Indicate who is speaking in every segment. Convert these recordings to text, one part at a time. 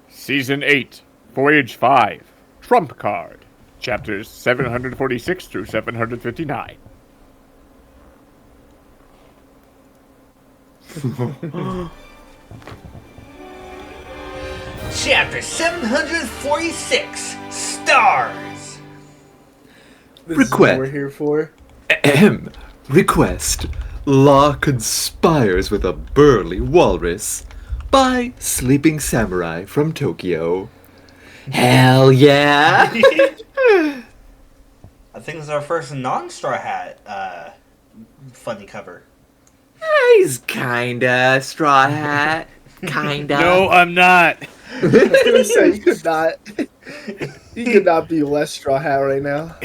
Speaker 1: Season 8, Voyage 5, Trump Card, Chapters 746 through 759.
Speaker 2: Chapter 746, Stars.
Speaker 3: This is what we're here for.
Speaker 4: Request. Law conspires with a burly walrus by Sleeping Samurai from Tokyo. Hell yeah!
Speaker 2: I think this is our first non-Straw Hat funny cover.
Speaker 4: He's kinda Straw Hat. Kinda.
Speaker 1: No, I'm not.
Speaker 3: I was gonna say you could not be less Straw Hat right now.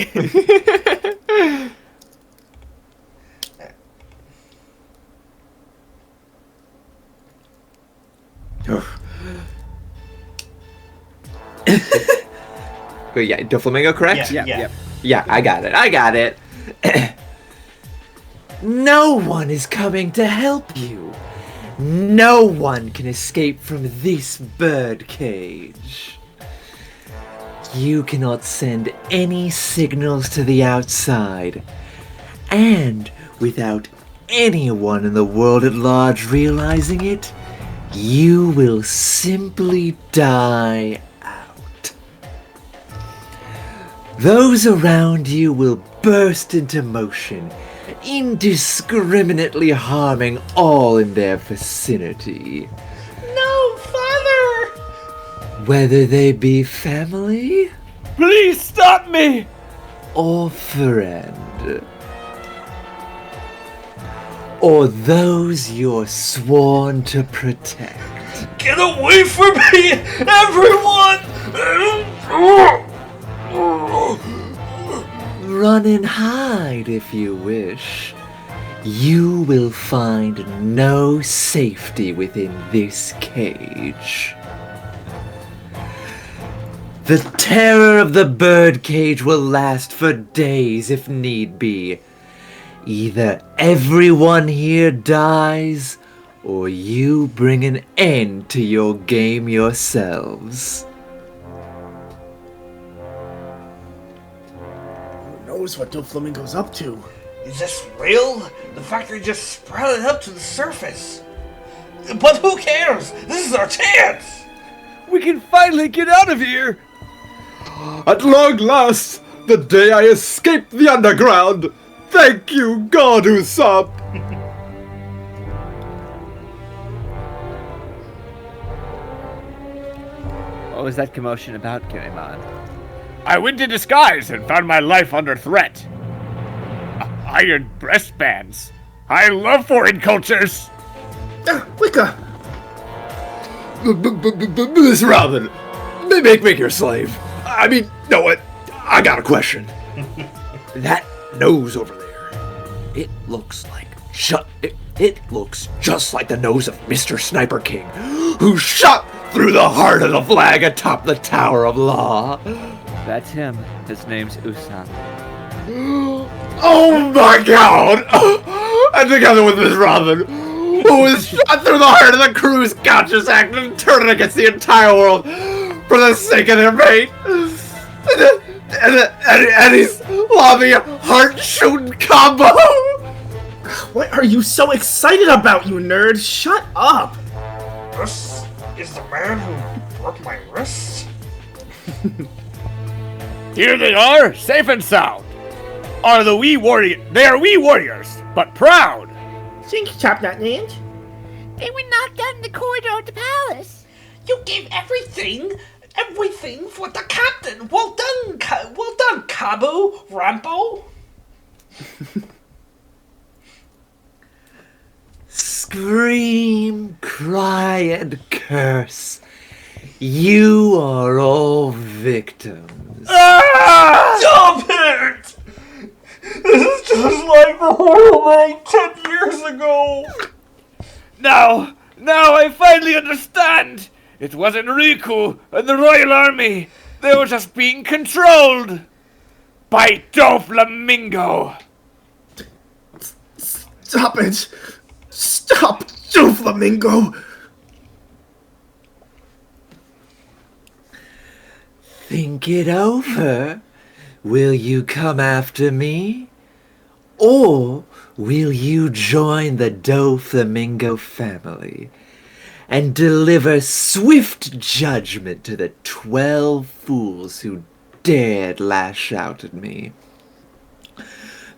Speaker 4: Wait, yeah, Doflamingo, correct?
Speaker 2: Yeah.
Speaker 4: Yeah, I got it. No one is coming to help you. No one can escape from this bird cage. You cannot send any signals to the outside. And without anyone in the world at large realizing it, you will simply die out. Those around you will burst into motion, indiscriminately harming all in their vicinity.
Speaker 2: No, Father!
Speaker 4: Whether they be family
Speaker 1: Please stop me!
Speaker 4: or friend. Or those you're sworn to protect.
Speaker 2: Get away from me, everyone!
Speaker 4: Run and hide if you wish. You will find no safety within this cage. The terror of the birdcage will last for days if need be. Either everyone here dies, or you bring an end to your game yourselves.
Speaker 3: Who knows what Doflamingo's up to?
Speaker 2: Is this real? The factory just sprouted up to the surface. But who cares? This is our chance!
Speaker 1: We can finally get out of here!
Speaker 4: At long last, the day I escaped the underground! Thank you, God Usopp!
Speaker 5: What was that commotion about, Kirimon?
Speaker 1: I went in disguise and found my life under threat. Iron breastbands. I love foreign cultures!
Speaker 3: Wicca!
Speaker 4: Miss Robin, make your slave. I mean, no, what? I got a question. That nose over there, it looks like it looks just like the nose of Mr. Sniper King, who shot through the heart of the flag atop the Tower of Law.
Speaker 5: That's him. His name's Usopp.
Speaker 4: Oh my God! And together with Miss Robin, who was shot through the heart of the crew's conscious act and turned against the entire world for the sake of their mate. And he's lobbying a heart-shooting combo.
Speaker 3: What are you so excited about, you nerd? Shut up!
Speaker 2: This is the man who broke my wrist?
Speaker 1: Here they are, safe and sound. They are wee warriors, but proud.
Speaker 3: Think, Top Nut Land.
Speaker 6: They were knocked out in the corridor of the palace.
Speaker 2: You gave everything for the captain. Well done, Cabo, Rambo.
Speaker 4: Scream, cry, and curse. You are all victims.
Speaker 2: Stop it! This is just like the horrible world 10 years ago.
Speaker 1: Now I finally understand. It wasn't Riku and the Royal Army. They were just being controlled by Doflamingo.
Speaker 3: Stop it! Stop Doflamingo!
Speaker 4: Think it over. Will you come after me? Or will you join the Doflamingo family and deliver swift judgment to the 12 fools who dared lash out at me?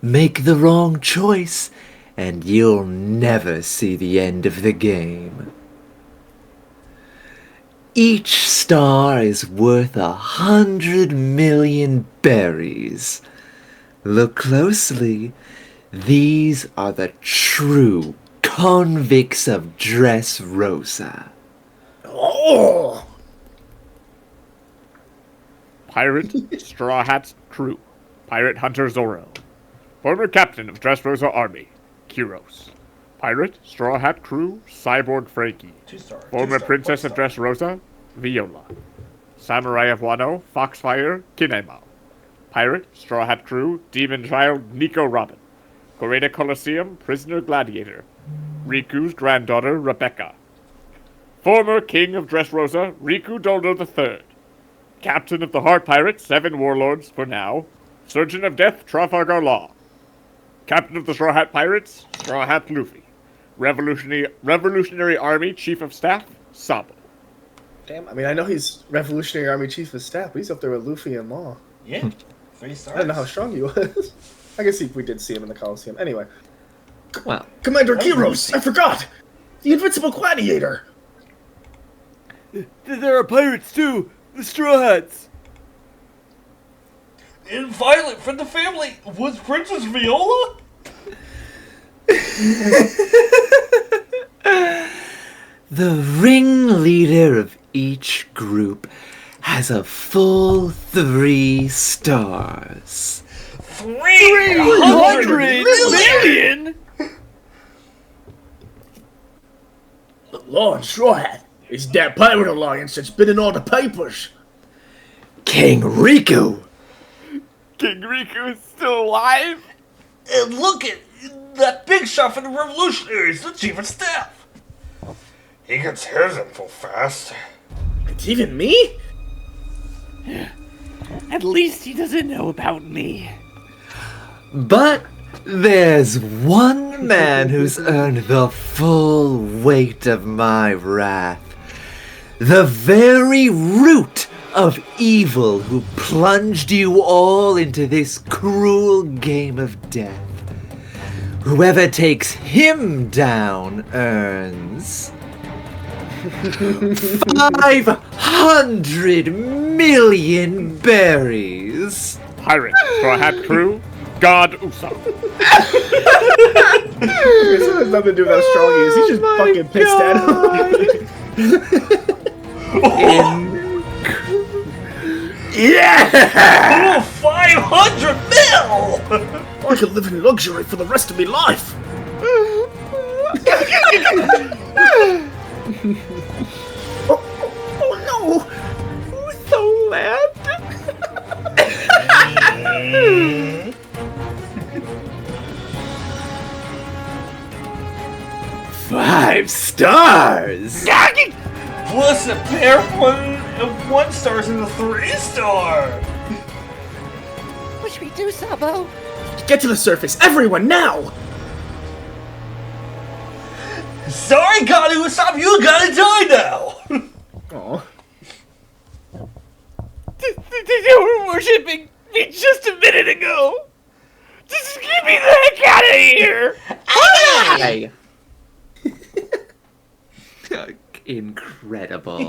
Speaker 4: Make the wrong choice, and you'll never see the end of the game. Each star is worth 100 million berries. Look closely. These are the true convicts of Dressrosa.
Speaker 3: Oh!
Speaker 1: Pirate Straw Hat's crew. Pirate Hunter Zorro. Former captain of Dressrosa Army, Kyros. Pirate Straw Hat crew, Cyborg Frankie.
Speaker 2: 2-star.
Speaker 1: Former
Speaker 2: 2-star,
Speaker 1: princess of
Speaker 2: 1-star.
Speaker 1: Dressrosa, Viola. Samurai of Wano, Foxfire, Kinemao. Pirate Straw Hat crew, Demon Child, Nico Robin. Coreda Coliseum, Prisoner Gladiator. Riku's granddaughter, Rebecca. Former king of Dressrosa, Riku Doldo III. Captain of the Heart Pirates, 7 warlords for now. Surgeon of Death, Trafalgar Law. Captain of the Straw Hat Pirates, Straw Hat Luffy. Revolutionary Army Chief of Staff, Sabo.
Speaker 3: Damn, I mean, I know he's Revolutionary Army Chief of Staff, but he's up there with Luffy and Law.
Speaker 2: Yeah, 3 stars.
Speaker 3: I don't know how strong he was. I guess we did see him in the Coliseum. Anyway.
Speaker 4: Well,
Speaker 3: Commander Kyros, I forgot! The Invincible Gladiator!
Speaker 5: There are pirates too! The Straw Hats!
Speaker 2: And Violet from the family was Princess Viola?
Speaker 4: the ringleader of each group has a full 3 stars.
Speaker 2: 300 million?
Speaker 3: Law and Straw Hat. It's that pirate alliance that's been in all the papers.
Speaker 4: King Riku!
Speaker 1: King Riku is still alive?
Speaker 2: And look at that big shot for the revolutionaries, the chief of staff. He gets his info fast.
Speaker 3: It's even me?
Speaker 5: At least he doesn't know about me.
Speaker 4: But there's one man who's earned the full weight of my wrath. The very root of evil who plunged you all into this cruel game of death. Whoever takes him down earns 500 million berries.
Speaker 1: Pirate Straw Hat crew, God Usopp.
Speaker 3: This has nothing to do with how strong he is. He's just fucking pissed at him.
Speaker 4: Yeah!
Speaker 2: Oh, 500 mil!
Speaker 3: I could live in luxury for the rest of my life. oh no! Who's so mad?
Speaker 4: 5 stars!
Speaker 2: Plus a pair of 1 stars and a 3-star.
Speaker 6: What should we do, Sabo?
Speaker 3: Get to the surface, everyone, now!
Speaker 2: Sorry, God Usopp, you gotta die now.
Speaker 3: Aw.
Speaker 5: They were worshipping me just a minute ago! Just get me the heck out of here!
Speaker 4: Hi! Incredible.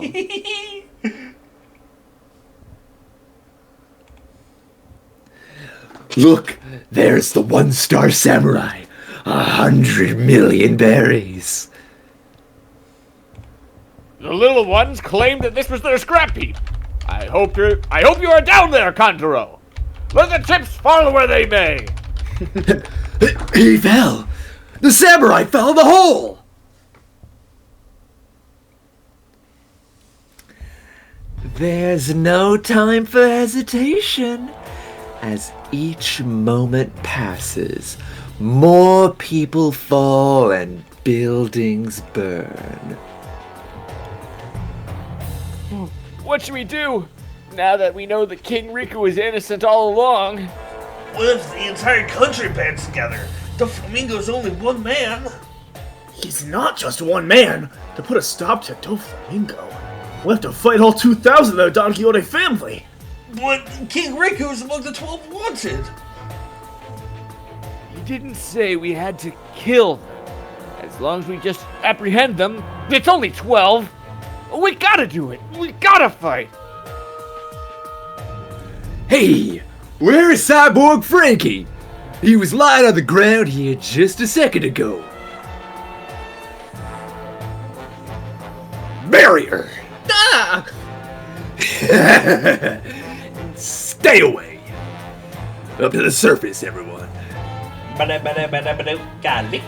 Speaker 4: Look, there's the 1-star samurai. 100 million berries.
Speaker 1: The little ones claimed that this was their scrap heap. I hope you are down there, Kantaro. Let the chips fall where they may.
Speaker 4: He fell. The samurai fell in the hole. There's no time for hesitation. As each moment passes, more people fall and buildings burn.
Speaker 5: What should we do? Now that we know that King Riku is innocent all along.
Speaker 2: What if the entire country bands together? Doflamingo's only one man.
Speaker 3: He's not just one man. To put a stop to Doflamingo, we'll have to fight all 2,000 of the Don Quixote family.
Speaker 2: But King Riku is among the 12 wanted.
Speaker 5: He didn't say we had to kill them. As long as we just apprehend them, it's only 12. We gotta do it. We gotta fight.
Speaker 4: Hey, where is Cyborg Frankie? He was lying on the ground here just a second ago. Barrier! Ah! Stay away! Up to the surface, everyone.
Speaker 2: Garlic.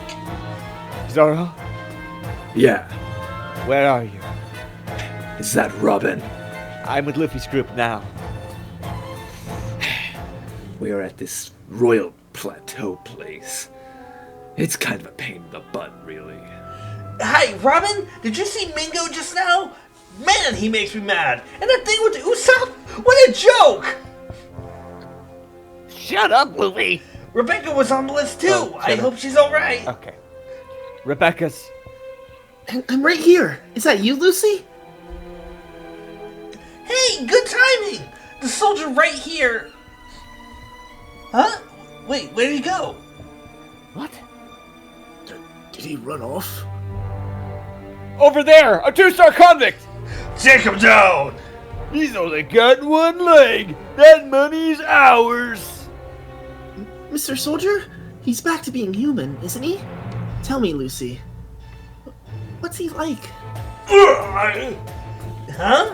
Speaker 5: Zoro,
Speaker 4: Yeah,
Speaker 5: where are you?
Speaker 4: is that Robin?
Speaker 5: I'm with Luffy's group now.
Speaker 4: We are at this Royal Plateau place. It's kind of a pain in the butt, really.
Speaker 2: Hi, Robin. Did you see Mingo just now? Man, he makes me mad. And that thing with the Usopp? What a joke!
Speaker 5: Shut up, Luffy.
Speaker 2: Rebecca was on the list too.
Speaker 5: Oh,
Speaker 2: I
Speaker 5: shut up.
Speaker 2: hope she's alright.
Speaker 5: Okay. Rebecca's.
Speaker 3: I'm right here. Is that you, Lucy?
Speaker 2: Hey, good timing. The soldier right here. Huh? Wait, where'd he go?
Speaker 5: What?
Speaker 3: Did he run off?
Speaker 5: Over there! A 2-star convict!
Speaker 2: Take him down!
Speaker 5: He's only got one leg! That money's ours!
Speaker 3: Mr. Soldier? He's back to being human, isn't he? Tell me, Lucy. What's he like?
Speaker 2: Huh?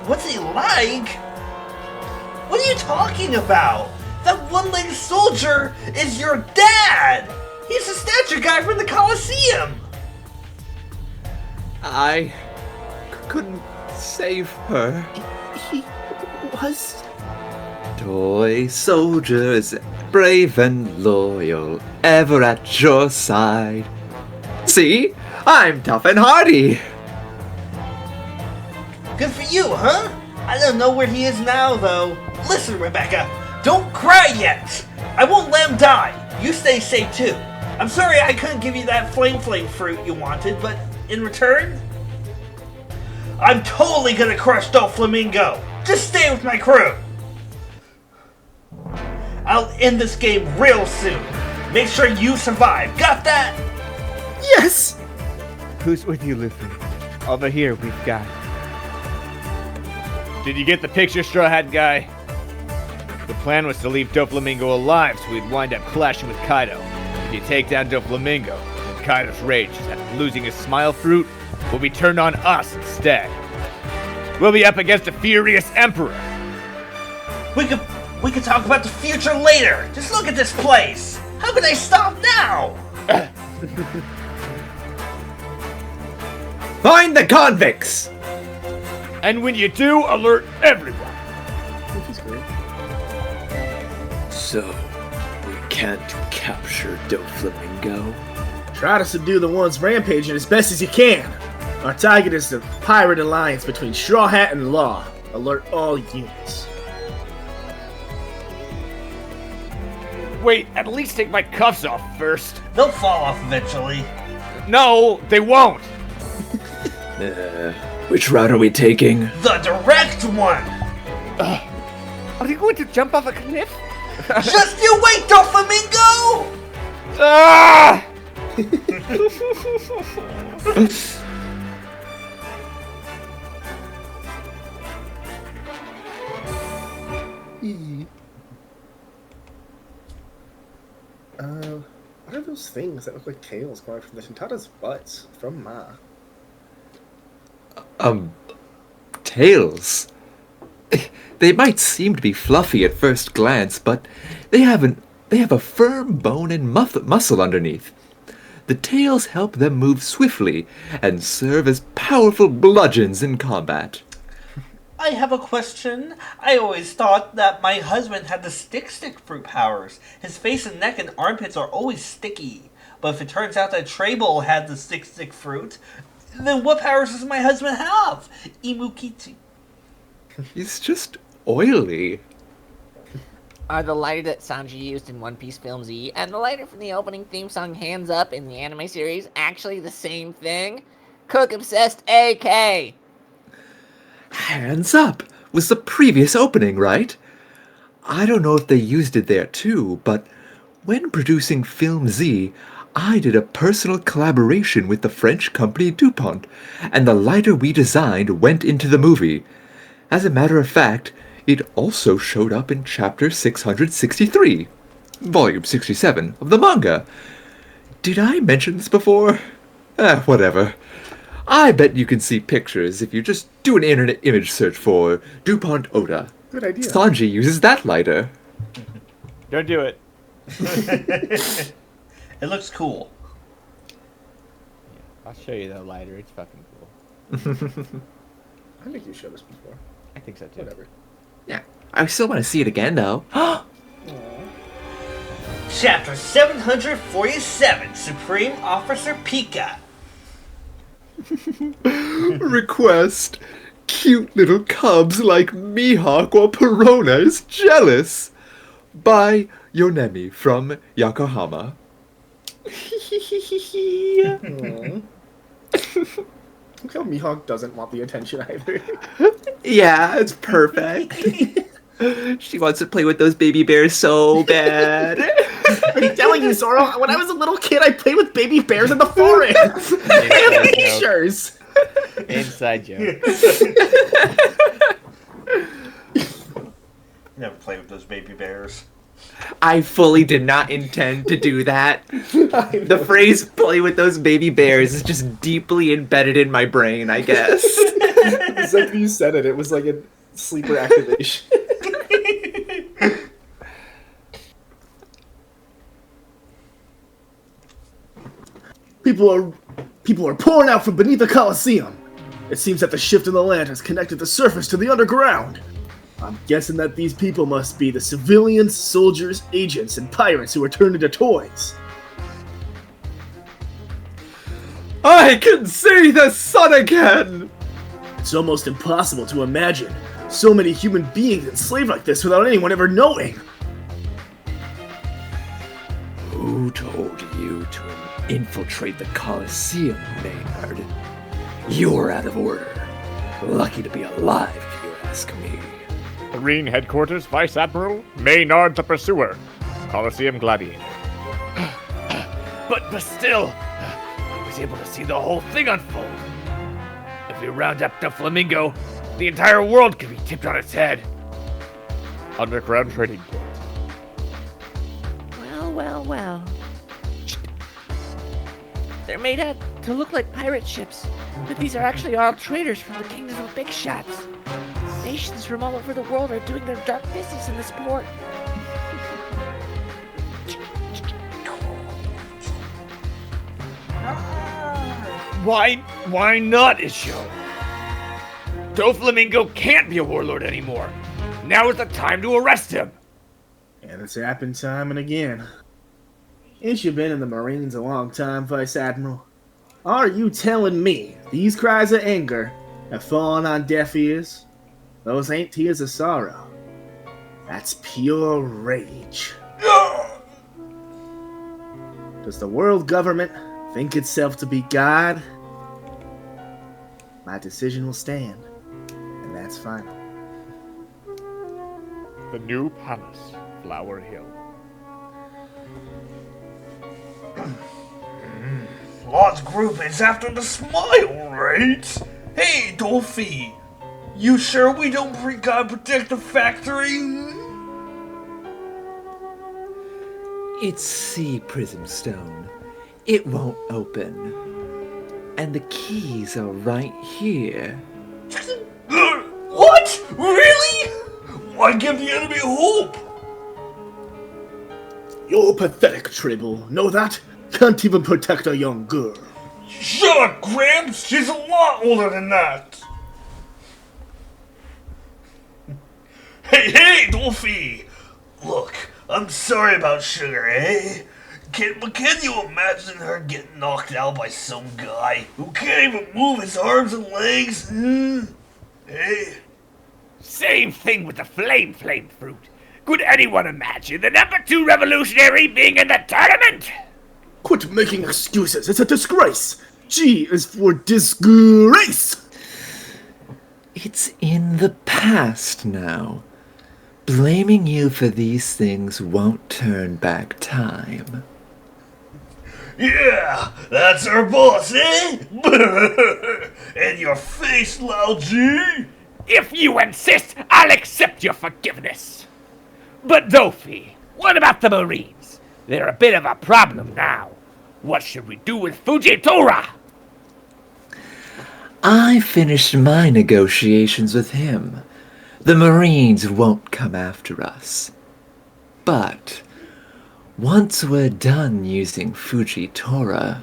Speaker 2: What's he like? What are you talking about? That one-legged soldier is your dad! He's the statue guy from the Coliseum!
Speaker 4: I couldn't save her.
Speaker 3: He was...
Speaker 4: Toy soldiers, brave and loyal, ever at your side. See? I'm tough and hardy.
Speaker 2: Good for you, huh? I don't know where he is now, though. Listen, Rebecca, don't cry yet! I won't let him die. You stay safe, too. I'm sorry I couldn't give you that flame fruit you wanted, but in return, I'm totally gonna crush Doflamingo. Just stay with my crew. I'll end this game real soon. Make sure you survive. Got that?
Speaker 3: Yes!
Speaker 5: Who's with you, Luffy? Over here, we've got. Did you get the picture, Straw Hat Guy? The plan was to leave Doflamingo alive so we'd wind up clashing with Kaido. If you take down Doflamingo, then Kaido's rage, after losing his smile fruit, will be turned on us instead. We'll be up against a furious emperor.
Speaker 2: We could talk about the future later. Just look at this place. How can I stop now?
Speaker 4: Find the convicts!
Speaker 5: And when you do, alert everyone.
Speaker 3: He's great.
Speaker 4: So, we can't capture Doflamingo?
Speaker 3: Try to subdue the ones rampaging as best as you can. Our target is the pirate alliance between Straw Hat and Law. Alert all units.
Speaker 5: Wait, at least take my cuffs off first.
Speaker 2: They'll fall off eventually.
Speaker 5: No, they won't.
Speaker 4: Which route are we taking?
Speaker 2: The direct one.
Speaker 5: Are you going to jump off a cliff?
Speaker 2: Just you wait, Doflamingo!
Speaker 5: Ah!
Speaker 3: What are those things that look like tails going from the Shintada's butts? From Ma.
Speaker 4: Tails? They might seem to be fluffy at first glance, but they have a firm bone and muscle underneath. The tails help them move swiftly and serve as powerful bludgeons in combat.
Speaker 2: I have a question. I always thought that my husband had the stick fruit powers. His face and neck and armpits are always sticky. But if it turns out that Trable had the stick fruit, then what powers does my husband have? Imukichi.
Speaker 4: He's just oily.
Speaker 6: Are the lighter that Sanji used in One Piece Film Z and the lighter from the opening theme song Hands Up in the anime series actually the same thing? Cook Obsessed AK!
Speaker 4: Hands Up was the previous opening, right? I don't know if they used it there too, but when producing Film Z, I did a personal collaboration with the French company DuPont, and the lighter we designed went into the movie. As a matter of fact, it also showed up in chapter 663, volume 67 of the manga. Did I mention this before? Whatever. I bet you can see pictures if you just do an internet image search for DuPont Oda.
Speaker 3: Good idea.
Speaker 4: Sanji uses that lighter.
Speaker 5: Don't do it.
Speaker 2: It looks cool.
Speaker 5: I'll show you the lighter. It's fucking cool.
Speaker 3: I think you showed us before.
Speaker 5: I think so too.
Speaker 3: Whatever.
Speaker 4: Yeah, I still want to see it again though.
Speaker 2: Chapter 747, Supreme Officer Pika.
Speaker 4: Request. Cute little cubs like Mihawk or Perona is jealous. By Yonemi from Yokohama.
Speaker 3: Look how Mihawk doesn't want the attention either.
Speaker 4: Yeah, it's perfect. She wants to play with those baby bears so bad.
Speaker 3: I'm telling you, Zoro, when I was a little kid, I played with baby bears in the forest. I have pictures.
Speaker 5: Inside joke.
Speaker 2: Never play with those baby bears.
Speaker 4: I fully did not intend to do that. The phrase play with those baby bears is just deeply embedded in my brain, I guess.
Speaker 3: The second you said it, it was like a sleeper activation. People are pouring out from beneath the Colosseum. It seems that the shift in the land has connected the surface to the underground. I'm guessing that these people must be the civilians, soldiers, agents, and pirates who were turned into toys.
Speaker 4: I can see the sun again!
Speaker 3: It's almost impossible to imagine so many human beings enslaved like this without anyone ever knowing.
Speaker 4: Who told you to infiltrate the Colosseum, Maynard? You're out of order. Lucky to be alive, if you ask me.
Speaker 1: Marine Headquarters Vice Admiral Maynard the Pursuer, Coliseum Gladiator.
Speaker 5: But still, I was able to see the whole thing unfold. If we round up the Flamingo, the entire world could be tipped on its head.
Speaker 1: Underground Trading Port.
Speaker 6: Well. They're made out to look like pirate ships, but these are actually all traders from the kingdom of big shots. Nations from all over the world are doing their dark business in this port.
Speaker 5: Why not, Isho? Doflamingo can't be a warlord anymore. Now is the time to arrest him.
Speaker 3: And it's happened time and again. Ain't you been in the Marines a long time, Vice Admiral? Are you telling me these cries of anger have fallen on deaf ears? Those ain't tears of sorrow. That's pure rage. Does the world government think itself to be God? My decision will stand, and that's final.
Speaker 1: The New Palace, Flower Hill.
Speaker 2: Lord's group is after the smile, right? Hey, Dolphy! You sure we don't God protect the factory?
Speaker 4: It's sea prism stone. It won't open. And the keys are right here.
Speaker 2: What? Really? Why give the enemy hope?
Speaker 3: You're pathetic, Tribble. Know that? Can't even protect a young girl.
Speaker 2: Shut up, Gramps! She's a lot older than that! Hey, Dolphy! Look, I'm sorry about Sugar, eh? Can you imagine her getting knocked out by some guy who can't even move his arms and legs? Hey?
Speaker 5: Same thing with the flame fruit. Could anyone imagine the number 2 revolutionary being in the tournament?
Speaker 3: Quit making excuses. It's a disgrace. G is for disgrace.
Speaker 4: It's in the past now. Blaming you for these things won't turn back time.
Speaker 2: Yeah, that's our boss, eh? And your face, Lao G?
Speaker 5: If you insist, I'll accept your forgiveness. But Dofi, what about the Marines? They're a bit of a problem now. What should we do with Fujitora?
Speaker 4: I finished my negotiations with him. The Marines won't come after us. But once we're done using Fujitora,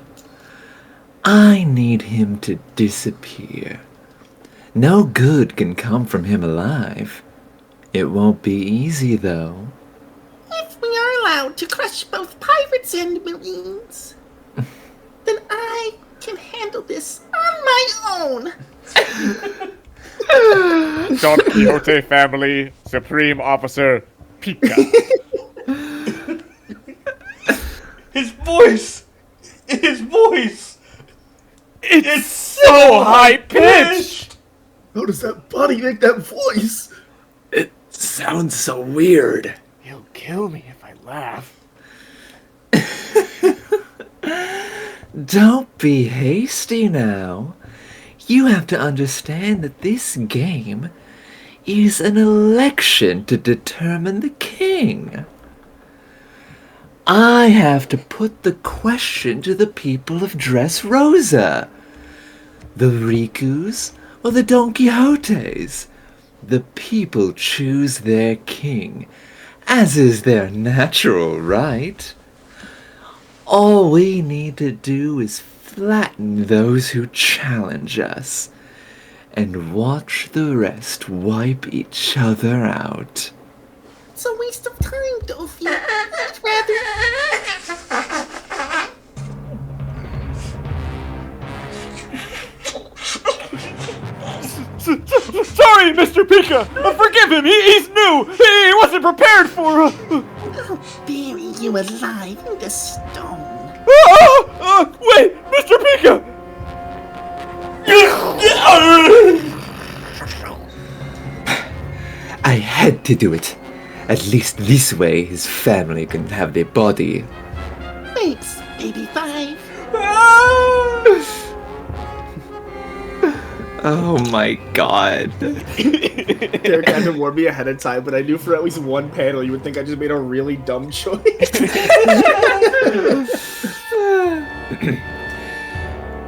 Speaker 4: I need him to disappear. No good can come from him alive. It won't be easy, though.
Speaker 7: If we are allowed to crush both pirates and Marines, then I can handle this on my own.
Speaker 1: Don Quixote family, Supreme Officer Pika.
Speaker 2: His voice!
Speaker 1: It's so high-pitched!
Speaker 3: How does that body make that voice?
Speaker 4: It sounds so weird.
Speaker 1: He'll kill me if I laugh.
Speaker 4: Don't be hasty now. You have to understand that this game is an election to determine the king. I have to put the question to the people of Dressrosa. The Rikus or the Don Quixotes. The people choose their king, as is their natural right. All we need to do is flatten those who challenge us, and watch the rest wipe each other out.
Speaker 7: It's a waste of time, Dofi. I'd rather...
Speaker 1: Sorry, Mr. Pika! Forgive him! He's new! He wasn't prepared for...
Speaker 7: I'll bury you alive in the stone.
Speaker 1: Wait! Mr. Pika!
Speaker 4: I had to do it. At least this way his family can have their body.
Speaker 7: Thanks, Baby 5.
Speaker 4: Oh my god.
Speaker 3: Derek had to warn me ahead of time, but I knew for at least one panel you would think I just made a really dumb choice.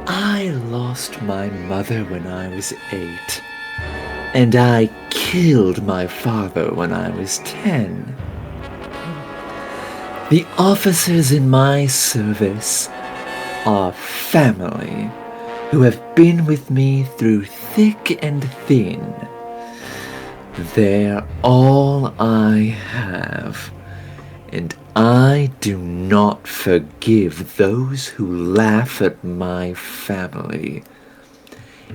Speaker 4: I lost my mother when I was 8. And I killed my father when I was 10. The officers in my service are family who have been with me through thick and thin. They're all I have, and I do not forgive those who laugh at my family.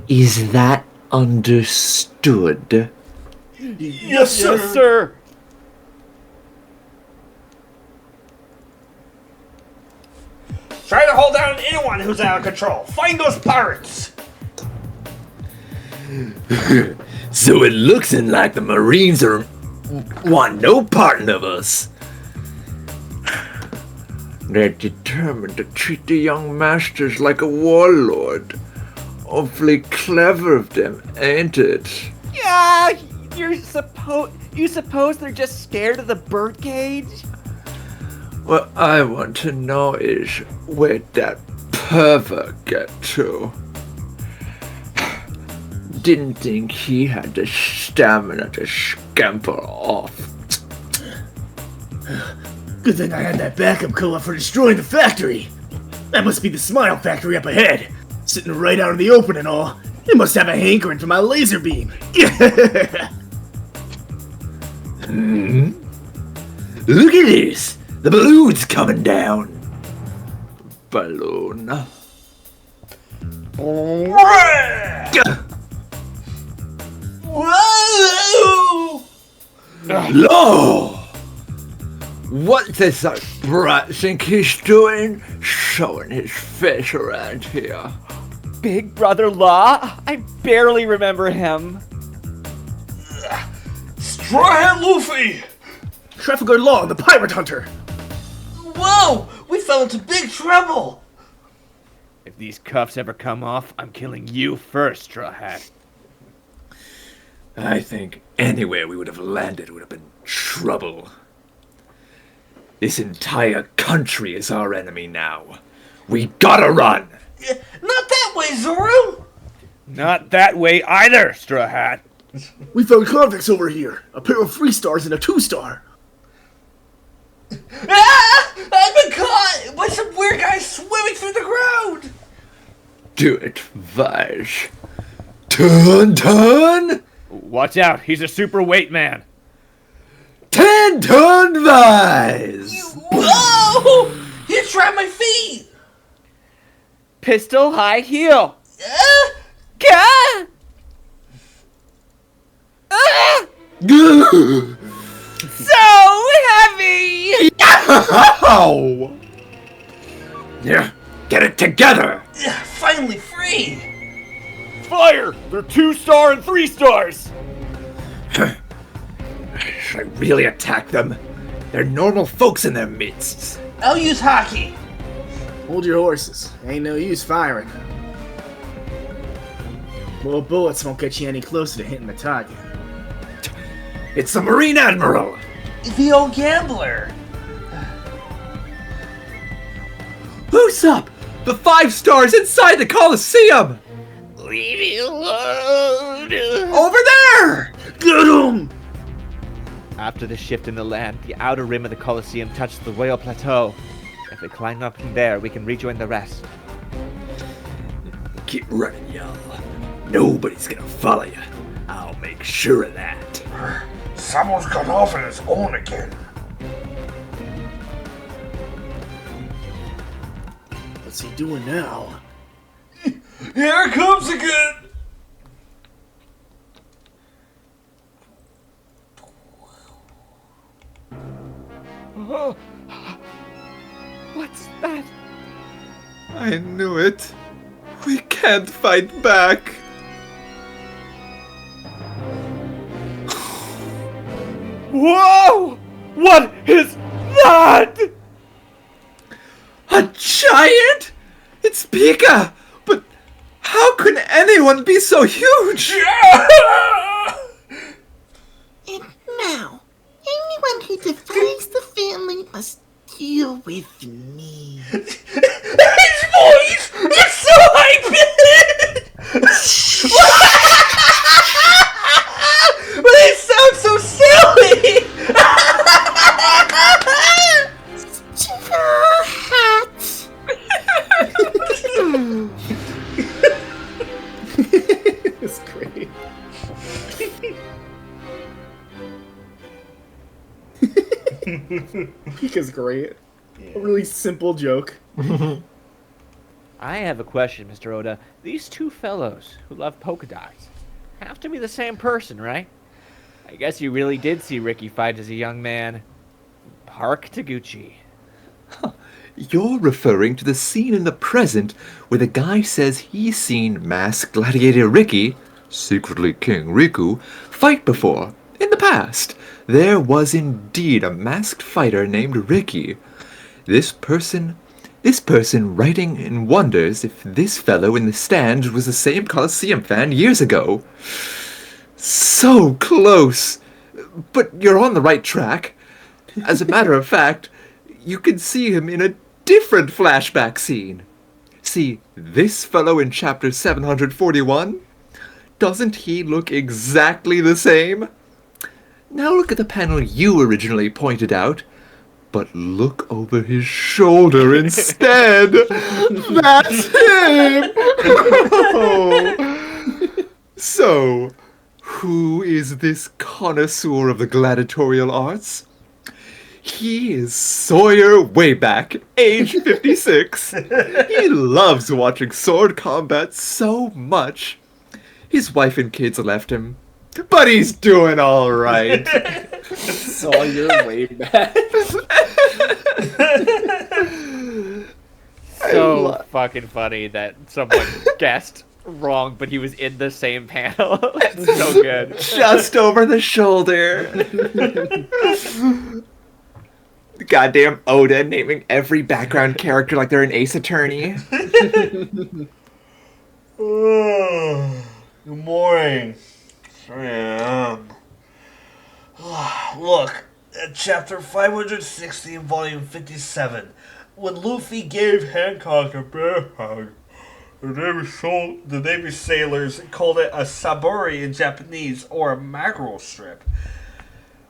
Speaker 4: Is that understood?
Speaker 2: Yes, sir!
Speaker 1: Yes, sir!
Speaker 2: Try to hold down anyone who's out of control. Find those pirates!
Speaker 4: So it looks like the Marines want no part of us. They're determined to treat the young masters like a warlord. Awfully clever of them, ain't it?
Speaker 8: Yeah, you suppose they're just scared of the birdcage?
Speaker 4: What I want to know is where'd that pervert get to? Didn't think he had the stamina to scamper off.
Speaker 3: Good thing I had that backup cola for destroying the factory. That must be the Smile Factory up ahead. Sitting right out in the open and all. It must have a hankering for my laser beam.
Speaker 4: Look at this! The balloon's coming down! balloon.
Speaker 2: Whoa!
Speaker 4: Lo! What does that brat think he's doing? Showing his face around here.
Speaker 8: Big Brother Law? I barely remember him.
Speaker 2: Straw Hat Luffy!
Speaker 3: Trafficker Law, the pirate hunter.
Speaker 2: Whoa! We fell into big trouble!
Speaker 5: If these cuffs ever come off, I'm killing you first, Straw Hat.
Speaker 4: I think anywhere we would have landed would have been trouble. This entire country is our enemy now. We gotta run!
Speaker 2: Not that way, Zoro!
Speaker 5: Not that way either, Straw Hat.
Speaker 3: We found convicts over here. A pair of 3-stars and a 2-star.
Speaker 2: Ah! I've been caught by some weird guy swimming through the ground!
Speaker 4: Do it, Voyage. Turn!
Speaker 5: Watch out, he's a super weight man.
Speaker 4: 10-ton Vise!
Speaker 2: Whoa! He trapped my feet!
Speaker 8: Pistol high heel.
Speaker 2: Ah!
Speaker 8: Gah! Ah! So heavy!
Speaker 4: Ow! Yeah, get it together!
Speaker 2: Finally free!
Speaker 5: Fire! They're 2-star and 3-stars!
Speaker 4: Should I really attack them? They're normal folks in their midst.
Speaker 2: I'll use hockey.
Speaker 3: Hold your horses. Ain't no use firing. More bullets won't get you any closer to hitting the target.
Speaker 4: It's the Marine Admiral!
Speaker 2: The old gambler.
Speaker 4: Who's up? The 5-stars inside the Coliseum!
Speaker 6: Leave me alone.
Speaker 4: Over there!
Speaker 3: Get him!
Speaker 5: After the shift in the land, the outer rim of the Colosseum touches the Royal Plateau. If we climb up from there, we can rejoin the rest.
Speaker 4: Keep running, y'all. Nobody's gonna follow you. I'll make sure of that.
Speaker 2: Someone's got off on his own again.
Speaker 3: What's he doing now?
Speaker 2: Here it comes again!
Speaker 8: What's that?
Speaker 4: I knew it. We can't fight back.
Speaker 5: Whoa! What is that?
Speaker 4: A giant? It's Pika! But how can anyone be so huge?
Speaker 7: And now, anyone who defies the family must deal with me.
Speaker 2: His voice! It's so high-pitched! But it sounds so silly!
Speaker 7: Straw Hat.
Speaker 3: It's great. Pika's great. A really simple joke.
Speaker 5: I have a question, Mr. Oda. These two fellows who love polka dots have to be the same person, right? I guess you really did see Ricky fight as a young man. Park Taguchi.
Speaker 4: You're referring to the scene in the present where the guy says he's seen masked gladiator Ricky, secretly King Riku, fight before. In the past, there was indeed a masked fighter named Ricky. This person writing and wonders if this fellow in the stand was the same Coliseum fan years ago. So close! But you're on the right track. As a matter of fact, you can see him in a different flashback scene. See, this fellow in chapter 741? Doesn't he look exactly the same? Now look at the panel you originally pointed out, but look over his shoulder instead. That's him! So, who is this connoisseur of the gladiatorial arts? He is Sawyer Wayback, age 56. He loves watching sword combat so much. His wife and kids left him, but he's doing all right.
Speaker 3: Saw your way back.
Speaker 5: So fucking funny that someone guessed wrong, but he was in the same panel. That's so good.
Speaker 4: Just over the shoulder. Goddamn Oda naming every background character like they're an Ace Attorney.
Speaker 2: Good morning. 3 a.m. Look, at chapter 560 in volume 57, when Luffy gave Hancock a bear hug, the Navy sailors called it a saburi in Japanese, or a mackerel strip.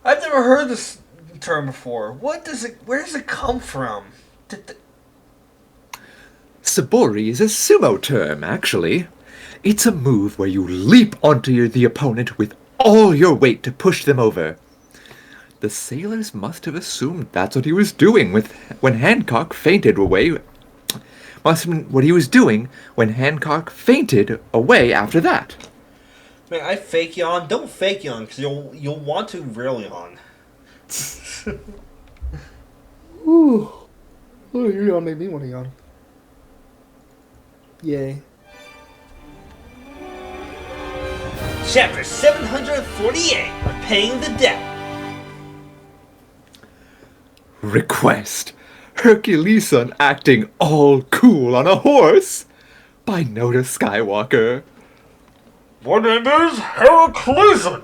Speaker 2: I've never heard this term before. Where does it come from?
Speaker 4: Sabori is a sumo term, actually. It's a move where you leap onto the opponent with all your weight to push them over. The sailors must have assumed that's what he was doing when Hancock fainted away. Must have been what he was doing when Hancock fainted away after that.
Speaker 2: Man, I fake yawn. Don't fake yawn, because you'll want to real yawn.
Speaker 3: Ooh. Oh, your yawn made me want to yawn. Yay.
Speaker 2: Chapter 748, Repaying the Debt.
Speaker 4: Request. Herculeson acting all cool on a horse by Noda Skywalker.
Speaker 2: My name is Heracleson.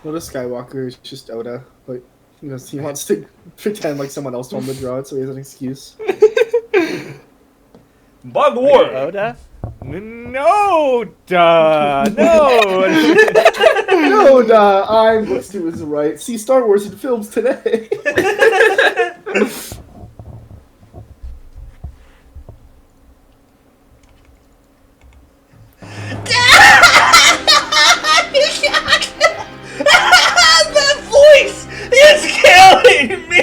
Speaker 3: Oda Skywalker is just Oda, but he wants to pretend like someone else told him to draw it, so he has an excuse.
Speaker 2: By the way,
Speaker 5: Oda? No, duh, no.
Speaker 3: Oda, I'm looks to his right. See Star Wars in films today.
Speaker 2: That voice is killing me.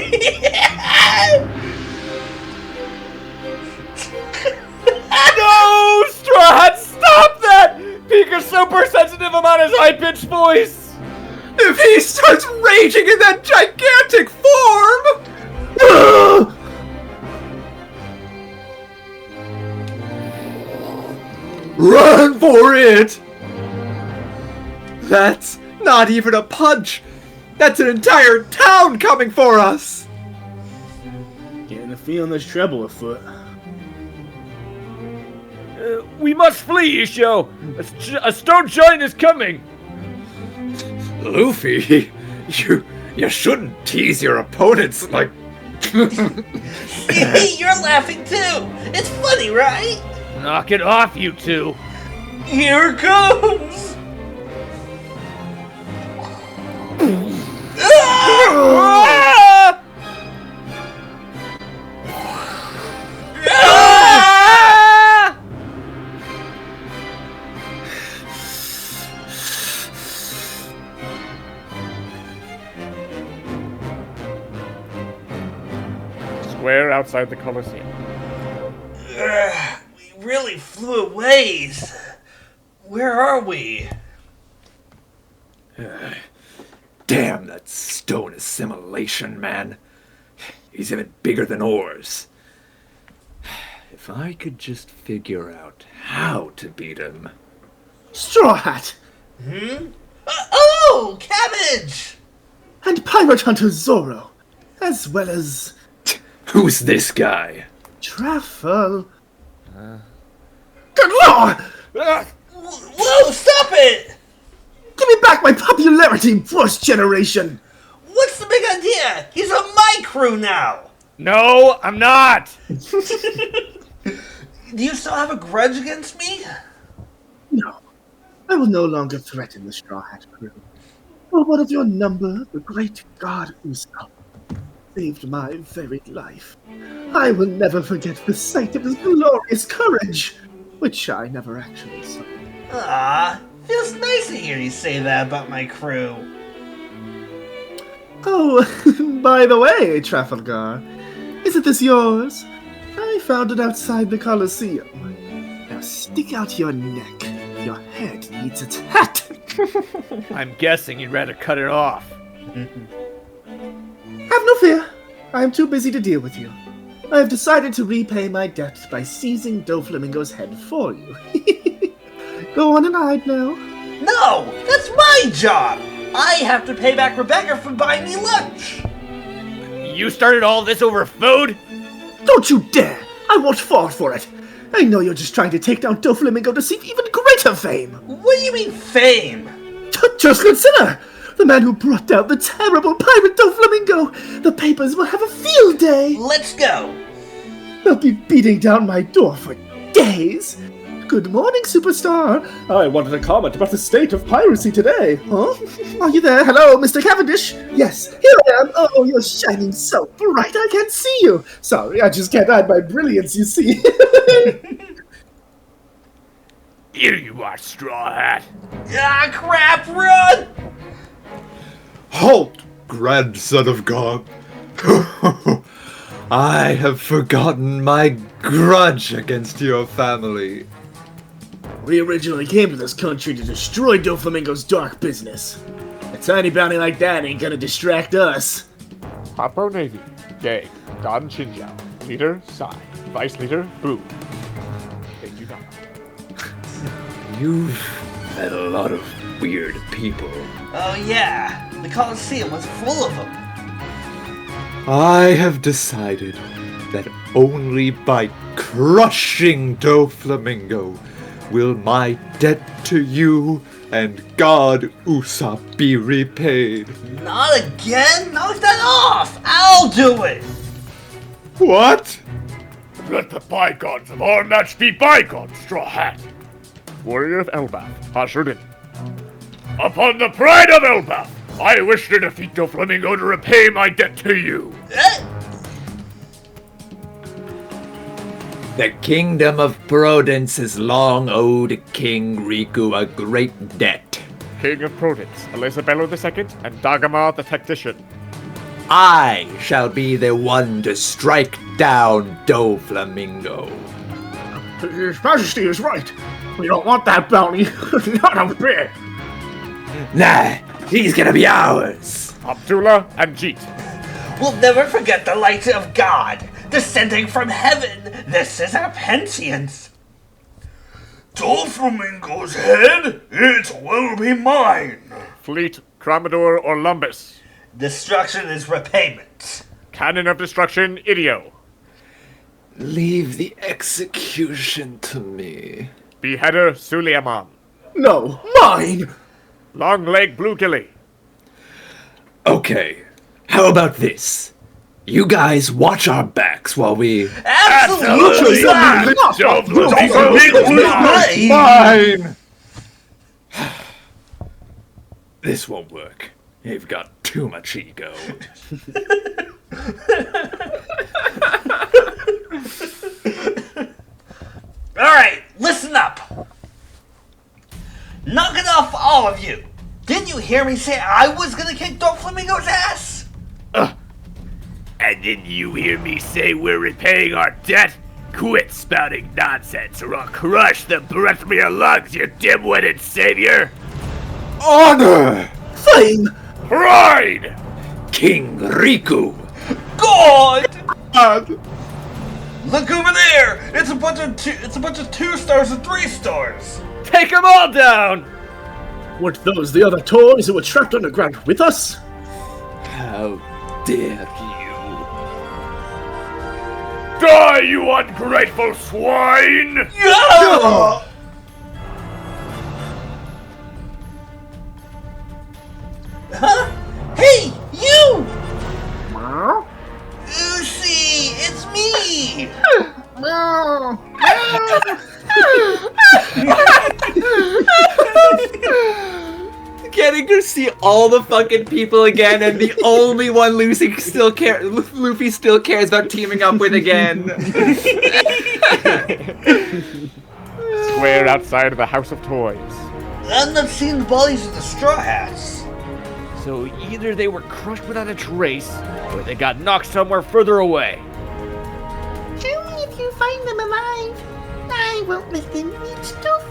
Speaker 5: No, Straw Hat, stop that! Pika's super sensitive about his high-pitched voice.
Speaker 4: If he starts raging in that gigantic form! Run for it! That's not even a punch! That's an entire town coming for us!
Speaker 3: Getting a feeling there's trouble afoot.
Speaker 5: We must flee, Isho. A stone giant is coming.
Speaker 4: Luffy, you shouldn't tease your opponents like...
Speaker 2: You're laughing too. It's funny, right?
Speaker 5: Knock it off, you two.
Speaker 2: Here it comes.
Speaker 5: Ah! Ah!
Speaker 1: Square outside the Colosseum.
Speaker 2: We really flew a ways. Where are we?
Speaker 4: Damn that stone assimilation, man. He's even bigger than Oars. If I could just figure out how to beat him.
Speaker 3: Straw Hat!
Speaker 2: Oh, Cabbage!
Speaker 3: And Pirate Hunter Zoro, as well as
Speaker 4: Who's this guy?
Speaker 3: Truffle. Good lord!
Speaker 2: Whoa, stop it!
Speaker 3: Give me back my popularity, first generation!
Speaker 2: What's the big idea? He's on my crew now.
Speaker 5: No, I'm not.
Speaker 2: Do you still have a grudge against me?
Speaker 3: No, I will no longer threaten the Straw Hat crew. For one of your number, the great god Usopp, saved my very life. I will never forget the sight of his glorious courage, which I never actually saw.
Speaker 2: Ah, feels nice to hear you say that about my crew.
Speaker 3: Oh, by the way, Trafalgar, isn't this yours? I found it outside the Colosseum. Now stick out your neck. Your head needs its hat.
Speaker 5: I'm guessing you'd rather cut it off.
Speaker 3: Have no fear. I am too busy to deal with you. I have decided to repay my debt by seizing Doflamingo's head for you. Go on and hide now.
Speaker 2: No! That's my job! I have to pay back Rebecca for buying me lunch!
Speaker 5: You started all this over food?
Speaker 3: Don't you dare! I won't fall for it. I know you're just trying to take down Doflamingo to seek even greater fame.
Speaker 2: What do you mean, fame?
Speaker 3: Just consider! The man who brought down the terrible pirate Doflamingo! The papers will have a field day!
Speaker 2: Let's go!
Speaker 3: They'll be beating down my door for days! Good morning, superstar! I wanted to comment about the state of piracy today, huh? Are you there? Hello, Mr. Cavendish? Yes, here I am! Oh, you're shining so bright I can't see you! Sorry, I just can't hide my brilliance, you see.
Speaker 5: Here you are, Straw Hat.
Speaker 2: Ah, crap, run!
Speaker 9: Halt, grandson of God. I have forgotten my grudge against your family.
Speaker 3: We originally came to this country to destroy Doflamingo's dark business. A tiny bounty like that ain't gonna distract us.
Speaker 1: Papo Navy. Gang. Don Chinjiao. Leader, Sai. Vice Leader, Boo. Thank you, Don.
Speaker 9: You've met a lot of weird people.
Speaker 2: Oh yeah, the Colosseum was full of them.
Speaker 9: I have decided that only by crushing Doflamingo will my debt to you and God Usopp be repaid.
Speaker 2: Not again? Knock that off! I'll do it!
Speaker 9: What?
Speaker 1: Let the bygones of our match be bygones, Straw Hat. Warrior of Elbaf, ushered in. Upon the pride of Elbaf, I wish to defeat Doflamingo to repay my debt to you.
Speaker 4: The kingdom of Prudence has long owed King Riku a great debt.
Speaker 1: King of Prudence, Elisabello II, and Dagama the Tactician.
Speaker 4: I shall be the one to strike down Doflamingo.
Speaker 3: His Majesty is right. We don't want that bounty. Not a bit.
Speaker 4: Nah, he's gonna be ours.
Speaker 1: Abdullah and Jeet.
Speaker 2: We'll never forget the light of God descending from heaven. This is our penitence. Doflamingo's head? It will be mine.
Speaker 1: Fleet, Commodore, or Lumbus.
Speaker 2: Destruction is repayment.
Speaker 1: Cannon of Destruction, Idio.
Speaker 4: Leave the execution to me.
Speaker 1: Beheader, Suleiman.
Speaker 3: No, mine!
Speaker 1: Long Leg, Blue Gilly.
Speaker 4: Okay, how about this? You guys watch our backs while we...
Speaker 2: Absolutely not!
Speaker 1: Doflamingo
Speaker 9: Mine!
Speaker 4: This won't work. You've got too much ego.
Speaker 2: Alright, listen up. Knock it off, all of you. Didn't you hear me say I was gonna kick Doflamingo's ass?
Speaker 5: And didn't you hear me say we're repaying our debt? Quit spouting nonsense or I'll crush the breath from your lungs, you dim-witted savior!
Speaker 9: Honor!
Speaker 3: Fame!
Speaker 1: Pride!
Speaker 4: King Riku!
Speaker 2: God!
Speaker 9: God!
Speaker 2: Look over there! It's a bunch of 2 stars and 3 stars!
Speaker 5: Take them all down!
Speaker 3: Weren't those the other toys who were trapped underground with us?
Speaker 4: How dare you?
Speaker 1: Die, you ungrateful swine!
Speaker 2: Yeah! Huh? Hey, you! Lucy, it's me!
Speaker 4: Getting to see all the fucking people again, and the only one Luffy still cares about teaming up with again.
Speaker 1: Square outside of the House of Toys.
Speaker 2: I'm not seeing the bodies of the Straw Hats.
Speaker 5: So either they were crushed without a trace, or they got knocked somewhere further away.
Speaker 7: Tell me if you find them alive. I won't let them eat stuff.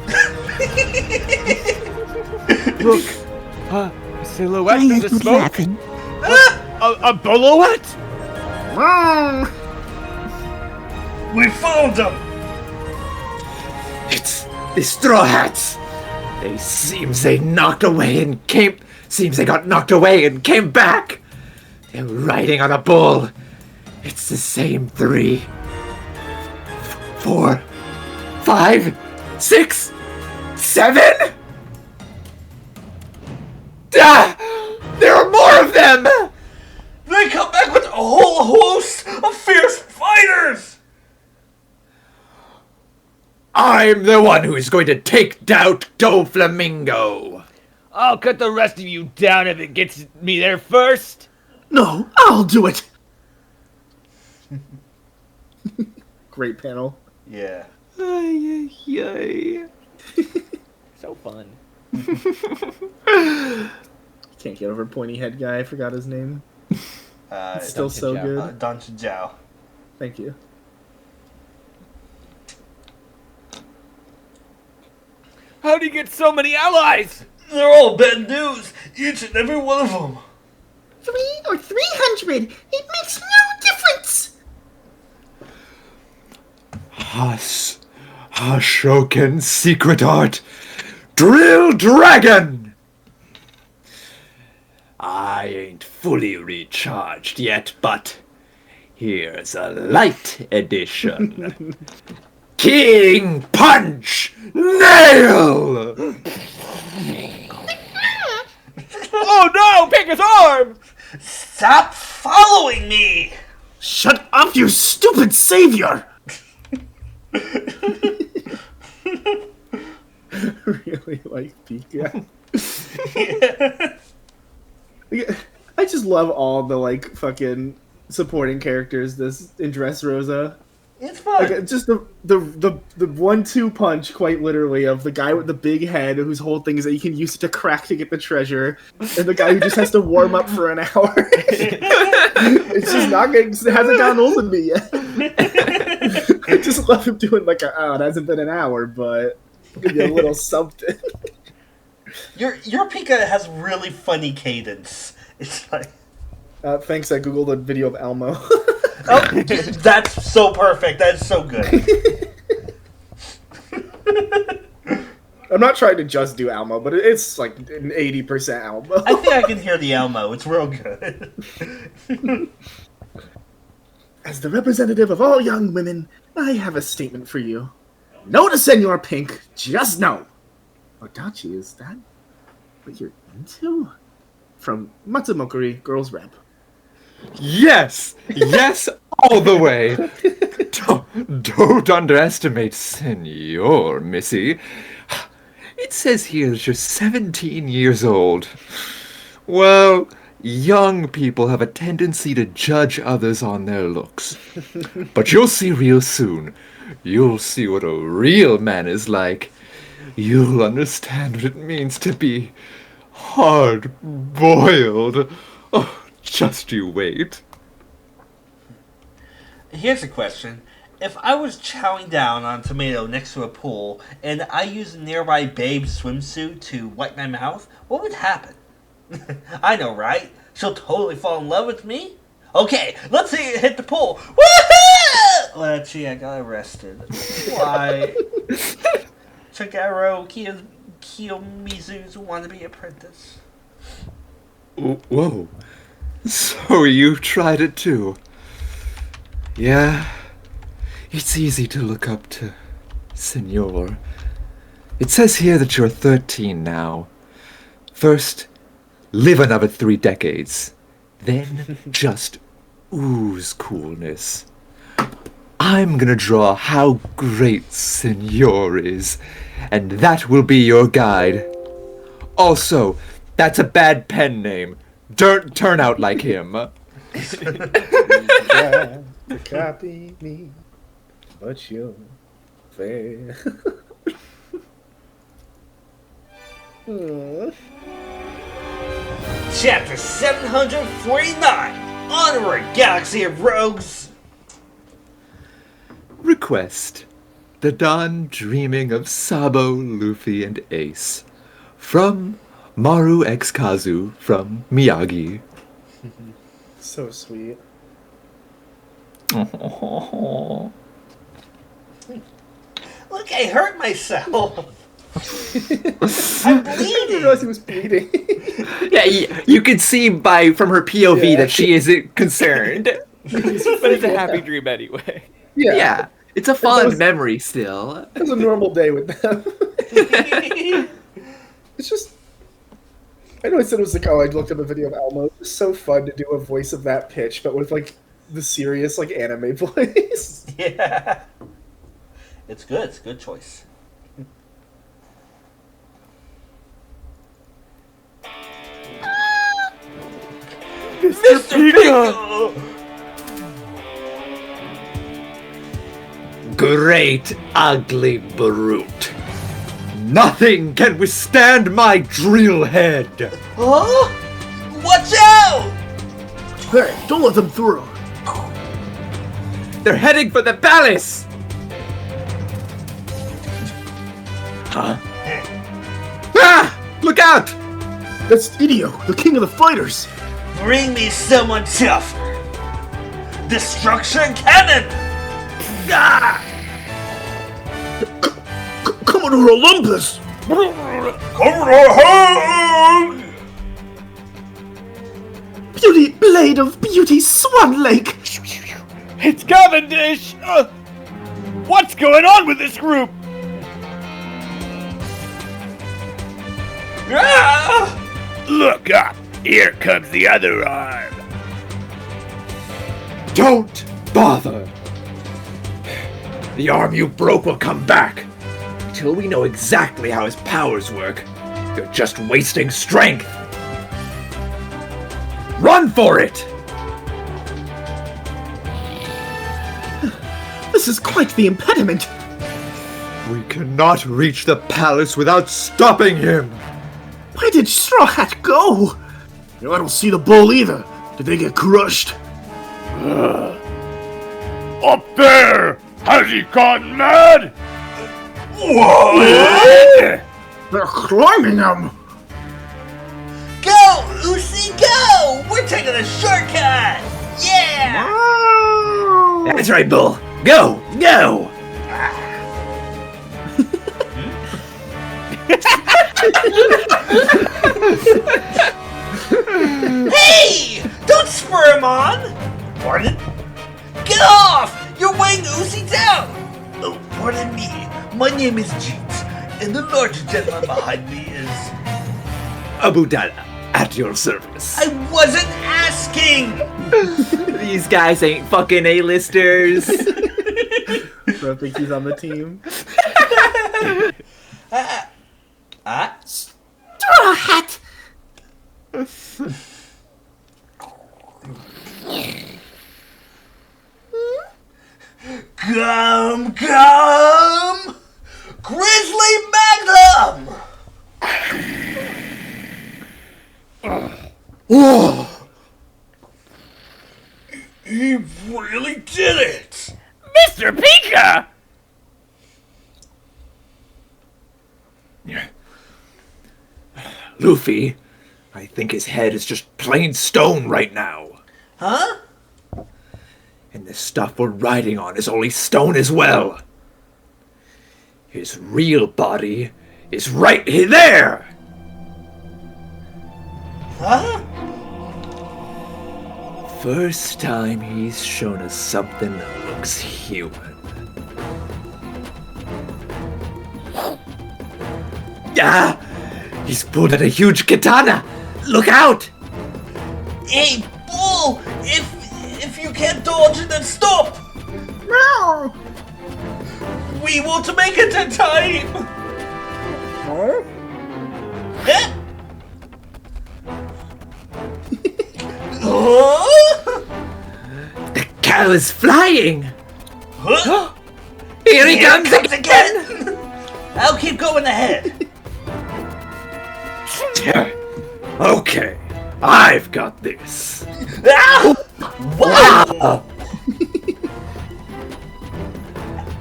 Speaker 5: Look, a silhouette
Speaker 7: I
Speaker 5: through
Speaker 7: ain't
Speaker 5: the
Speaker 7: good
Speaker 5: smoke.
Speaker 7: laughing.
Speaker 5: A bolowette?
Speaker 2: We found them!
Speaker 4: It's the Straw Hats. Seems they got knocked away and came back. They're riding on a bull. It's the same 3, 4, 5, 6, 7. There are more of them.
Speaker 2: They come back with a whole host of fierce fighters!
Speaker 4: I'm the one who is going to take down Doflamingo.
Speaker 5: I'll cut the rest of you down if it gets me there first.
Speaker 3: No, I'll do it. Great panel.
Speaker 2: Yeah.
Speaker 5: So fun.
Speaker 3: Can't get over pointy head guy. I forgot his name. It's still
Speaker 2: Don
Speaker 3: so
Speaker 2: Chijao.
Speaker 3: good.
Speaker 2: Don Chijao.
Speaker 3: Thank you.
Speaker 5: How'd he get so many allies?
Speaker 2: They're all bad news, each and every one of them.
Speaker 7: 3 or 300. It makes no difference.
Speaker 9: Hashoken's secret art. Drill Dragon! I ain't fully recharged yet, but here's a light edition. King Punch Nail!
Speaker 5: Oh no! Pick his arm!
Speaker 2: Stop following me!
Speaker 3: Shut up, you stupid savior! Really like Pika. Yeah, I just love all the like fucking supporting characters this in Dressrosa.
Speaker 2: It's fun.
Speaker 3: Like just the 1-2 punch, quite literally, of the guy with the big head whose whole thing is that you can use it to crack to get the treasure, and the guy who just has to warm up for an hour. It's just not getting, it hasn't gotten old on me yet. I just love him doing like it hasn't been an hour, but I'll give you a little something.
Speaker 2: Your Pika has really funny cadence. It's like,
Speaker 3: Thanks, I googled a video of Elmo.
Speaker 2: oh, that's so perfect. That's so good.
Speaker 3: I'm not trying to just do Elmo, but it's like an 80% Elmo.
Speaker 2: I think I can hear the Elmo. It's real good.
Speaker 3: As the representative of all young women, I have a statement for you. No to Senor Pink, just no. Odachi, is that what you're into? From Matsumokuri, Girls Rep.
Speaker 9: Yes! Yes, all the way! Don't underestimate Senor, Missy. It says here that you're 17 years old. Well, young people have a tendency to judge others on their looks. But you'll see real soon. You'll see what a real man is like. You'll understand what it means to be hard-boiled. Oh, just you wait.
Speaker 2: Here's a question. If I was chowing down on a tomato next to a pool, and I used a nearby babe's swimsuit to wipe my mouth, what would happen? I know, right? She'll totally fall in love with me? Okay, let's see it hit the pool. Woohoo! Let's see, I got arrested. Why? Chagaro Kiyomizu's wannabe apprentice.
Speaker 9: Whoa. So you tried it too. Yeah. It's easy to look up to Senor. It says here that you're 13 now. First, live another 3 decades. Then just ooze coolness. I'm gonna draw how great Senor is, and that will be your guide. Also, that's a bad pen name. Don't turn out like him.
Speaker 3: To copy me, but you're fair.
Speaker 2: Chapter 749. Onward, Galaxy of Rogues.
Speaker 9: Request. The Dawn dreaming of Sabo, Luffy, and Ace. From Maru X Kazu from Miyagi.
Speaker 3: So sweet.
Speaker 2: Look, I hurt myself. I'm bleeding.
Speaker 3: I didn't realize he was bleeding.
Speaker 4: Yeah, you can see from her POV that she isn't concerned.
Speaker 8: But it's a happy dream anyway.
Speaker 4: Yeah, it's a fond memory still.
Speaker 3: It was a normal day with them. It's just... I know I said it was like, oh, I looked up a video of Elmo. It was so fun to do a voice of that pitch, but with, like, the serious, like, anime voice.
Speaker 2: Yeah. It's good. It's a good choice. Mr. Pico!
Speaker 4: Great ugly brute. Nothing can withstand my drill head.
Speaker 2: Huh? Watch out!
Speaker 3: Hey, don't let them through.
Speaker 4: They're heading for the palace. Huh? Ah! Look out!
Speaker 3: That's Idio, the king of the fighters.
Speaker 2: Bring me someone tougher. Destruction Cannon! Ah!
Speaker 3: Commodore Olympus! Beauty Blade of Beauty Swan Lake!
Speaker 5: It's Cavendish! What's going on with this group?
Speaker 2: Ah!
Speaker 5: Look up! Here comes the other arm!
Speaker 4: Don't bother. The arm you broke will come back. Until we know exactly how his powers work, you're just wasting strength. Run for it!
Speaker 3: This is quite the impediment.
Speaker 9: We cannot reach the palace without stopping him.
Speaker 3: Where did Straw Hat go? I don't see the bull either. Did they get crushed?
Speaker 1: Up there! Has he gone mad?
Speaker 2: What?
Speaker 3: They're climbing him.
Speaker 2: Go, Uzi, go! We're taking a shortcut! Yeah!
Speaker 4: That's right, Bull. Go! Go!
Speaker 2: Hey! Don't spur him on! Pardon? Get off! You're weighing Uzi down! Oh, pardon me. My name is Jeet, and the large gentleman behind me is...
Speaker 4: Abu Dala, at your service.
Speaker 2: I wasn't asking!
Speaker 4: These guys ain't fucking A-listers.
Speaker 3: I think he's on the team.
Speaker 7: Straw Hat!
Speaker 2: Gum! Grizzly Magnum!
Speaker 3: Whoa!
Speaker 2: He really did it!
Speaker 5: Mr. Pika!
Speaker 4: Luffy, I think his head is just plain stone right now.
Speaker 2: Huh?
Speaker 4: And the stuff we're riding on is only stone as well. His real body is right there!
Speaker 2: Huh?
Speaker 4: First time he's shown us something that looks human. Ah! He's pulled out a huge katana! Look out!
Speaker 2: Hey, Bull! If you can't dodge it, then stop!
Speaker 3: Meow!
Speaker 2: We want to make it in time!
Speaker 3: Huh?
Speaker 2: Huh? Huh?
Speaker 4: The cow is flying!
Speaker 2: Huh?
Speaker 4: Here he
Speaker 2: Here
Speaker 4: comes
Speaker 2: it
Speaker 4: again!
Speaker 2: I'll keep going ahead.
Speaker 4: Okay, I've got this.
Speaker 2: Ah! Wow!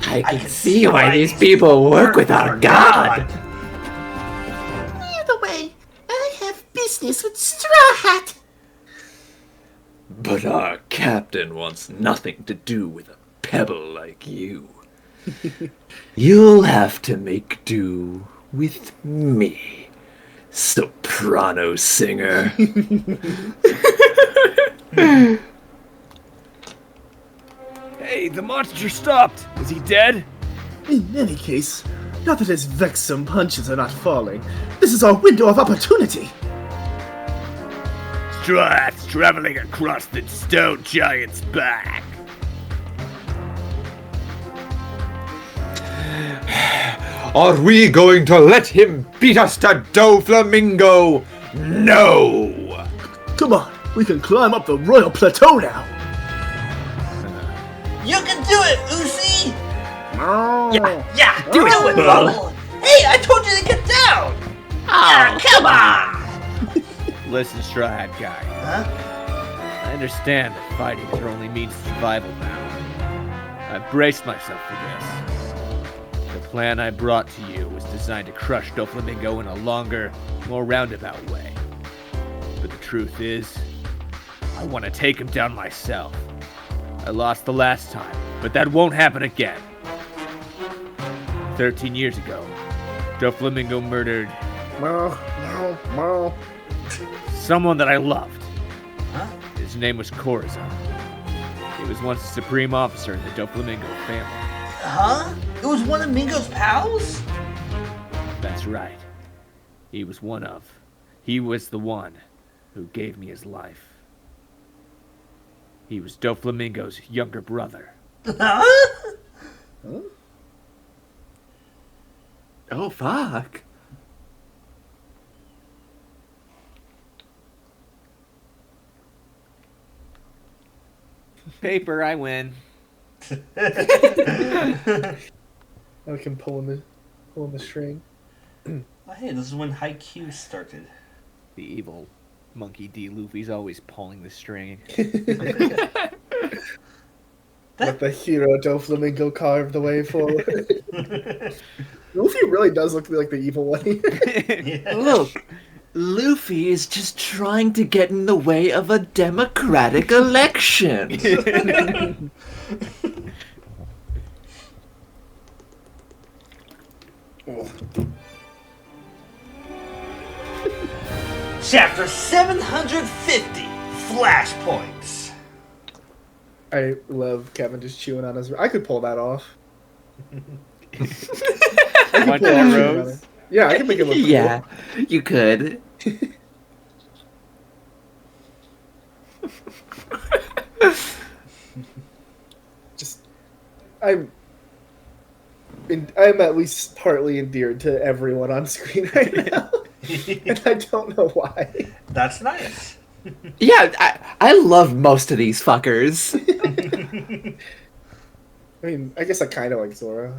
Speaker 4: I can see why these people work without God.
Speaker 7: Either way, I have business with Straw Hat.
Speaker 4: But our captain wants nothing to do with a pebble like you. You'll have to make do with me, soprano singer.
Speaker 5: Hey, the monster stopped. Is he dead?
Speaker 3: In any case, now that his vexum punches are not falling, this is our window of opportunity.
Speaker 5: Straw Hat's traveling across the stone giant's back.
Speaker 9: Are we going to let him beat us to Doflamingo? No!
Speaker 3: Come on, we can climb up the royal plateau now.
Speaker 2: You can do it, Uzi!
Speaker 3: No.
Speaker 2: Yeah, do it, Bubble! Hey, I told you to get down! Ah, come on!
Speaker 5: Listen, Straw Hat guy.
Speaker 2: Huh?
Speaker 5: I understand that fighting is your only means of survival now. I've braced myself for this. The plan I brought to you was designed to crush Doflamingo in a longer, more roundabout way. But the truth is, I want to take him down myself. I lost the last time, but that won't happen again. 13 years ago, Doflamingo murdered someone that I loved.
Speaker 2: Huh?
Speaker 5: His name was Corazon. He was once a supreme officer in the Doflamingo family.
Speaker 2: Huh? It was one of Mingo's pals?
Speaker 5: That's right. He was the one who gave me his life. He was Doflamingo's younger brother.
Speaker 2: Huh?
Speaker 4: Oh, fuck.
Speaker 5: Paper, I win.
Speaker 3: I can pull in the string.
Speaker 2: Oh, hey, this is when Haikyuu started.
Speaker 5: The evil monkey D. Luffy's always pulling the string.
Speaker 3: Let the hero Doflamingo carve the way forward. Luffy really does look like the evil one here.
Speaker 4: Look, Luffy is just trying to get in the way of a democratic election.
Speaker 2: Chapter 750, Flashpoints.
Speaker 3: I love Kevin just chewing on his. I could pull that off.
Speaker 5: Want that, Rose?
Speaker 3: Yeah, I can make it look cool.
Speaker 4: Yeah, you could.
Speaker 3: I'm at least partly endeared to everyone on screen right now, and I don't know why.
Speaker 2: That's nice.
Speaker 4: Yeah, I love most of these fuckers.
Speaker 3: I mean, I guess I kind of like Zoro.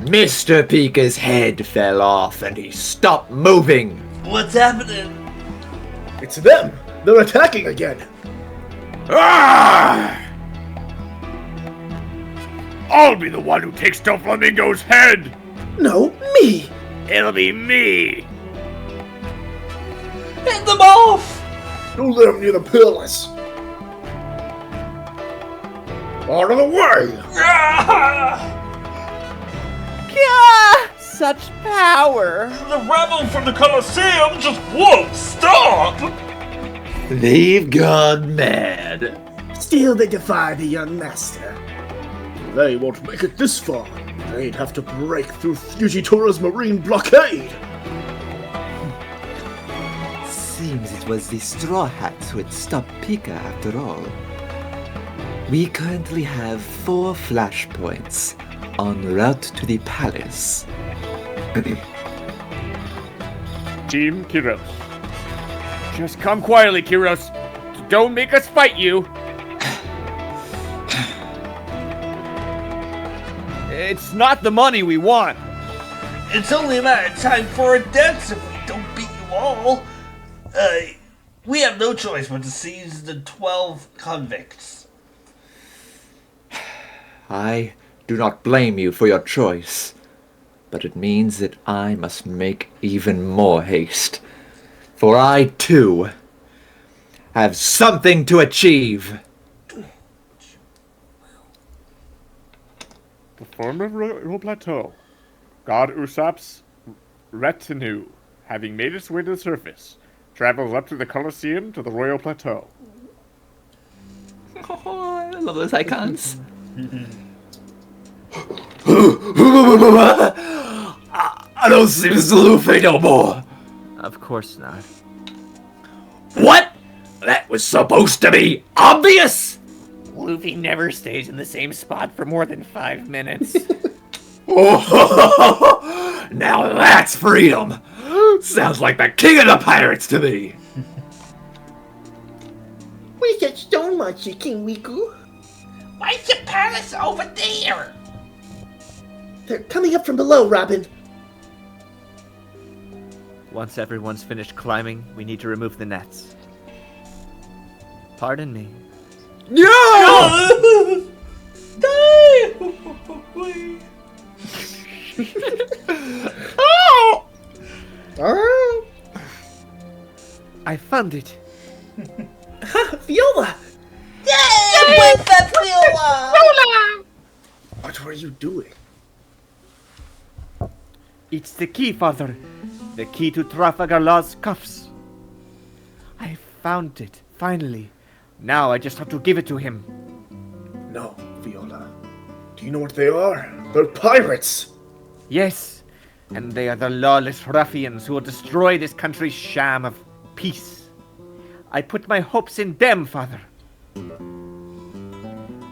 Speaker 4: Mr. Pika's head fell off and he stopped moving.
Speaker 2: What's happening?
Speaker 3: It's them. They're attacking again.
Speaker 5: Ah! I'll be the one who takes Doflamingo's head!
Speaker 3: No, me.
Speaker 5: It'll be me!
Speaker 2: Hit them off!
Speaker 3: Don't let them near the pillars. Out of the way.
Speaker 2: Ah!
Speaker 8: Such power!
Speaker 2: The rebel from the Colosseum just won't stop!
Speaker 4: They've gone mad.
Speaker 3: Still, they defy the young master. They won't make it this far. They'd have to break through Fujitora's marine blockade.
Speaker 4: Seems it was the Straw Hats who had stopped Pika after all. We currently have 4 flashpoints en route to the palace.
Speaker 1: Team Kiros.
Speaker 5: Just come quietly, Kiros. Don't make us fight you. It's not the money we want.
Speaker 2: It's only a matter of time for our deaths if we don't beat you all. We have no choice but to seize the 12 convicts.
Speaker 9: I do not blame you for your choice, but it means that I must make even more haste. For I, too, have something to achieve.
Speaker 1: The former Royal Plateau. God Usopp's retinue, having made its way to the surface, travels up to the Colosseum to the Royal Plateau.
Speaker 4: Oh, I love those icons.
Speaker 9: I don't see Mr. Luffy no more.
Speaker 4: Of course not.
Speaker 9: What? That was supposed to be obvious.
Speaker 6: Luffy never stays in the same spot for more than 5 minutes.
Speaker 9: Oh, now that's freedom. Sounds like the king of the pirates to me.
Speaker 7: Where's that stone monster, King Riku?
Speaker 2: Why's the palace over there?
Speaker 7: They're coming up from below, Robin.
Speaker 4: Once everyone's finished climbing, we need to remove the nets. Pardon me.
Speaker 9: No!
Speaker 7: Oh! Alright.
Speaker 4: I found it.
Speaker 7: Viola!
Speaker 2: Yay! With the Viola!
Speaker 3: What were you doing?
Speaker 4: It's the key, Father. The key to Trafalgar Law's cuffs. I found it, finally. Now I just have to give it to him.
Speaker 3: No, Viola. Do you know what they are? They're pirates!
Speaker 4: Yes, and they are the lawless ruffians who will destroy this country's sham of peace. I put my hopes in them, Father.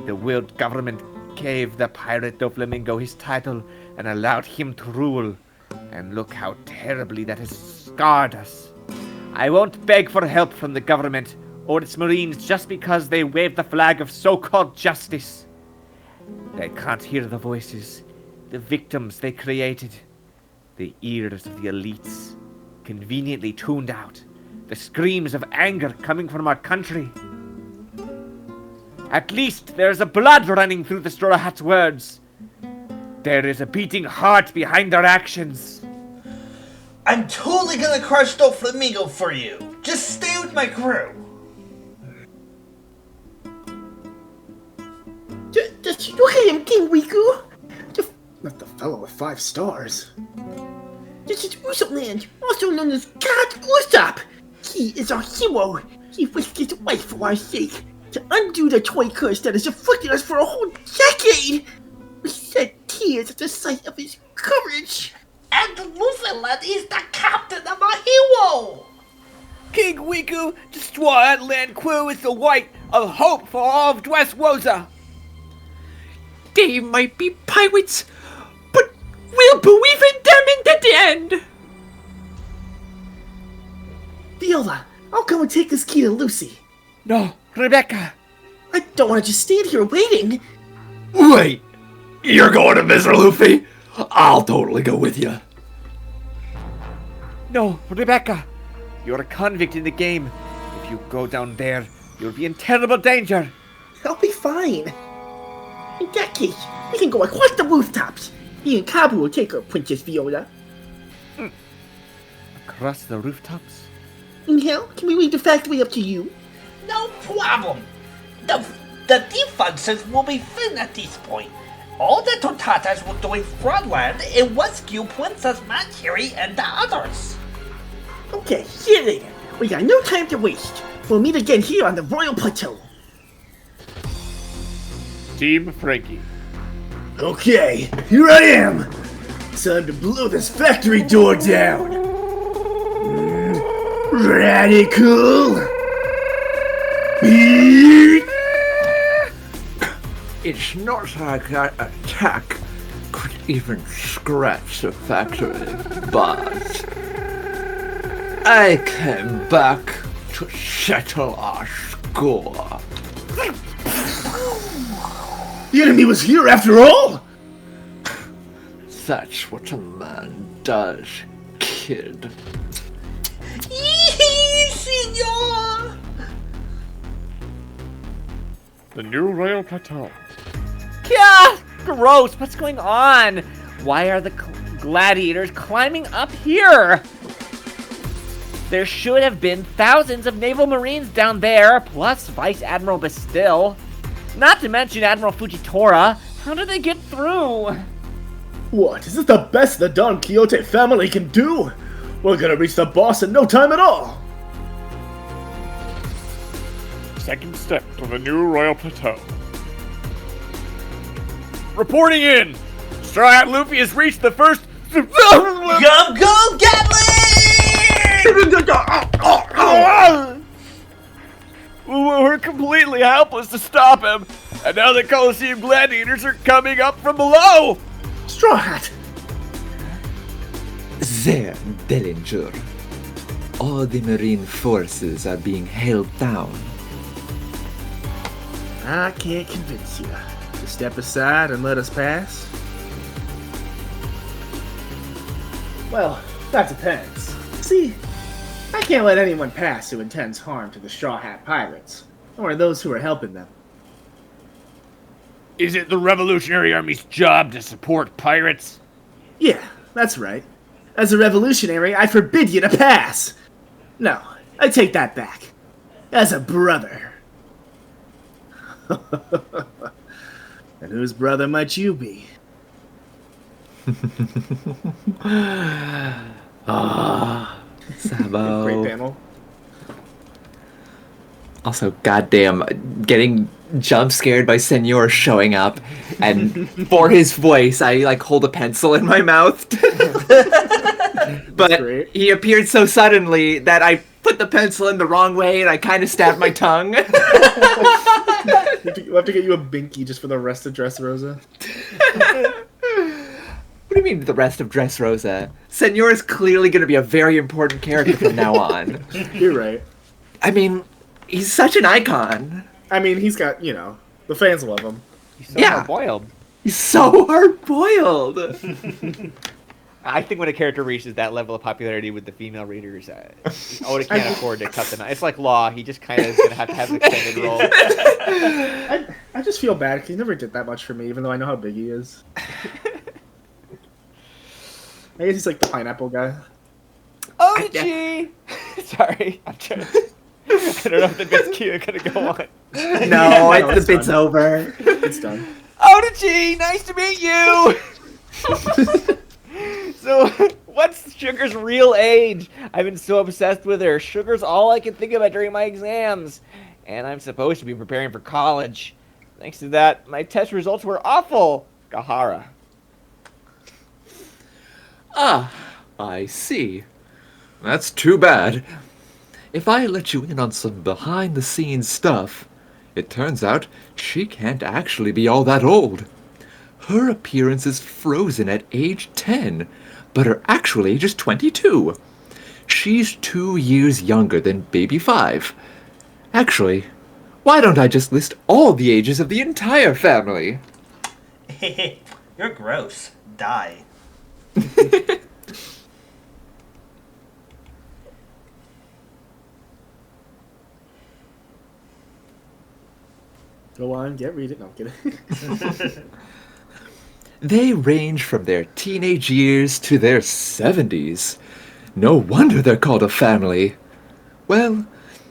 Speaker 4: The world government gave the pirate Doflamingo his title and allowed him to rule. And look how terribly that has scarred us. I won't beg for help from the government or its marines just because they wave the flag of so-called justice. They can't hear the voices, the victims they created, the ears of the elites, conveniently tuned out, the screams of anger coming from our country. At least there is a blood running through the Straw Hat's words. There is a beating heart behind their actions.
Speaker 2: I'm totally gonna crush Doflamingo for you. Just stay with my crew.
Speaker 7: Just look at him, King Riku.
Speaker 3: Not the fellow with 5 stars.
Speaker 7: This is Usopp, also known as God Usopp. He is our hero. He risked his life for our sake, to undo the toy curse that has afflicted us for a whole decade. We shed tears at the sight of his courage.
Speaker 2: And Luffy is the captain of our hero.
Speaker 5: King Riku, destroy that land crew is the light of hope for all of Dressrosa.
Speaker 4: They might be pirates, but we'll believe in them in the end.
Speaker 7: Viola, I'll come and take this key to Lucy.
Speaker 4: No, Rebecca.
Speaker 7: I don't want to just stand here waiting.
Speaker 9: Wait, you're going to Mr. Luffy? I'll totally go with you.
Speaker 4: No, Rebecca. You're a convict in the game. If you go down there, you'll be in terrible danger.
Speaker 7: I'll be fine. In that case, we can go across the rooftops. Me and Kabu will take her, Princess Viola.
Speaker 4: Across the rooftops?
Speaker 7: And hell, can we leave the factory up to you?
Speaker 2: No problem. The defenses will be thin at this point. All the Totatas will do is frontland and rescue Princess Matsuri and the others.
Speaker 7: Okay, see you later. We got no time to waste. We'll meet again here on the Royal Plateau.
Speaker 1: Team Frankie.
Speaker 3: Okay, here I am. Time to blow this factory door down. Radical.
Speaker 9: It's not like that attack could even scratch the factory, but I came back to settle our score.
Speaker 3: The enemy was here after all?
Speaker 9: That's what a man does, kid.
Speaker 7: Senor!
Speaker 1: The new royal plateau.
Speaker 8: Yeah, gross. What's going on? Why are the gladiators climbing up here? There should have been thousands of naval marines down there, plus Vice Admiral Bastille. Not to mention Admiral Fujitora. How did they get through?
Speaker 3: What? Is this the best the Don Quixote family can do? We're gonna reach the boss in no time at all!
Speaker 1: Second step to the new royal plateau.
Speaker 5: Reporting in! Straw Hat Luffy has reached the first...
Speaker 2: Go Gatling!
Speaker 5: We're completely helpless to stop him, and now the Colosseum Gladiators are coming up from below!
Speaker 3: Straw Hat!
Speaker 9: There, Bellinger. All the Marine forces are being held down.
Speaker 3: I can't convince you. Just step aside and let us pass? Well, that depends. See, I can't let anyone pass who intends harm to the Straw Hat Pirates, or those who are helping them.
Speaker 5: Is it the Revolutionary Army's job to support pirates?
Speaker 3: Yeah, that's right. As a revolutionary, I forbid you to pass! No, I take that back. As a brother. And whose brother might you be?
Speaker 9: Sabo.
Speaker 3: Great panel.
Speaker 4: Also, goddamn, getting jump scared by Senor showing up, and for his voice, I like hold a pencil in my mouth. But
Speaker 3: great.
Speaker 4: he appeared so suddenly that I put the pencil in the wrong way, and I kind of stabbed my tongue.
Speaker 3: We'll have to get you a binky just for the rest of Dressrosa.
Speaker 4: What do you mean the rest of Dressrosa? Senor is clearly going to be a very important character from now on.
Speaker 3: You're right.
Speaker 4: I mean, he's such an icon.
Speaker 3: I mean, he's got, the fans love him.
Speaker 8: He's so
Speaker 4: Yeah.
Speaker 8: hard-boiled.
Speaker 4: He's so hard-boiled.
Speaker 8: I think when a character reaches that level of popularity with the female readers, Oda can't afford to cut them out. It's like Law. He just kind of is going to have an extended role.
Speaker 3: I just feel bad because he never did that much for me, even though I know how big he is. I guess he's like the pineapple guy.
Speaker 8: Odachi! Sorry, I'm trying to... I don't know if the bit's gonna go on.
Speaker 4: No,
Speaker 3: No,
Speaker 4: the
Speaker 3: it's
Speaker 4: bit's
Speaker 3: done.
Speaker 4: over.
Speaker 3: It's done.
Speaker 8: Odachi, nice to meet you! So, what's Sugar's real age? I've been so obsessed with her. Sugar's all I can think about during my exams. And I'm supposed to be preparing for college. Thanks to that, my test results were awful. Gahara.
Speaker 9: Ah, I see. That's too bad. If I let you in on some behind-the-scenes stuff, it turns out she can't actually be all that old. Her appearance is frozen at age 10, but her actual age is 22. She's 2 years younger than Baby 5. Actually, why don't I just list all the ages of the entire family?
Speaker 2: You're gross. Die.
Speaker 3: Go on, read it. No, I'm kidding.
Speaker 9: They range from their teenage years to their 70s. No wonder they're called a family. Well,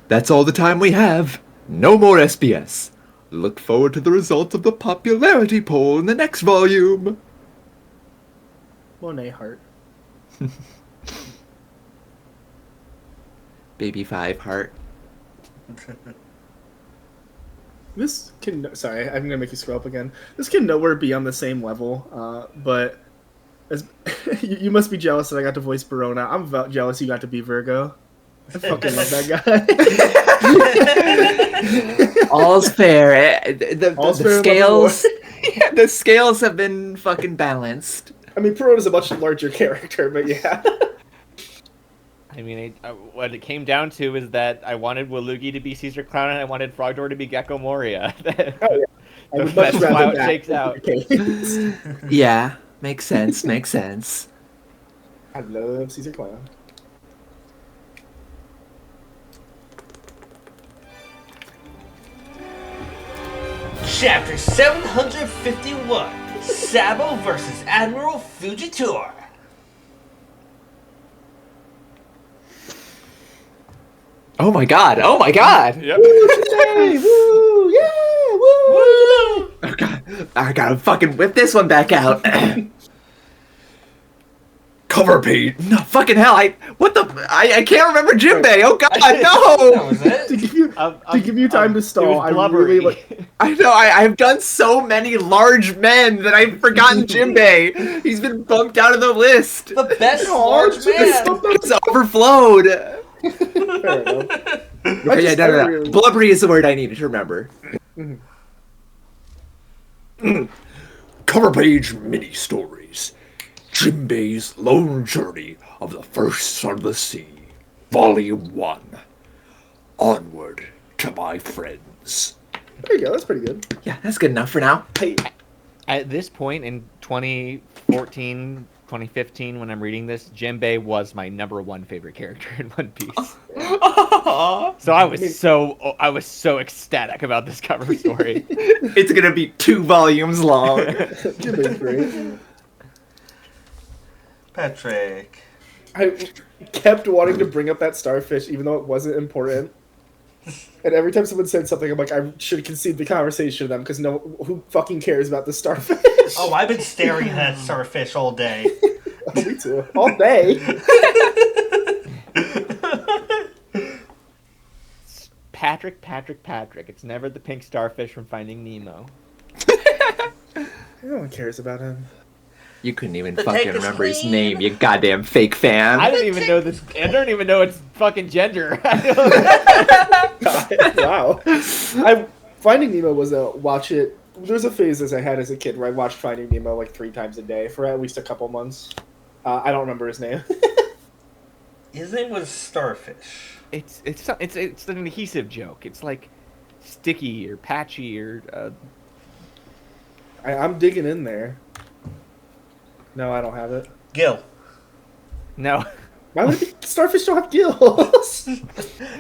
Speaker 9: that's all the time we have. No more SBS. Look forward to the results of the popularity poll in the next volume.
Speaker 3: Monet heart.
Speaker 4: Baby 5 heart.
Speaker 3: This can... Sorry, I'm gonna make you scroll up again. This can nowhere be on the same level, but... you must be jealous that I got to voice Barona. I'm jealous you got to be Virgo. I fucking love that guy.
Speaker 4: All's fair. The
Speaker 3: All's fair in
Speaker 4: scales... Yeah, the scales have been fucking balanced.
Speaker 3: I mean, Barona's a much larger character, but yeah.
Speaker 8: I mean, what it came down to is that I wanted Waluigi to be Caesar Clown and I wanted Frogdoor to be Gecko Moria.
Speaker 3: Oh, yeah. I would much
Speaker 8: That's how
Speaker 3: rather
Speaker 8: it
Speaker 3: that
Speaker 8: shakes
Speaker 3: than
Speaker 8: out.
Speaker 3: the case.
Speaker 4: Yeah. Makes sense, makes sense.
Speaker 3: I love Caesar Clown.
Speaker 2: Chapter 751, Sabo versus Admiral Fujitora.
Speaker 4: Oh my god, oh my god!
Speaker 1: Yep.
Speaker 3: Yay! Woo! Yeah! Woo!
Speaker 4: Oh god, I gotta fucking whip this one back out. Cover page. No, fucking hell, I can't remember Jinbei. Oh god,
Speaker 2: That
Speaker 4: no!
Speaker 2: was it.
Speaker 3: To give you time to stall, I really like.
Speaker 4: I know, I've done so many large men that I've forgotten Jinbei. He's been bumped out of the list.
Speaker 2: The best
Speaker 3: Oh,
Speaker 2: large
Speaker 3: just
Speaker 2: man.
Speaker 4: It's overflowed.
Speaker 3: Fair enough.
Speaker 4: Okay, yeah, no.
Speaker 3: really-
Speaker 4: Blubbery is the word I needed to remember.
Speaker 9: Cover page mini stories. Jinbei's Lone Journey of the First Son of the Sea, Volume 1. Onward to my friends.
Speaker 3: There you go. That's pretty good.
Speaker 4: Yeah, that's good enough for now.
Speaker 8: At this point in 2014, 2015, when I'm reading this, Jinbei was my #1 favorite character in One Piece. So I was so ecstatic about this cover story.
Speaker 4: It's gonna be 2 volumes long.
Speaker 3: Jinbei's great.
Speaker 2: Patrick.
Speaker 3: I kept wanting to bring up that starfish, even though it wasn't important. And every time someone said something, I'm like, I should concede the conversation to them because who fucking cares about the starfish?
Speaker 2: Oh, I've been staring at that starfish all day.
Speaker 3: Oh, me too. All day.
Speaker 8: Patrick. It's never the pink starfish from Finding Nemo.
Speaker 3: No one cares about him.
Speaker 4: You couldn't even
Speaker 2: The
Speaker 4: fucking
Speaker 2: tank is
Speaker 4: remember his
Speaker 2: clean.
Speaker 4: name, you goddamn fake fan.
Speaker 8: I don't even know this. I don't even know its fucking gender.
Speaker 3: Wow. Finding Nemo was a watch it. There's a phase as I had as a kid where I watched Finding Nemo like 3 times a day for at least a couple months. I don't remember his name.
Speaker 2: His name was Starfish.
Speaker 8: It's an adhesive joke. It's like sticky or patchy or.
Speaker 3: I'm digging in there. No, I don't have it.
Speaker 2: Gil.
Speaker 8: No.
Speaker 3: Why would it be, starfish don't have gills?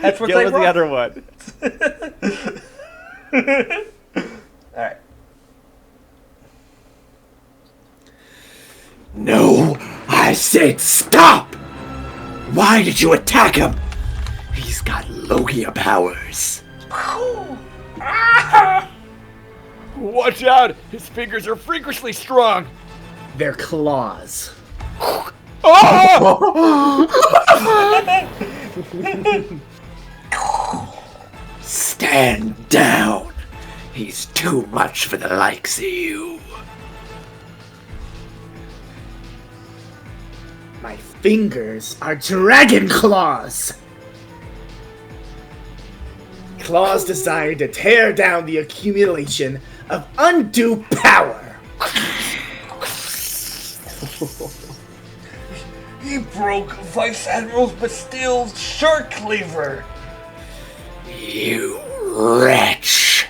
Speaker 2: That's what
Speaker 8: Gil
Speaker 2: they
Speaker 8: was the
Speaker 2: brought.
Speaker 8: other one.
Speaker 2: Alright.
Speaker 9: No, I said stop! Why did you attack him? He's got Logia powers.
Speaker 5: Watch out! His fingers are freakishly strong!
Speaker 3: They're claws.
Speaker 9: Stand down. He's too much for the likes of you.
Speaker 3: My fingers are dragon claws. Claws designed to tear down the accumulation of undue power.
Speaker 2: He broke Vice Admiral Bastille's shark cleaver.
Speaker 9: You wretch.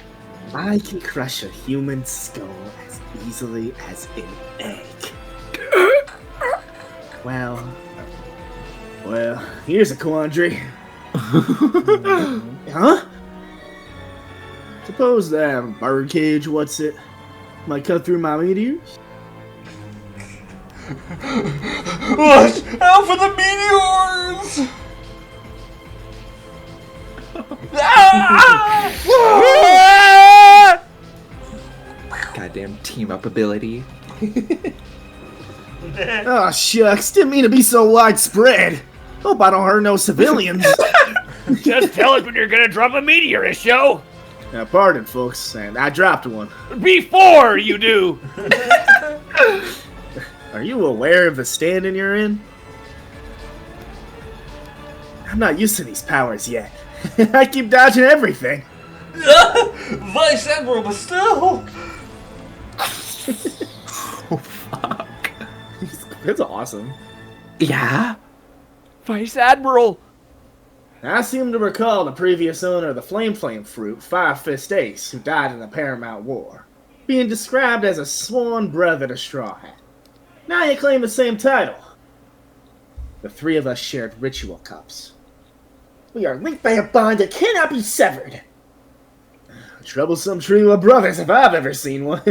Speaker 3: I can crush a human skull as easily as an egg. Well, here's a quandary. Huh? Suppose that birdcage, what's it, might cut through my meteors?
Speaker 2: Watch out for the meteors!
Speaker 4: Goddamn team up ability.
Speaker 3: Oh, shucks, didn't mean to be so widespread. Hope I don't hurt no civilians.
Speaker 5: Just tell us when you're gonna drop a meteor, Isho!
Speaker 3: Pardon, folks, and I dropped one.
Speaker 5: Before you do!
Speaker 3: Are you aware of the standing you're in? I'm not used to these powers yet. I keep dodging everything.
Speaker 2: Vice Admiral Bastille!
Speaker 4: Oh fuck.
Speaker 3: That's awesome.
Speaker 4: Yeah?
Speaker 5: Vice Admiral!
Speaker 3: I seem to recall the previous owner of the Flame Fruit, Five Fist Ace, who died in the Paramount War, being described as a sworn brother to Straw Hat. Now you claim the same title. The three of us shared ritual cups. We are linked by a bond that cannot be severed. A troublesome trio of brothers if I've ever seen one.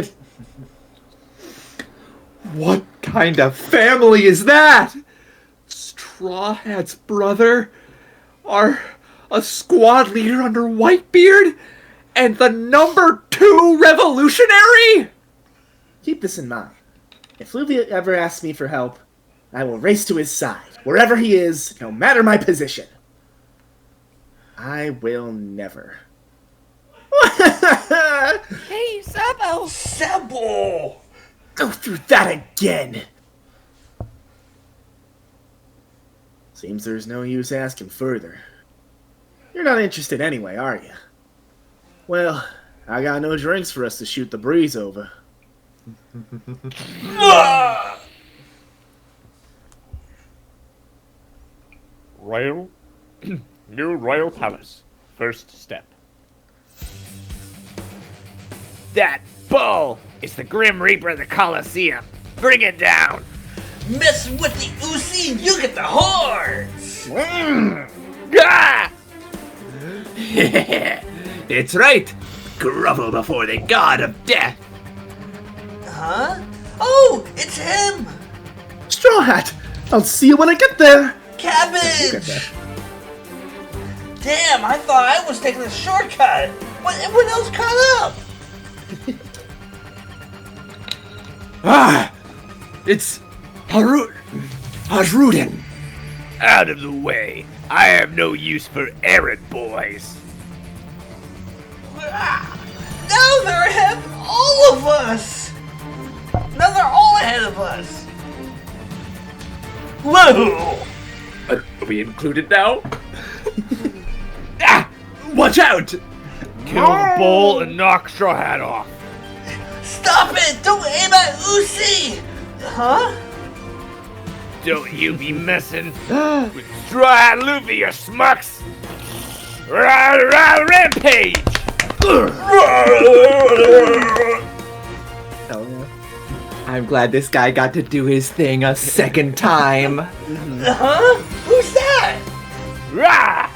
Speaker 9: What kind of family is that? Straw Hat's brother are a squad leader under Whitebeard and the #2 revolutionary?
Speaker 3: Keep this in mind. If Luffy ever asks me for help, I will race to his side, wherever he is, no matter my position. I will never.
Speaker 6: Hey, Sabo!
Speaker 2: Sabo!
Speaker 3: Go through that again! Seems there's no use asking further. You're not interested anyway, are you? Well, I got no drinks for us to shoot the breeze over.
Speaker 1: New Royal Palace. First step.
Speaker 8: That bull is the Grim Reaper of the Colosseum. Bring it down.
Speaker 2: Mess with the Uzi and you get the horns!
Speaker 8: Ah!
Speaker 4: It's right. Grovel before the god of death.
Speaker 2: Huh? Oh, it's him!
Speaker 3: Straw Hat! I'll see you when I get there!
Speaker 2: Cabbage! Damn, I thought I was taking a shortcut. But everyone else caught up.
Speaker 4: It's Haruden.
Speaker 5: Out of the way. I have no use for errand boys.
Speaker 2: Now they're ahead of all of us. Now they're all ahead of us. Whoa!
Speaker 4: Are we included now? Watch out!
Speaker 5: Kill the bull and knock Straw Hat off.
Speaker 2: Stop it! Don't aim at Uzi! Huh?
Speaker 5: Don't you be messing with Straw Hat Luffy, you smucks! Rampage!
Speaker 3: Hell yeah.
Speaker 4: I'm glad this guy got to do his thing a second time.
Speaker 2: Huh? Who's that?
Speaker 5: Rah!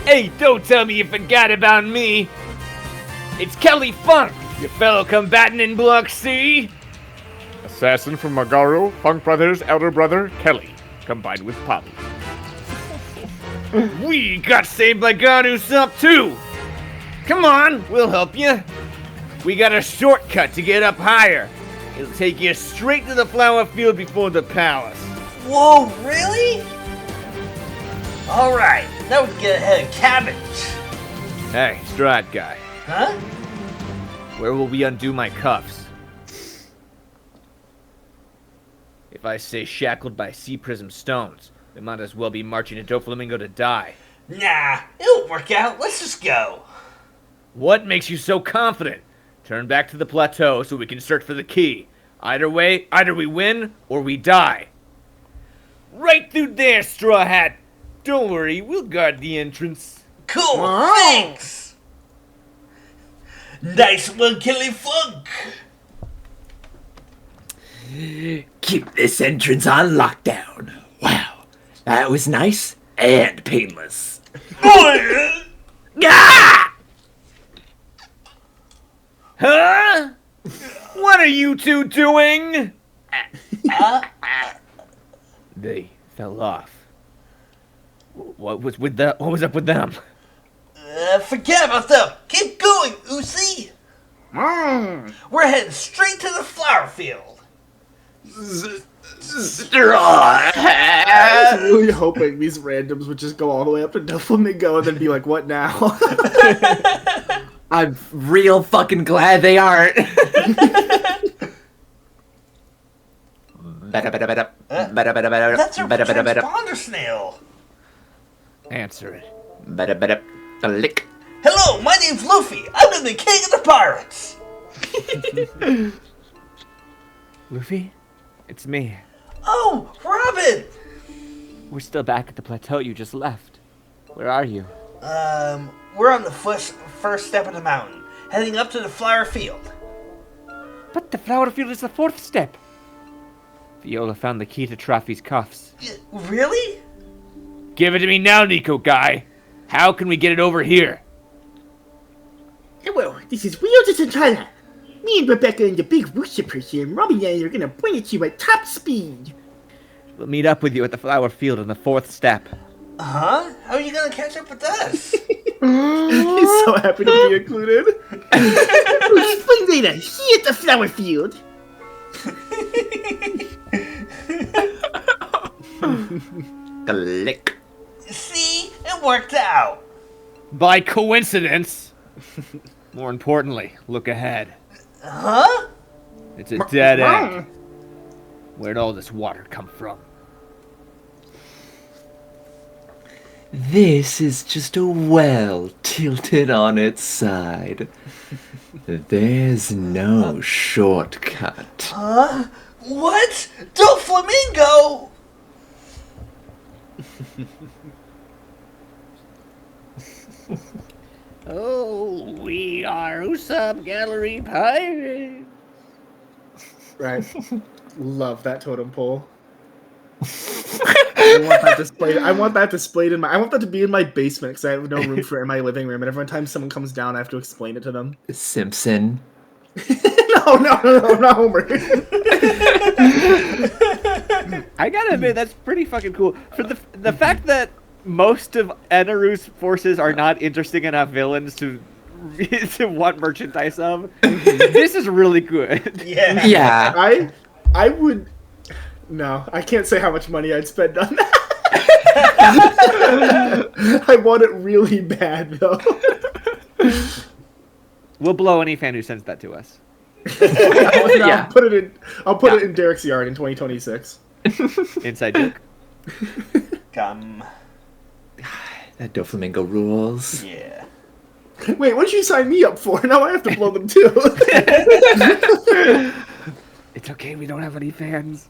Speaker 5: Hey, don't tell me you forgot about me. It's Kelly Funk, your fellow combatant in Block C.
Speaker 1: Assassin from Magaro, Funk Brothers' elder brother, Kelly, combined with Poppy.
Speaker 5: We got saved by God Usopp too. Come on, we'll help you. We got a shortcut to get up higher. It'll take you straight to the flower field before the palace.
Speaker 2: Whoa, really? Alright, now we can get ahead of Cabbage.
Speaker 5: Hey, Straw Hat guy,
Speaker 2: Huh?
Speaker 5: where will we undo my cuffs? If I stay shackled by sea prism stones, we might as well be marching to Doflamingo to die.
Speaker 2: Nah, it'll work out. Let's just go.
Speaker 5: What makes you so confident? Turn back to the plateau so we can search for the key. Either way, either we win or we die. Right through there, Straw Hat. Don't worry, we'll guard the entrance.
Speaker 2: Cool, thanks. Nice one, Kelly Funk.
Speaker 4: Keep this entrance on lockdown. Wow, that was nice and painless. Ah!
Speaker 5: Huh? What are you two doing? They fell off. What was up with them?
Speaker 2: Forget about them. Keep going, Uzi. We're heading straight to the flower field.
Speaker 3: I was really hoping these randoms would just go all the way up to Doflamingo and then be like, what now?
Speaker 4: I'm real fucking glad they aren't.
Speaker 2: That's a transponder snail.
Speaker 5: Answer it.
Speaker 4: Lick.
Speaker 2: Hello, my name's Luffy. I'm the king of the pirates.
Speaker 8: Luffy? It's me.
Speaker 2: Oh, Robin.
Speaker 8: We're still back at the plateau you just left. Where are you?
Speaker 2: We're on the first step of the mountain, heading up to the flower field.
Speaker 8: But the flower field is the 4th step. Viola found the key to Trophy's cuffs.
Speaker 2: Really?
Speaker 8: Give it to me now, Nico guy. How can we get it over here?
Speaker 7: Well, this is Rio de Centrala. Me and Rebecca and the big worshippers here, Robbie and I are gonna bring it to you at top speed.
Speaker 8: We'll meet up with you at the flower field on the 4th step.
Speaker 2: Huh? How are you gonna catch up with us?
Speaker 3: He's so happy to be included.
Speaker 7: We'll explain later, here at the flower field.
Speaker 4: Click.
Speaker 2: See? It worked out.
Speaker 8: By coincidence. More importantly, look ahead.
Speaker 2: Huh?
Speaker 8: It's a dead end. Where'd all this water come from?
Speaker 4: This is just a well tilted on its side. There's no shortcut.
Speaker 2: Huh? What? Doflamingo!
Speaker 8: Oh, we are Usopp Gallery Pirates.
Speaker 3: Right. Love that totem pole. I want that displayed. I want that displayed in my. I want that to be in my basement because I have no room for it in my living room. And every time someone comes down, I have to explain it to them.
Speaker 4: Simpson.
Speaker 3: No, not Homer.
Speaker 8: I gotta admit, that's pretty fucking cool. For the fact that most of Eneru's forces are not interesting enough villains to want merchandise of, this is really good.
Speaker 2: Yeah.
Speaker 4: Yeah.
Speaker 3: I would. No, I can't say how much money I'd spend on that. I want it really bad though.
Speaker 8: We'll blow any fan who sends that to us.
Speaker 3: I'll put it in Derek's yard in 2026.
Speaker 8: Inside joke.
Speaker 2: Gum.
Speaker 4: That Doflamingo rules.
Speaker 2: Yeah.
Speaker 3: Wait, what did you sign me up for? Now I have to blow them too.
Speaker 8: It's okay, we don't have any fans.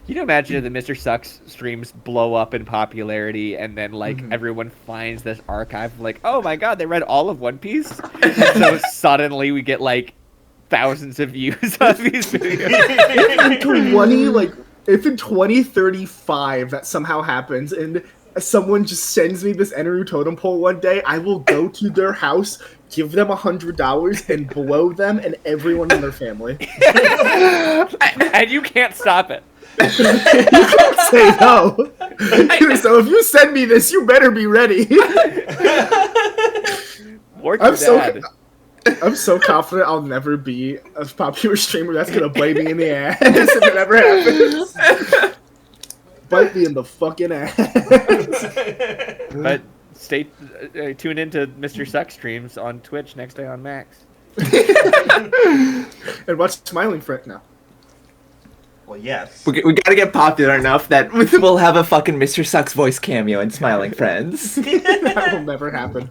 Speaker 8: You can imagine if the Mr. Sucks streams blow up in popularity and then everyone finds this archive like, oh my god, they read all of One Piece? And so suddenly we get thousands of views on these videos.
Speaker 3: If in 2035 that somehow happens and someone just sends me this Eneru totem pole one day, I will go to their house, give them $100, and blow them and everyone in their family.
Speaker 8: And you can't stop it.
Speaker 3: You can't say no. So if you send me this, you better be ready. I'm so confident I'll never be a popular streamer that's gonna bite me in the ass if it ever happens. Bite me in the fucking ass.
Speaker 8: But tune into Mr. Suck streams on Twitch next day on Max.
Speaker 3: And watch Smiling Friend now.
Speaker 2: Well, yes.
Speaker 4: We gotta get popular enough that we'll have a fucking Mr. Sucks voice cameo in Smiling Friends.
Speaker 3: That will never happen.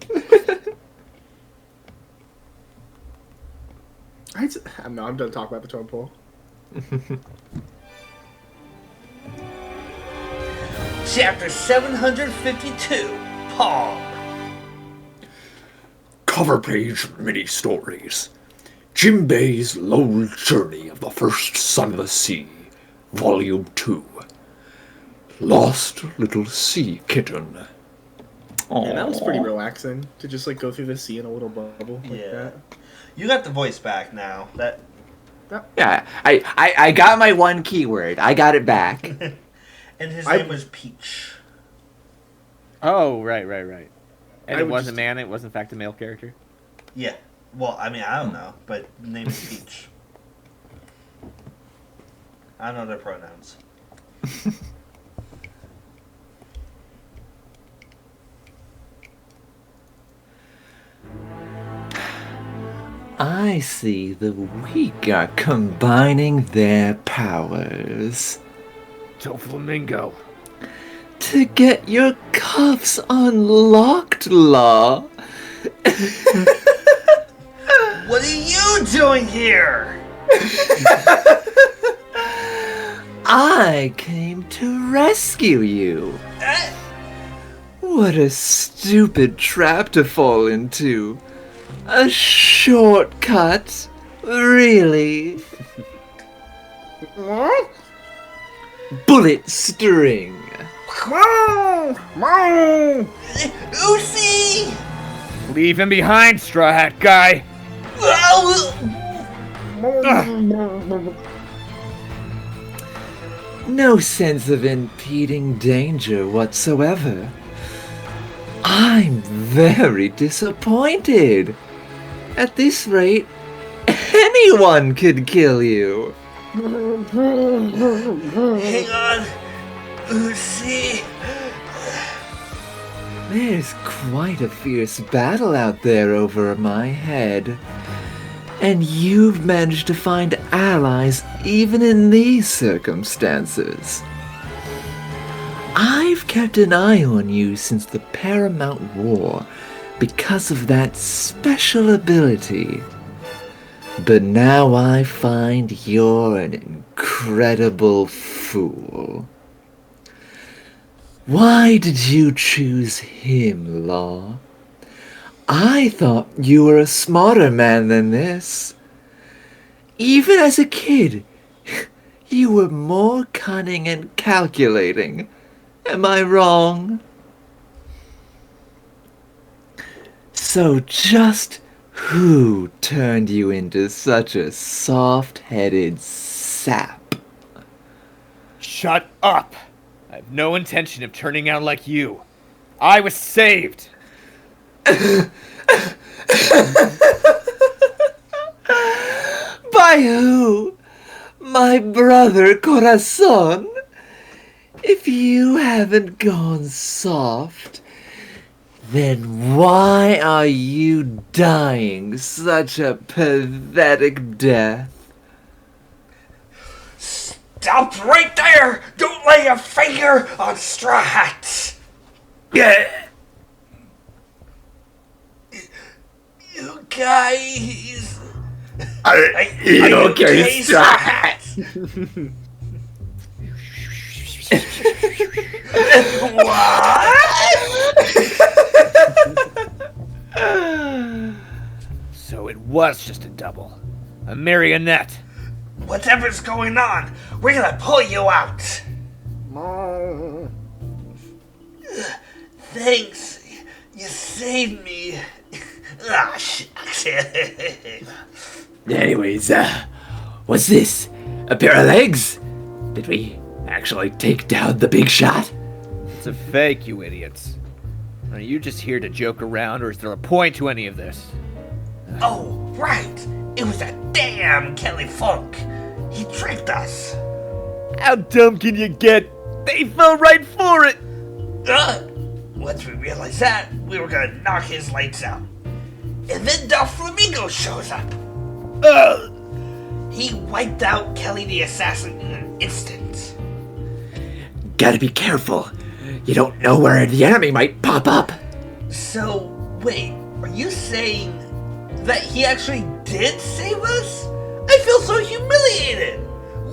Speaker 3: I'm done talking about the totem pole.
Speaker 2: Chapter 752, Pong.
Speaker 10: Cover page mini stories. Jinbei's Lonely Journey of the First Son of the Sea, Volume 2. Lost Little Sea Kitten.
Speaker 3: Yeah, that was pretty relaxing to just go through the sea in a little bubble like that.
Speaker 2: You got the voice back now.
Speaker 4: Yeah, I got my one keyword. I got it back.
Speaker 2: And his name was Peach.
Speaker 8: Oh, right. And it was a man, it was in fact a male character?
Speaker 2: Yeah. Well, I don't know, but the name is Peach. I don't know their pronouns.
Speaker 4: I see the weak are combining their powers.
Speaker 8: Doflamingo.
Speaker 4: To get your cuffs unlocked, Law.
Speaker 2: What are you doing here?
Speaker 4: I came to rescue you. What a stupid trap to fall into. A shortcut Really? Bullet string.
Speaker 2: Uzi!
Speaker 5: Leave him behind, Straw Hat Guy.
Speaker 4: No sense of impeding danger whatsoever. I'm very disappointed. At this rate, anyone could kill you.
Speaker 2: Hang on, Uzi.
Speaker 4: There's quite a fierce battle out there over my head. And you've managed to find allies even in these circumstances. I've kept an eye on you since the Paramount War because of that special ability. But now I find you're an incredible fool. Why did you choose him, Law? I thought you were a smarter man than this. Even as a kid, you were more cunning and calculating. Am I wrong? So just who turned you into such a soft-headed sap?
Speaker 5: Shut up! I have no intention of turning out like you. I was saved!
Speaker 4: By who? My brother Corazon? If you haven't gone soft, then why are you dying such a pathetic death?
Speaker 2: Stop right there! Don't lay a finger on Straw Hat!
Speaker 4: Yeah.
Speaker 2: You guys...
Speaker 4: Okay,
Speaker 2: Straw Hat?
Speaker 5: So it was just a double. A marionette.
Speaker 2: Whatever's going on, we're gonna pull you out. Thanks. You saved me. Ah, shucks.
Speaker 10: Anyways, what's this? A pair of legs? Did we actually take down the big shot?
Speaker 5: It's a fake, you idiots. Are you just here to joke around, or is there a point to any of this?
Speaker 2: Oh, right. It was that damn Kelly Funk. He tricked us.
Speaker 5: How dumb can you get? They fell right for it!
Speaker 2: Once we realized that, we were gonna knock his lights out. And then Doflamingo shows up. He wiped out Kelly the Assassin in an instant.
Speaker 10: Gotta be careful. You don't know where the enemy might pop up.
Speaker 2: So, wait, are you saying that he actually did save us? I feel so humiliated.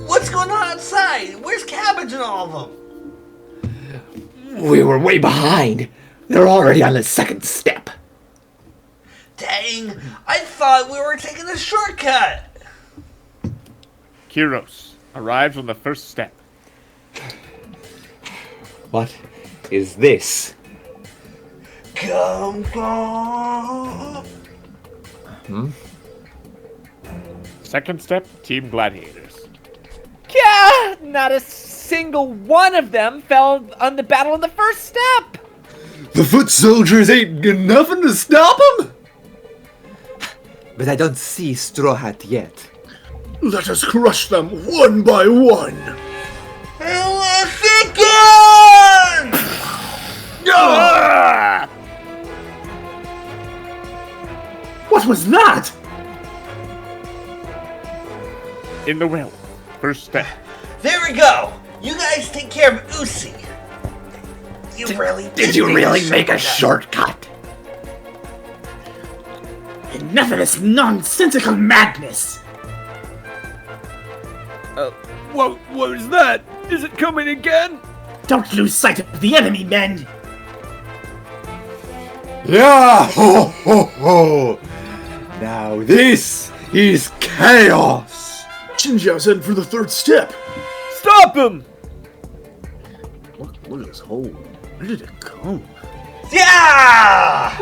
Speaker 2: What's going on outside? Where's Cabbage and all of them?
Speaker 10: We were way behind. They're already on the second step.
Speaker 2: Dang, I thought we were taking a shortcut.
Speaker 1: Kyros arrives on the first step.
Speaker 4: What is this?
Speaker 2: Come on.
Speaker 1: Second step, Team Gladiators.
Speaker 8: Yeah, not a single one of them fell on the battle in the first step.
Speaker 9: The foot soldiers ain't nothing to stop them?
Speaker 4: But I don't see Straw Hat yet.
Speaker 10: Let us crush them one by one.
Speaker 7: What was that?
Speaker 1: In the well, first step.
Speaker 2: There we go. You guys take care of Uzi.
Speaker 10: Did you really make a shortcut?
Speaker 7: Enough of this nonsensical madness!
Speaker 5: What was that? Is it coming again?
Speaker 7: Don't lose sight of the enemy, men!
Speaker 9: Yeah! Ho ho ho! Now this is
Speaker 10: chaos.
Speaker 3: Chinjiao's heading for the third step.
Speaker 5: Stop him!
Speaker 3: Look at this hole. Where did it come?
Speaker 2: Yeah!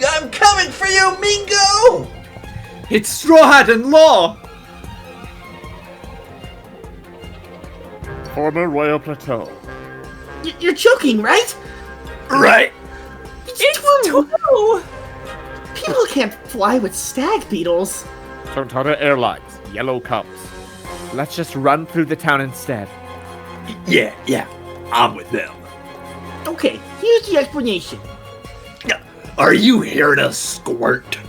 Speaker 2: I'm coming for you, Mingo!
Speaker 9: It's Straw Hat and Law!
Speaker 1: Former Royal Plateau.
Speaker 7: You're joking, right?
Speaker 10: Right.
Speaker 7: It's true. People can't fly with stag beetles.
Speaker 1: Tontara Airlines. Yellow Cubs.
Speaker 8: Let's just run through the town instead.
Speaker 10: Yeah. I'm with them.
Speaker 7: Okay, here's the explanation.
Speaker 10: Are you hearing us squirt?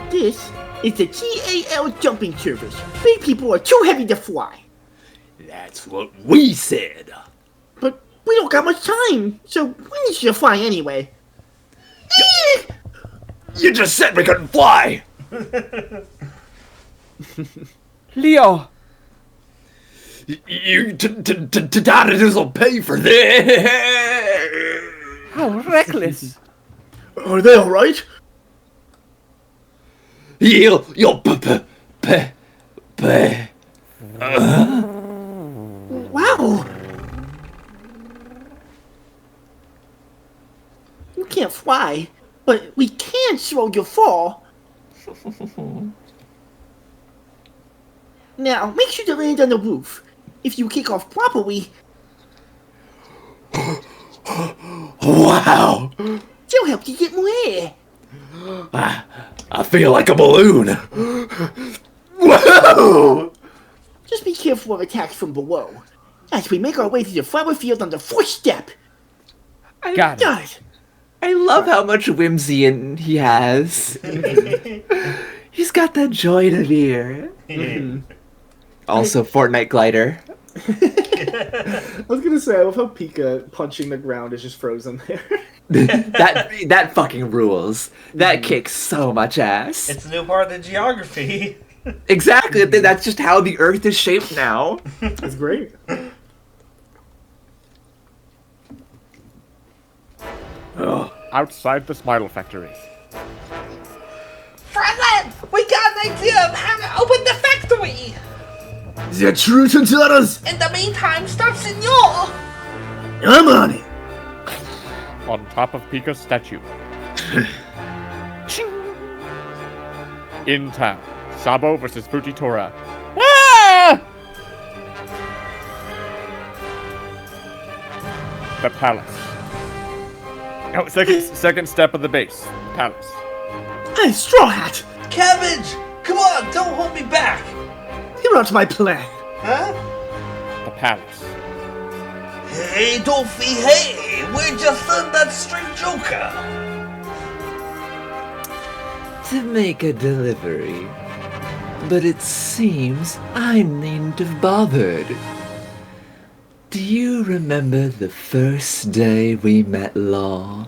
Speaker 7: This is the TAL jumping service. Big people are too heavy to fly.
Speaker 10: That's what we said.
Speaker 7: But we don't got much time, so we need you to fly anyway.
Speaker 10: You just said we couldn't fly.
Speaker 8: Leo!
Speaker 10: You Tadadus will pay for this.
Speaker 8: How reckless!
Speaker 3: Are they alright?
Speaker 10: You'll
Speaker 7: Wow! You can't fly, but we can slow your fall. Now, make sure to land on the roof. If you kick off properly,
Speaker 10: Wow.
Speaker 7: they'll help you get more air.
Speaker 10: I feel like a balloon. Whoa!
Speaker 7: Just be careful of attacks from below. As we make our way to the flower field on the fourth step.
Speaker 8: Got it.
Speaker 7: God,
Speaker 4: I love how much whimsy he has. He's got that joy to beer. Also, Fortnite glider.
Speaker 3: I was gonna say, I love how Pika punching the ground is just frozen there.
Speaker 4: that fucking rules. That kicks so much ass.
Speaker 2: It's a new part of the geography.
Speaker 4: Exactly. That's just how the Earth is shaped now.
Speaker 3: It's great.
Speaker 1: Outside the Smile Factory.
Speaker 2: Frozen! We got an idea of how to open the factory!
Speaker 3: Is that true, Tantaras?
Speaker 2: In the meantime, stop Senor!
Speaker 3: I'm on it.
Speaker 1: On top of Pika's statue. In town. Sabo versus Futitora.
Speaker 8: Ah!
Speaker 1: The palace. Oh, second step of the base. Palace.
Speaker 3: Hey, Straw Hat!
Speaker 2: Cabbage! Come on, don't hold me back!
Speaker 3: Hear out my plan.
Speaker 2: Huh?
Speaker 1: The palace.
Speaker 2: Hey, Dolphy, hey! We're just on that string joker!
Speaker 4: To make a delivery. But it seems I needn't have bothered. Do you remember the first day we met Law?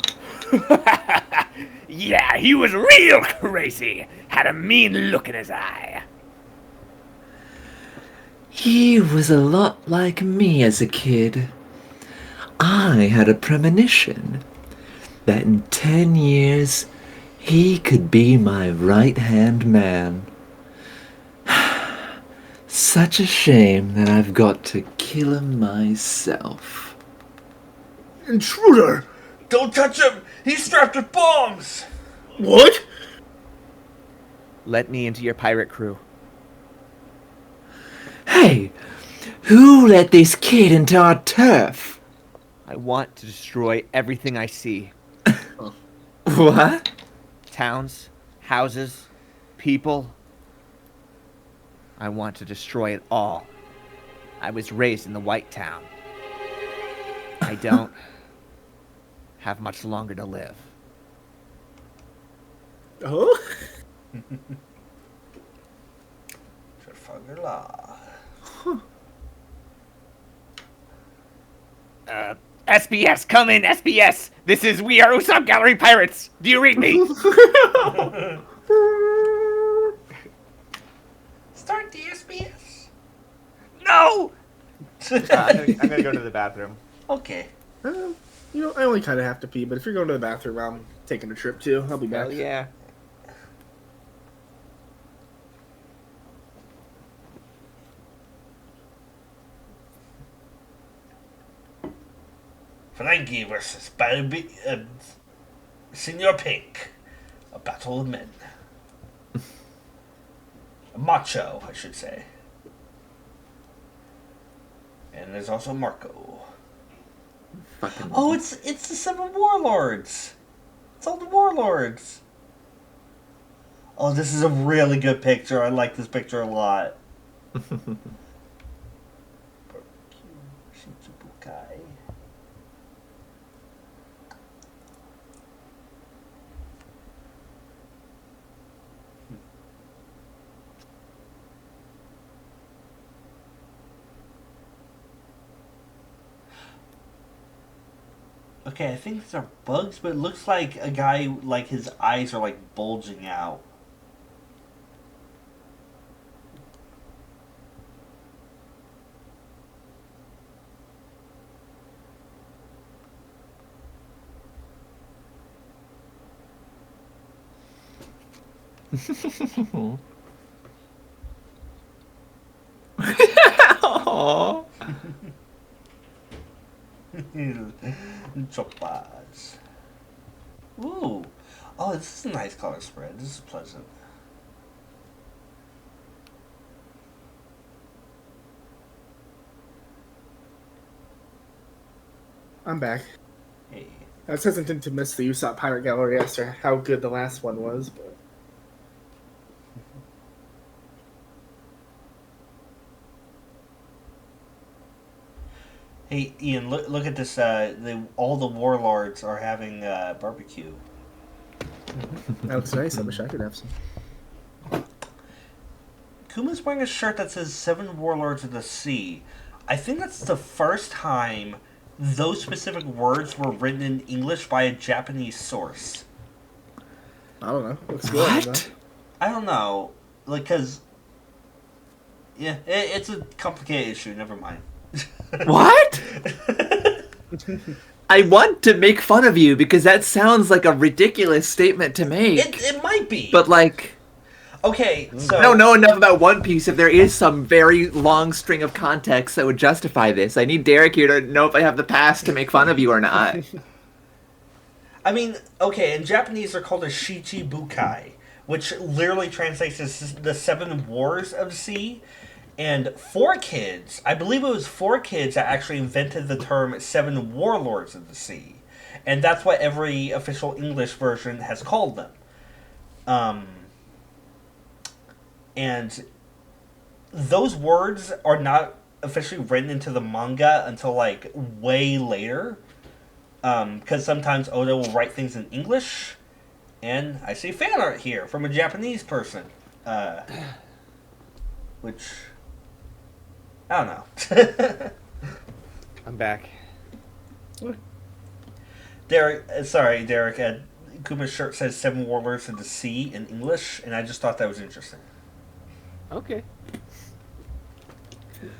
Speaker 8: Yeah, he was real crazy. Had a mean look in his eye.
Speaker 4: He was a lot like me as a kid. I had a premonition that in 10 years he could be my right-hand man. Such a shame that I've got to kill him myself.
Speaker 3: Intruder!
Speaker 2: Don't touch him! He's strapped with bombs!
Speaker 3: What?
Speaker 8: Let me into your pirate crew.
Speaker 4: Hey, who let this kid into our turf?
Speaker 8: I want to destroy everything I see.
Speaker 4: What?
Speaker 8: Towns, houses, people. I want to destroy it all. I was raised in the White Town. I don't have much longer to live.
Speaker 3: Oh?
Speaker 2: Trafalgar Law.
Speaker 8: SBS, come in, SBS! This is We Are Usopp Gallery Pirates! Do you read me?
Speaker 2: Start the SBS.
Speaker 8: No!
Speaker 5: I'm gonna go to the bathroom.
Speaker 2: Okay.
Speaker 3: You know, I only kind of have to pee, but if you're going to the bathroom, I'm taking a trip too. I'll be back.
Speaker 5: Hell yeah.
Speaker 2: Frankie versus Senor Pink. A battle of men. Macho, I should say. And there's also Marco. Oh, it's the 7 warlords. It's all the warlords. Oh, this is a really good picture. I like this picture a lot. Okay, I think these are bugs, but it looks like a guy, like, his eyes are, like, bulging out.
Speaker 9: Aww.
Speaker 2: Chopas. Ooh. Oh, this is a nice color spread. This is pleasant.
Speaker 3: I'm back.
Speaker 2: Hey.
Speaker 3: I was hesitant to miss the Usopp Pirate Gallery after how good the last one was, but
Speaker 2: Hey, Ian, look at this. All the warlords are having barbecue.
Speaker 3: that looks nice. I wish I could have some.
Speaker 2: Kuma's wearing a shirt that says 7 Warlords of the Sea. I think that's the first time those specific words were written in English by a Japanese source.
Speaker 3: I don't know. Looks good.
Speaker 9: What?
Speaker 2: I don't know. Like, because... Yeah, it's a complicated issue. Never mind.
Speaker 4: What? I want to make fun of you because that sounds like a ridiculous statement to make.
Speaker 2: It might be.
Speaker 4: But, like...
Speaker 2: Okay, so...
Speaker 4: I don't know enough about One Piece if there is some very long string of context that would justify this. I need Derek here to know if I have the pass to make fun of you or not.
Speaker 2: I mean, okay, in Japanese they're called a Shichibukai, which literally translates as the 7 Wars of the Sea. And 4Kids, I believe it was 4Kids that actually invented the term 7 Warlords of the Sea. And that's what every official English version has called them. And those words are not officially written into the manga until, like, way later. Because sometimes Oda will write things in English. And I see fan art here from a Japanese person. Which... I don't know.
Speaker 5: I'm back.
Speaker 2: Derek, Kuma's shirt says 7 Warlords of the Sea in English, and I just thought that was interesting.
Speaker 5: Okay.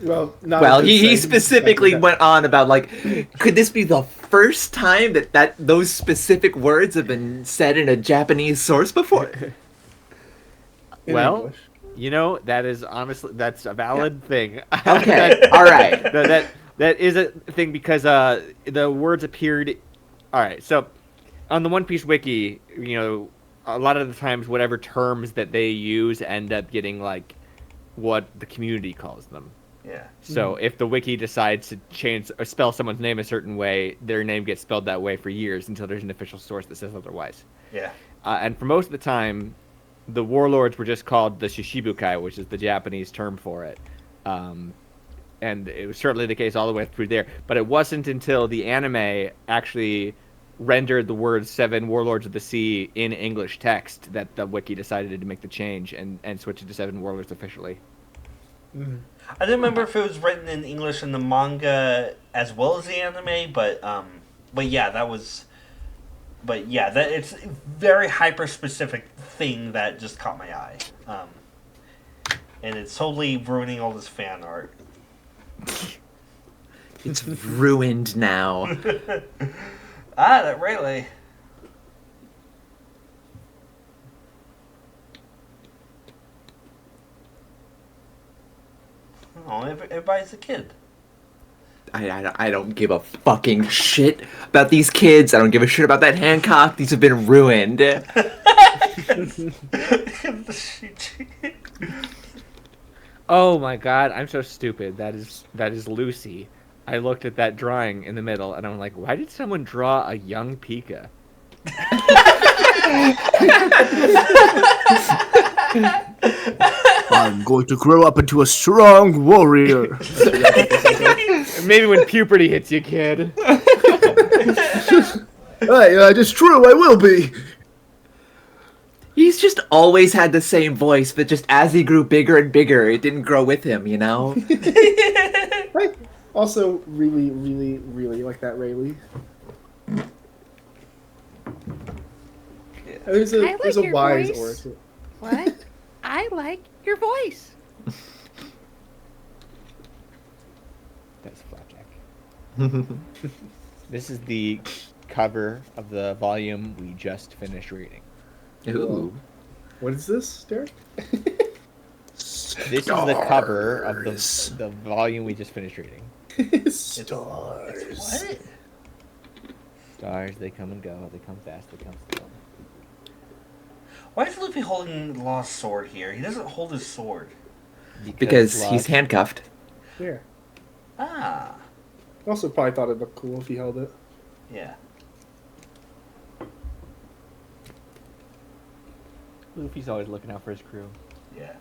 Speaker 3: Well,
Speaker 4: he specifically went on about, like, could this be the first time that those specific words have been said in a Japanese source before?
Speaker 5: Well,
Speaker 3: English.
Speaker 5: you know, that's a valid thing.
Speaker 4: Okay, all right.
Speaker 5: That is a thing because the words appeared. All right, so on the One Piece wiki, you know, a lot of the times whatever terms that they use end up getting like what the community calls them.
Speaker 2: Yeah.
Speaker 5: So if the wiki decides to change or spell someone's name a certain way, their name gets spelled that way for years until there's an official source that says otherwise.
Speaker 2: Yeah.
Speaker 5: And for most of the time, the warlords were just called the Shishibukai, which is the Japanese term for it. And it was certainly the case all the way through there. But it wasn't until the anime actually rendered the words 7 Warlords of the Sea in English text that the wiki decided to make the change and switch it to 7 Warlords officially.
Speaker 2: I don't remember if it was written in English in the manga as well as the anime, but yeah, that was... But yeah, that it's a very hyper-specific thing that just caught my eye. And it's totally ruining all this fan art.
Speaker 4: It's ruined now.
Speaker 2: That really... Oh, everybody's a kid.
Speaker 9: I don't give a fucking shit about these kids. I don't give a shit about that Hancock. These have been ruined.
Speaker 8: Oh my god, I'm so stupid. That is Lucy. I looked at that drawing in the middle and I'm like, why did someone draw a young Pika?
Speaker 3: I'm going to grow up into a strong warrior.
Speaker 8: Maybe when puberty hits you, kid.
Speaker 3: Hey, that is true. I will be.
Speaker 9: He's just always had the same voice, but just as he grew bigger and bigger, it didn't grow with him, you know?
Speaker 3: I also really, really, really like that Rayleigh. There's a wise aura to it.
Speaker 8: What? I like your voice. That's Flapjack. This is the cover of the volume we just finished reading.
Speaker 9: Ooh.
Speaker 3: What is this, Derek?
Speaker 8: This is the cover of the volume we just finished reading.
Speaker 3: Stars.
Speaker 2: What?
Speaker 8: Stars, they come and go. They come fast, they come slow.
Speaker 2: Why is Luffy holding the lost sword here? He doesn't hold his sword.
Speaker 9: Because he's handcuffed.
Speaker 3: Yeah.
Speaker 2: Ah.
Speaker 3: Also probably thought it'd look cool if he held it.
Speaker 2: Yeah.
Speaker 8: Luffy's always looking out for his crew.
Speaker 2: Yeah.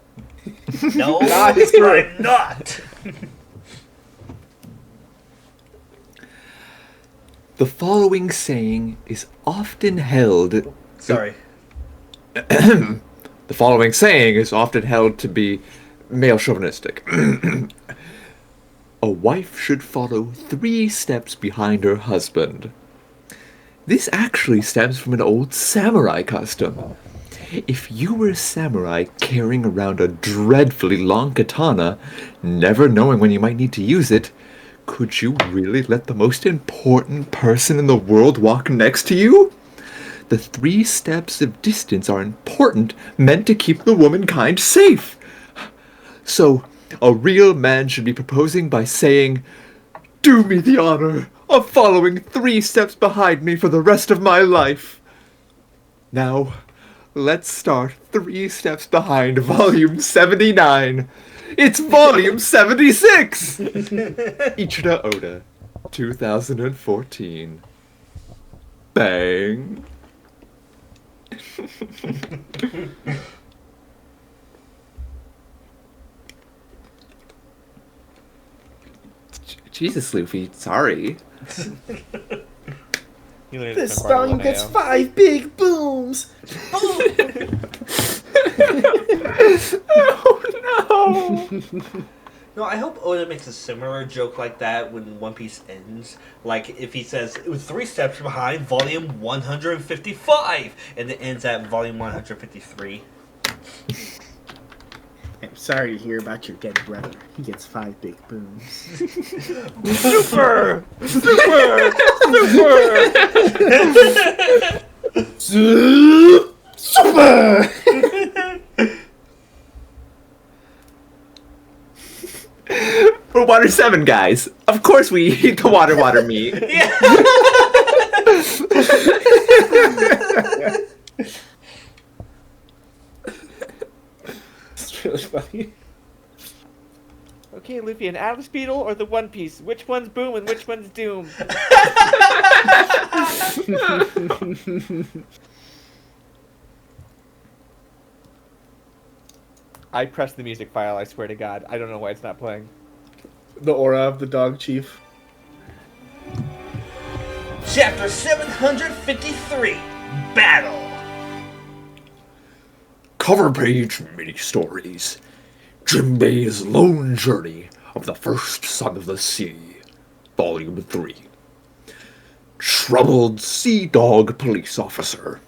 Speaker 2: No,
Speaker 3: Not his crew.
Speaker 2: I'm not.
Speaker 9: The following saying is often held...
Speaker 2: Sorry.
Speaker 9: The following saying is often held to be male chauvinistic. A wife should follow 3 steps behind her husband. This actually stems from an old samurai custom. If you were a samurai carrying around a dreadfully long katana, never knowing when you might need to use it, could you really let the most important person in the world walk next to you? The 3 steps of distance are important, meant to keep the womankind safe. So, a real man should be proposing by saying, "Do me the honor of following 3 steps behind me for the rest of my life." Now, let's start 3 steps behind volume 79. It's volume 76! Ichida Oda, 2014. Bang. Jesus, Luffy, sorry.
Speaker 3: This volume gets 5 big booms.
Speaker 9: Oh no!
Speaker 2: No, I hope Oda makes a similar joke like that when One Piece ends. Like, if he says, it was 3 steps behind volume 155, and it ends at volume 153.
Speaker 3: I'm sorry to hear about your dead brother. He gets 5 big booms.
Speaker 2: Super!
Speaker 3: Super!
Speaker 9: We're Water 7 guys. Of course we eat the water meat.
Speaker 2: Yeah.
Speaker 3: It's really funny.
Speaker 8: Okay, Luffy, an Atlas Beetle or the One Piece? Which one's Boom and which one's Doom? I pressed the music file, I swear to God. I don't know why it's not playing.
Speaker 3: The aura of the dog chief.
Speaker 2: Chapter 753, Battle.
Speaker 10: Cover page mini-stories. Jinbei's Lone Journey of the First Son of the Sea. Volume 3. Troubled Sea Dog Police Officer.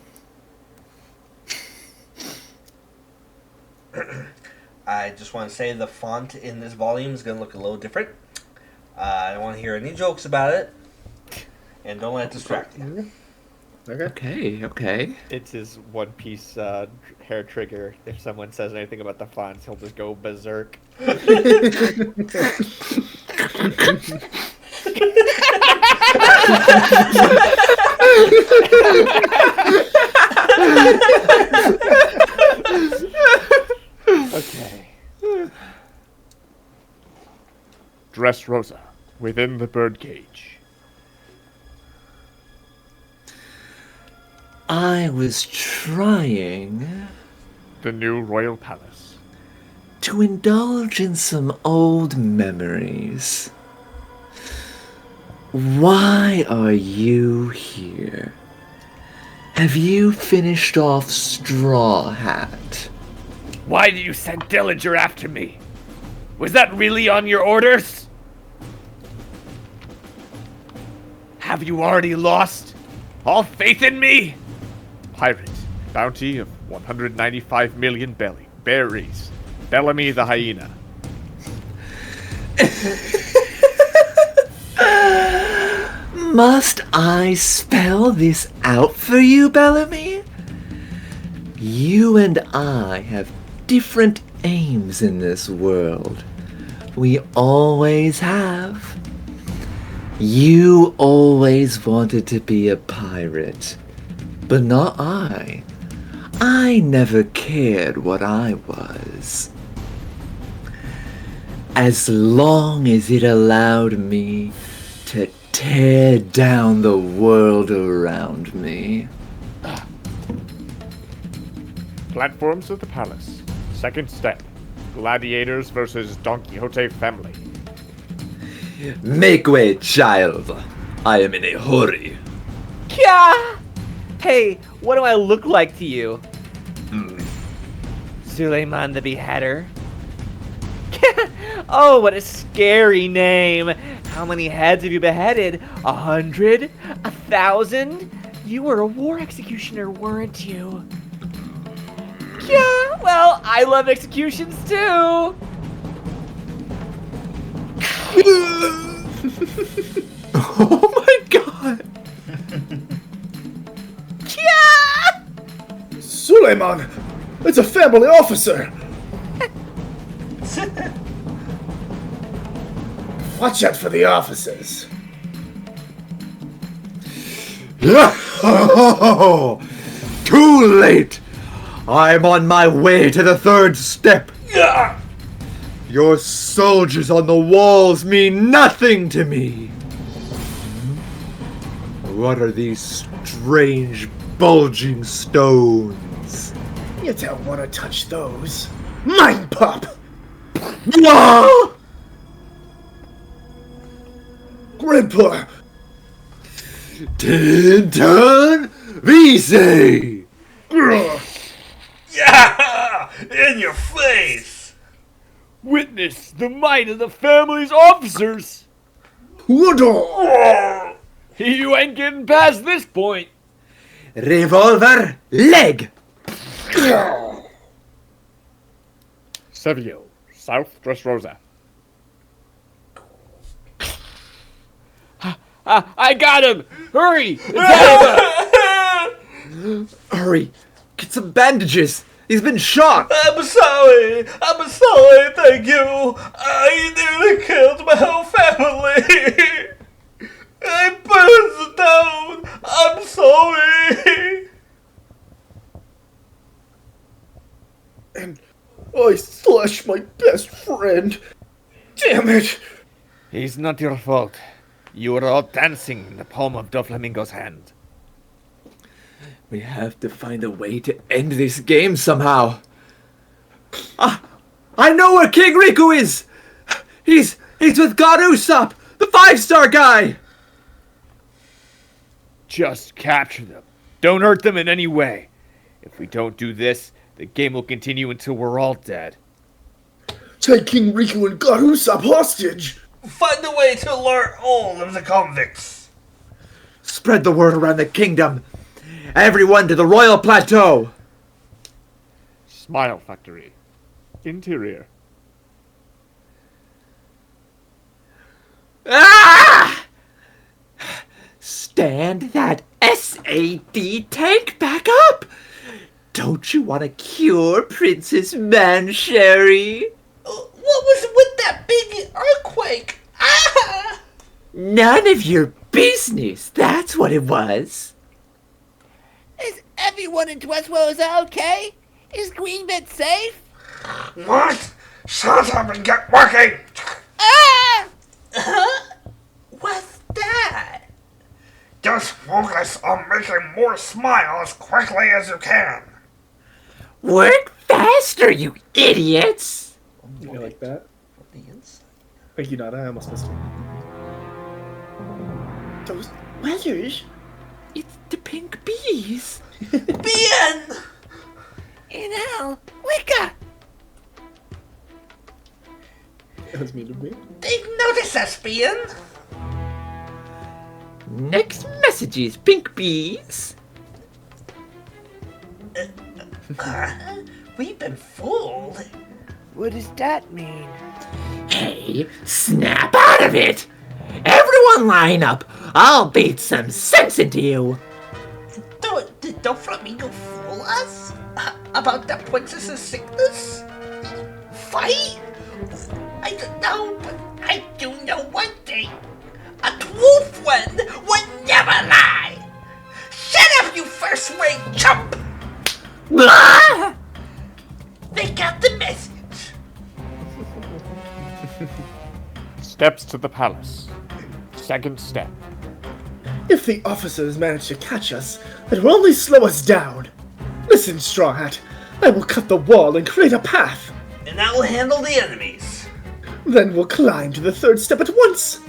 Speaker 2: I just want to say the font in this volume is going to look a little different. I don't want to hear any jokes about it. And don't let it distract you.
Speaker 9: Okay.
Speaker 8: It's his One Piece hair trigger. If someone says anything about the fonts, he'll just go berserk.
Speaker 1: Okay. Dressrosa, within the birdcage.
Speaker 4: I was trying
Speaker 1: The new royal palace.
Speaker 4: to indulge in some old memories. Why are you here? Have you finished off Straw Hat?
Speaker 8: Why did you send Dillinger after me? Was that really on your orders? Have you already lost all faith in me?
Speaker 1: Pirate. Bounty of 195 million berries. Bellamy the hyena.
Speaker 4: Must I spell this out for you, Bellamy? You and I have different aims in this world. We always have. You always wanted to be a pirate, but not I. I never cared what I was. As long as it allowed me to tear down the world around me.
Speaker 1: Platforms of the palace. Second step. Gladiators versus Don Quixote family.
Speaker 9: Make way, child. I am in a hurry.
Speaker 8: Kya! Hey, what do I look like to you? Suleiman the Beheader? Oh, what a scary name. How many heads have you beheaded? 100? 1,000? You were a war executioner, weren't you? Yeah, well, I love executions too.
Speaker 9: Oh my god!
Speaker 8: Yeah!
Speaker 3: Suleiman! It's a family officer! Watch out for the officers.
Speaker 9: Too late! I'm on my way to the third step. Your soldiers on the walls mean nothing to me. What are these strange, bulging stones?
Speaker 3: You don't want to touch those. Mine pop!
Speaker 9: Whoa!
Speaker 3: Grandpa!
Speaker 9: Tintin Vise!
Speaker 2: Yeah! In your face!
Speaker 8: Witness the might of the family's officers.
Speaker 3: Woodall!
Speaker 8: You ain't getting past this point.
Speaker 9: Revolver, leg!
Speaker 1: Seville. South Dressrosa.
Speaker 8: I got him! Hurry!
Speaker 9: Hurry, get some bandages. He's been shot.
Speaker 2: I'm sorry, thank you. I nearly killed my whole family. I burned down. I'm sorry.
Speaker 3: And I slashed my best friend. Damn it!
Speaker 8: It's not your fault. You were all dancing in the palm of Doflamingo's hand.
Speaker 9: We have to find a way to end this game somehow. Ah, I know where King Riku is! He's with God Usopp, the 5-star guy!
Speaker 8: Just capture them. Don't hurt them in any way. If we don't do this, the game will continue until we're all dead.
Speaker 3: Take King Riku and God Usopp hostage!
Speaker 2: Find a way to alert all of the convicts.
Speaker 9: Spread the word around the kingdom. Everyone to the Royal Plateau!
Speaker 1: Smile Factory. Interior.
Speaker 4: Ah! Stand that SAD tank back up! Don't you want to cure Princess Mansherry?
Speaker 2: What was with that big earthquake? Ah!
Speaker 4: None of your business, that's what it was.
Speaker 6: Is everyone in Dressrosa okay? Is Greenbit safe?
Speaker 2: What? Shut up and get working!
Speaker 6: Ah!
Speaker 2: What's that? Just focus on making more smile as quickly as you can.
Speaker 4: Work faster, you idiots!
Speaker 3: You like that? Thank you, Nada. I almost missed it.
Speaker 7: Those weathers?
Speaker 4: It's the pink bees.
Speaker 2: Bien!
Speaker 6: Inhale, Wicca!
Speaker 3: That was mean of me.
Speaker 2: They've noticed us, Bien.
Speaker 4: Next messages, pink bees.
Speaker 2: We've been fooled.
Speaker 8: What does that mean?
Speaker 4: Hey, snap out of it! Everyone line up! I'll beat some sense into you!
Speaker 2: Don't Flamingo fool us? About the princess's sickness? Fight? I don't know, but I do know one thing. A true friend would never lie. Shut up, you first-rate chump!
Speaker 4: Ah!
Speaker 2: They got the message.
Speaker 1: Steps to the palace. Second step.
Speaker 3: If the officers manage to catch us, it will only slow us down. Listen, Straw Hat. I will cut the wall and create a path.
Speaker 2: And I will handle the enemies.
Speaker 3: Then we'll climb to the third step at once.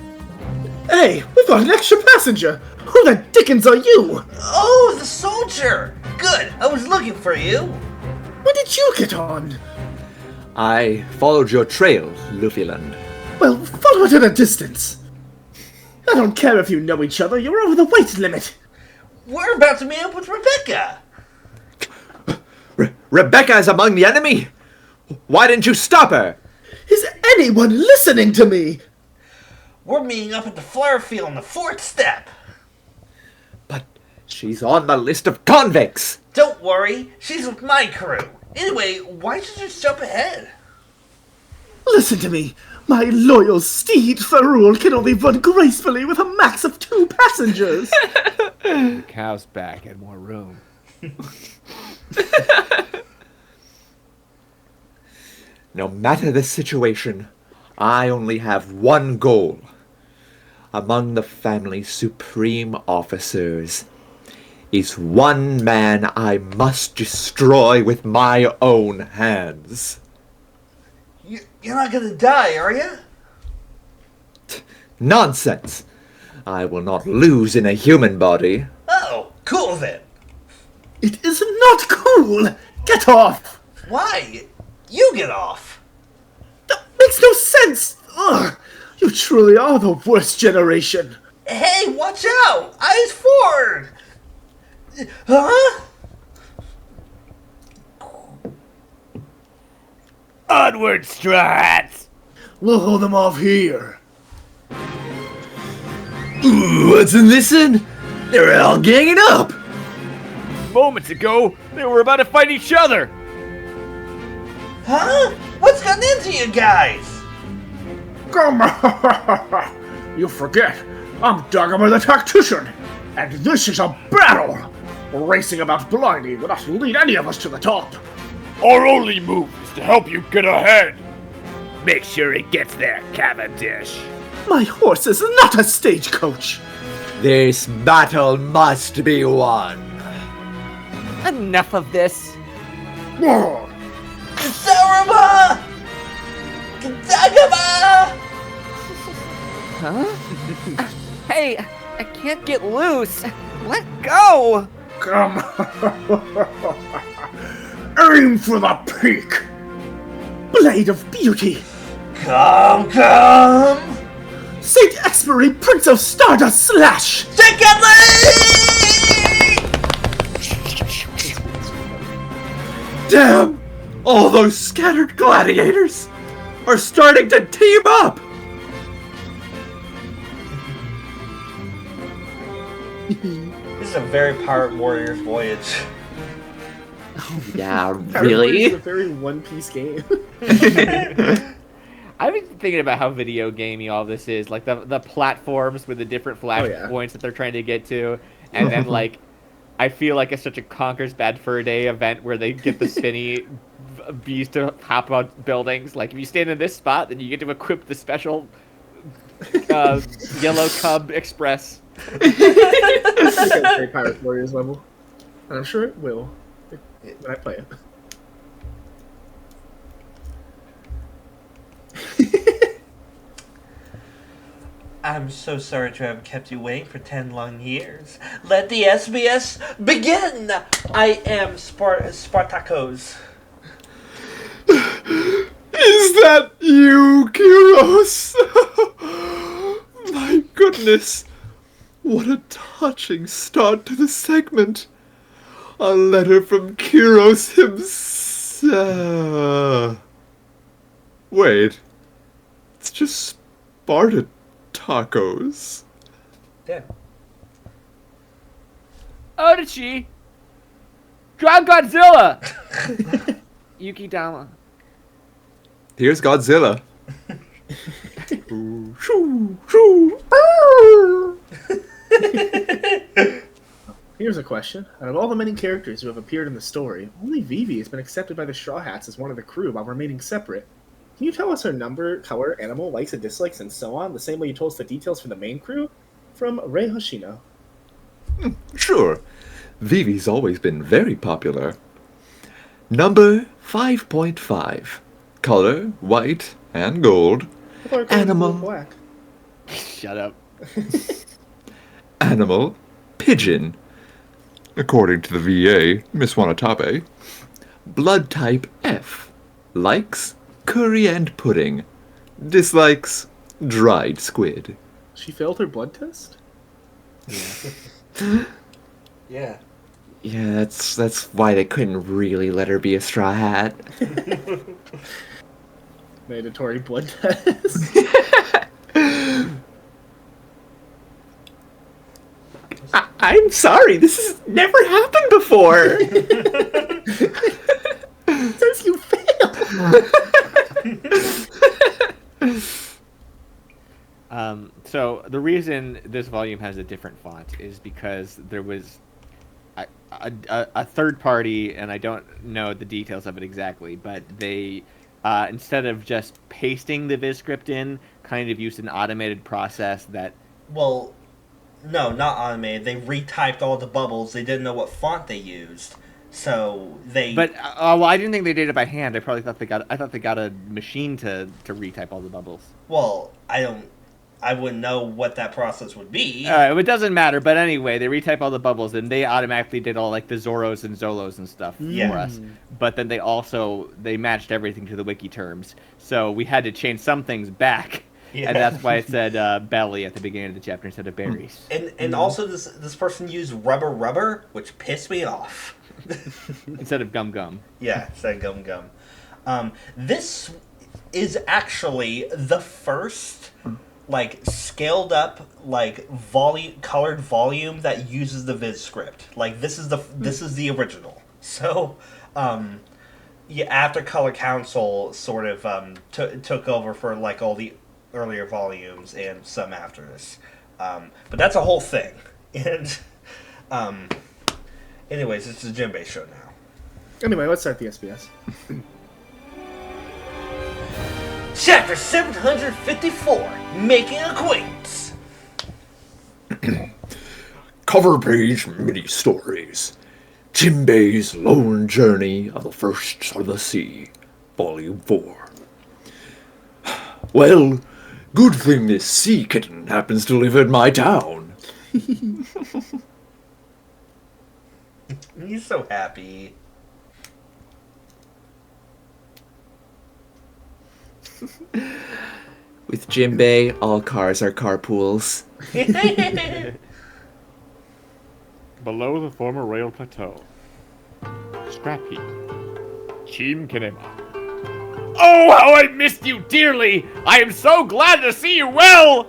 Speaker 3: Hey, we've got an extra passenger. Who the dickens are you?
Speaker 2: Oh, the soldier. Good, I was looking for you.
Speaker 3: When did you get on?
Speaker 9: I followed your trail, Luffyland.
Speaker 3: Well, follow it at a distance. I don't care if you know each other, you're over the weight limit.
Speaker 2: We're about to meet up with Rebecca.
Speaker 9: Rebecca is among the enemy? Why didn't you stop her?
Speaker 3: Is anyone listening to me?
Speaker 2: We're meeting up at the flower field on the fourth step.
Speaker 9: But she's on the list of convicts.
Speaker 2: Don't worry, she's with my crew. Anyway, why don't you just jump ahead?
Speaker 3: Listen to me. My loyal steed, Ferrul, can only run gracefully with a max of 2 passengers.
Speaker 5: The cow's back and more room.
Speaker 9: No matter the situation, I only have one goal. Among the family's supreme officers is one man I must destroy with my own hands.
Speaker 2: You're not gonna die, are you?
Speaker 9: Nonsense! I will not lose in a human body.
Speaker 2: Oh, cool then.
Speaker 3: It is not cool. Get off.
Speaker 2: Why? You get off.
Speaker 3: That makes no sense. Ugh. You truly are the worst generation.
Speaker 2: Hey, watch out! Eyes forward! Huh?
Speaker 8: Onward, Straw Hats!
Speaker 3: We'll hold them off here.
Speaker 4: What's in this one? They're all ganging up!
Speaker 5: Moments ago, they were about to fight each other!
Speaker 2: Huh? What's gotten into you guys?
Speaker 3: Come You forget, I'm Dagomar the Tactician, and this is a battle! Racing about blindly will not lead any of us to the top.
Speaker 1: Our only move is to help you get ahead.
Speaker 8: Make sure he gets there, Cavendish.
Speaker 3: My horse is not a stagecoach.
Speaker 9: This battle must be won.
Speaker 8: Enough of this.
Speaker 3: Roar.
Speaker 2: Sarama! Dagomar!
Speaker 8: Huh? Hey, I can't get loose. Let go!
Speaker 3: Come. Aim for the peak. Blade of Beauty.
Speaker 2: Come!
Speaker 3: Saint Expiry, Prince of Stardust Slash.
Speaker 2: Secondly!
Speaker 9: Damn! All those scattered gladiators are starting to team up!
Speaker 2: This is a very Pirate Warriors Voyage.
Speaker 4: Yeah, really?
Speaker 3: It's a very One Piece game.
Speaker 8: I would thinking about how video gamey all this is, like the platforms with the different flash points that they're trying to get to, and then like, I feel like it's such a Conker's Bad Fur Day event where they get the spinny bees to hop on buildings. Like if you stand in this spot, then you get to equip the special Yellow Cub Express.
Speaker 3: Great Pirate Warriors level, and I'm sure it will when I play it.
Speaker 2: I'm so sorry to have kept you waiting for 10 long years. Let the SBS begin! I am Spartacos.
Speaker 9: Is that you, Kyros? My goodness. What a touching start to the segment. A letter from Kyros himself. Wait. It's just Sparta tacos.
Speaker 2: Yeah.
Speaker 8: Odachi! Drop Godzilla! Yuki Dama.
Speaker 9: Here's Godzilla. Ooh, shoo, shoo,
Speaker 3: Here's a question. Out of all the many characters who have appeared in the story, only Vivi has been accepted by the Straw Hats as one of the crew while remaining separate. Can you tell us her number, color, animal, likes and dislikes, and so on, the same way you told us the details for the main crew? From Rei Hoshino.
Speaker 9: Sure. Vivi's always been very popular. Number 5.5. Color, white and gold. Animal.
Speaker 3: Black.
Speaker 8: Shut up.
Speaker 9: Animal, pigeon. According to the VA, Miss Wanatabe. Blood type F. Likes, curry and pudding. Dislikes, dried squid.
Speaker 3: She failed her blood test?
Speaker 2: Yeah.
Speaker 4: Yeah, that's why they couldn't really let her be a Straw Hat.
Speaker 3: Mandatory blood test.
Speaker 4: I'm sorry, this has never happened before.
Speaker 3: Says you failed.
Speaker 8: So the reason this volume has a different font is because there was a third party, and I don't know the details of it exactly, but they instead of just pasting the viz script in, kind of used an automated process that.
Speaker 2: Well, no, not automated. They retyped all the bubbles. They didn't know what font they used, so they.
Speaker 8: But well, I didn't think they did it by hand. I probably thought I thought they got a machine to retype all the bubbles.
Speaker 2: Well, I wouldn't know what that process would be.
Speaker 8: It doesn't matter. But anyway, they retype all the bubbles, and they automatically did all like the Zoros and Zolos and stuff for us. But then they matched everything to the wiki terms, so we had to change some things back. Yeah. And that's why it said belly at the beginning of the chapter instead of berries.
Speaker 2: And also this person used rubber, which pissed me off.
Speaker 8: Instead of gum.
Speaker 2: Yeah, instead of gum. This is actually the first like scaled up like colored volume that uses the viz script. Like this is the original. So yeah, after Color Council sort of took over for like all the earlier volumes and some after this, but that's a whole thing. And anyways, it's a Jinbei show now.
Speaker 3: Anyway, let's start the SBS.
Speaker 2: Chapter 754, Making Acquaintance.
Speaker 10: Cover page mini-stories. Jinbei's Lone Journey of the First Son of the Sea, Volume 4. Well, good thing this sea kitten happens to live in my town.
Speaker 2: He's so happy.
Speaker 4: With Jinbei, all cars are carpools.
Speaker 1: Below the former rail plateau. Scrap heap. Chim Kinema.
Speaker 8: Oh, how I missed you dearly! I am so glad to see you well!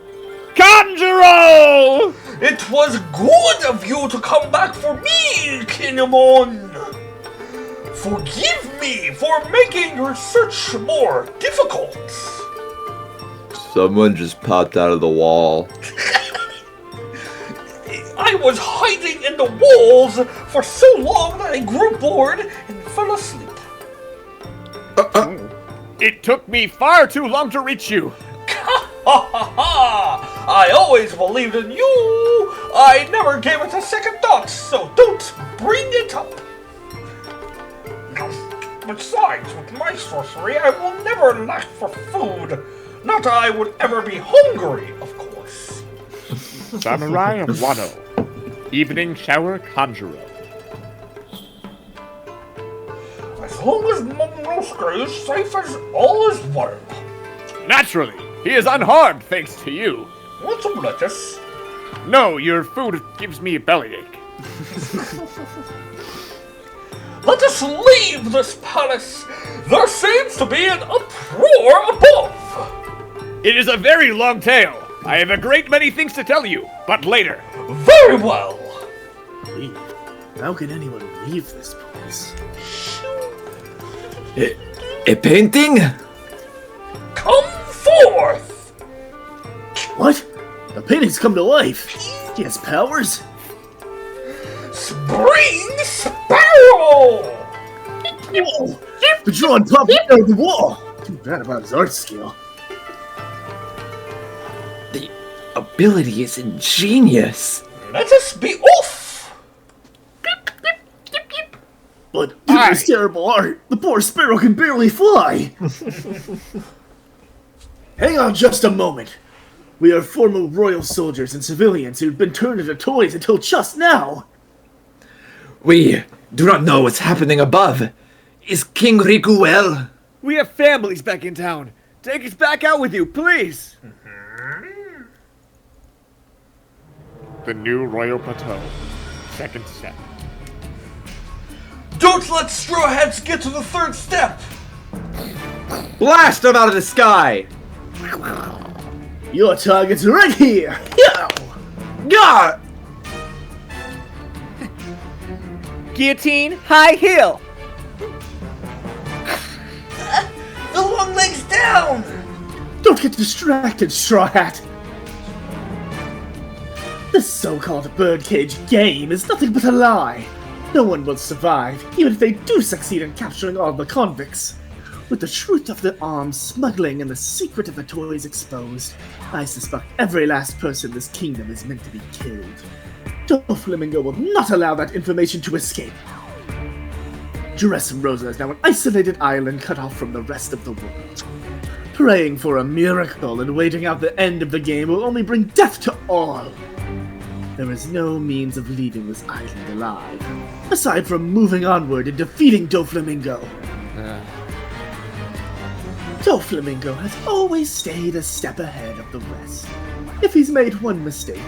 Speaker 8: Kanjuro!
Speaker 2: It was good of you to come back for me, Kinemon! Forgive me for making your search more difficult.
Speaker 9: Someone just popped out of the wall.
Speaker 2: I was hiding in the walls for so long that I grew bored and fell asleep.
Speaker 1: It took me far too long to reach you.
Speaker 2: Ha ha ha! I always believed in you! I never gave it a second thought, so don't bring it up! Besides, with my sorcery, I will never lack for food. Not I would ever be hungry, of course.
Speaker 1: Samurai of Wano. Evening shower conjurer.
Speaker 2: As long as Momonosuke is safe as all is well.
Speaker 1: Naturally, he is unharmed thanks to you.
Speaker 2: Want some lettuce?
Speaker 1: No, your food gives me a bellyache.
Speaker 2: Let us leave this palace. There seems to be an uproar above.
Speaker 1: It is a very long tale. I have a great many things to tell you, but later.
Speaker 2: Very well.
Speaker 3: Leave? How can anyone leave this place?
Speaker 9: A painting?
Speaker 2: Come forth.
Speaker 3: What? The painting's come to life. He has powers?
Speaker 2: Spring Sparrow!
Speaker 3: Whoa! The drawing popped out of the wall. Too bad about his art skill.
Speaker 9: The ability is ingenious.
Speaker 2: Let us be off!
Speaker 3: But due to his terrible art, the poor sparrow can barely fly. Hang on just a moment. We are former royal soldiers and civilians who've been turned into toys until just now.
Speaker 9: We do not know what's happening above. Is King Riku well?
Speaker 5: We have families back in town. Take us back out with you, please.
Speaker 1: The new royal plateau. Second step.
Speaker 2: Don't let Straw Hats get to the third step!
Speaker 9: Blast them out of the sky!
Speaker 3: Your target's right here. Yow!
Speaker 9: Gah!
Speaker 8: Guillotine, high heel.
Speaker 2: The long leg's down!
Speaker 3: Don't get distracted, Straw Hat. This so-called birdcage game is nothing but a lie. No one will survive, even if they do succeed in capturing all the convicts. With the truth of the arms smuggling and the secret of the toys exposed, I suspect every last person in this kingdom is meant to be killed. Doflamingo will not allow that information to escape. Dressrosa is now an isolated island cut off from the rest of the world. Praying for a miracle and waiting out the end of the game will only bring death to all. There is no means of leaving this island alive, aside from moving onward and defeating Doflamingo. Doflamingo has always stayed a step ahead of the rest. If he's made one mistake,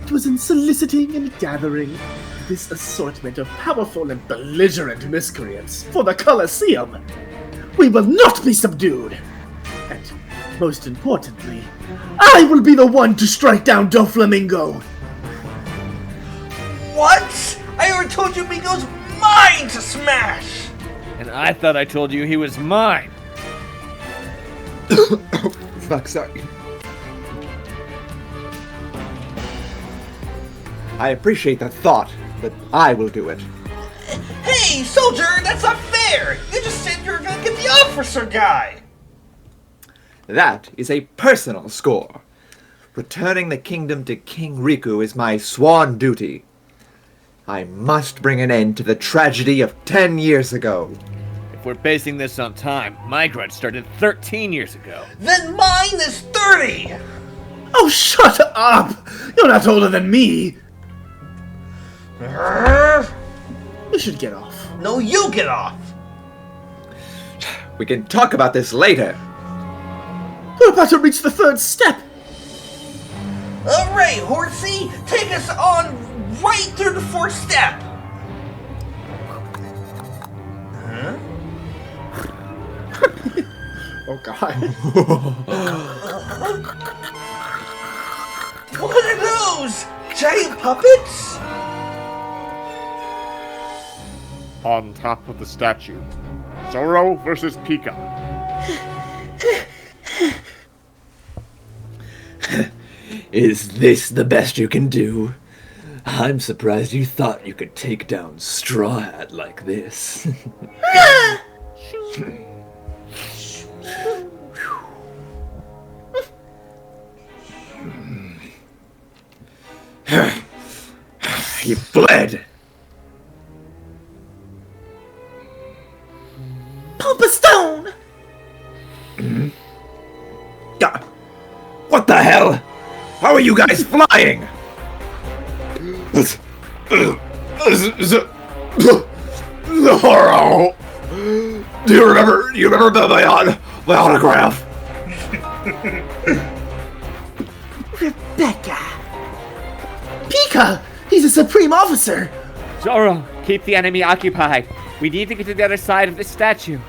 Speaker 3: it was in soliciting and gathering this assortment of powerful and belligerent miscreants for the Colosseum. We will not be subdued! And, most importantly, I will be the one to strike down Doflamingo!
Speaker 2: What? I already told you Mingo's mine to smash!
Speaker 5: And I thought I told you he was mine.
Speaker 9: Fuck, sorry. I appreciate that thought, but I will do it.
Speaker 2: Hey, soldier, that's not fair! You just said you were gonna get the officer guy!
Speaker 9: That is a personal score. Returning the kingdom to King Riku is my sworn duty. I must bring an end to the tragedy of 10 years ago.
Speaker 5: If we're basing this on time, my grudge started 13 years ago.
Speaker 2: Then mine is 30!
Speaker 3: Oh, shut up! You're not older than me! You should get off.
Speaker 2: No, you get off!
Speaker 9: We can talk about this later.
Speaker 3: We're about to reach the third step!
Speaker 2: Alright, Horsey, take us on right through the fourth step! Huh?
Speaker 3: Oh god.
Speaker 2: What are those? Giant puppets?
Speaker 1: On top of the statue. Zoro versus Pika.
Speaker 9: Is this the best you can do? I'm surprised you thought you could take down Straw Hat like this. He fled!
Speaker 7: Papa Stone!
Speaker 9: What the hell? How are you guys flying? Zorro! Do you remember my autograph?
Speaker 7: Rebecca! Pika! He's a Supreme Officer!
Speaker 8: Zorro, keep the enemy occupied. We need to get to the other side of this statue.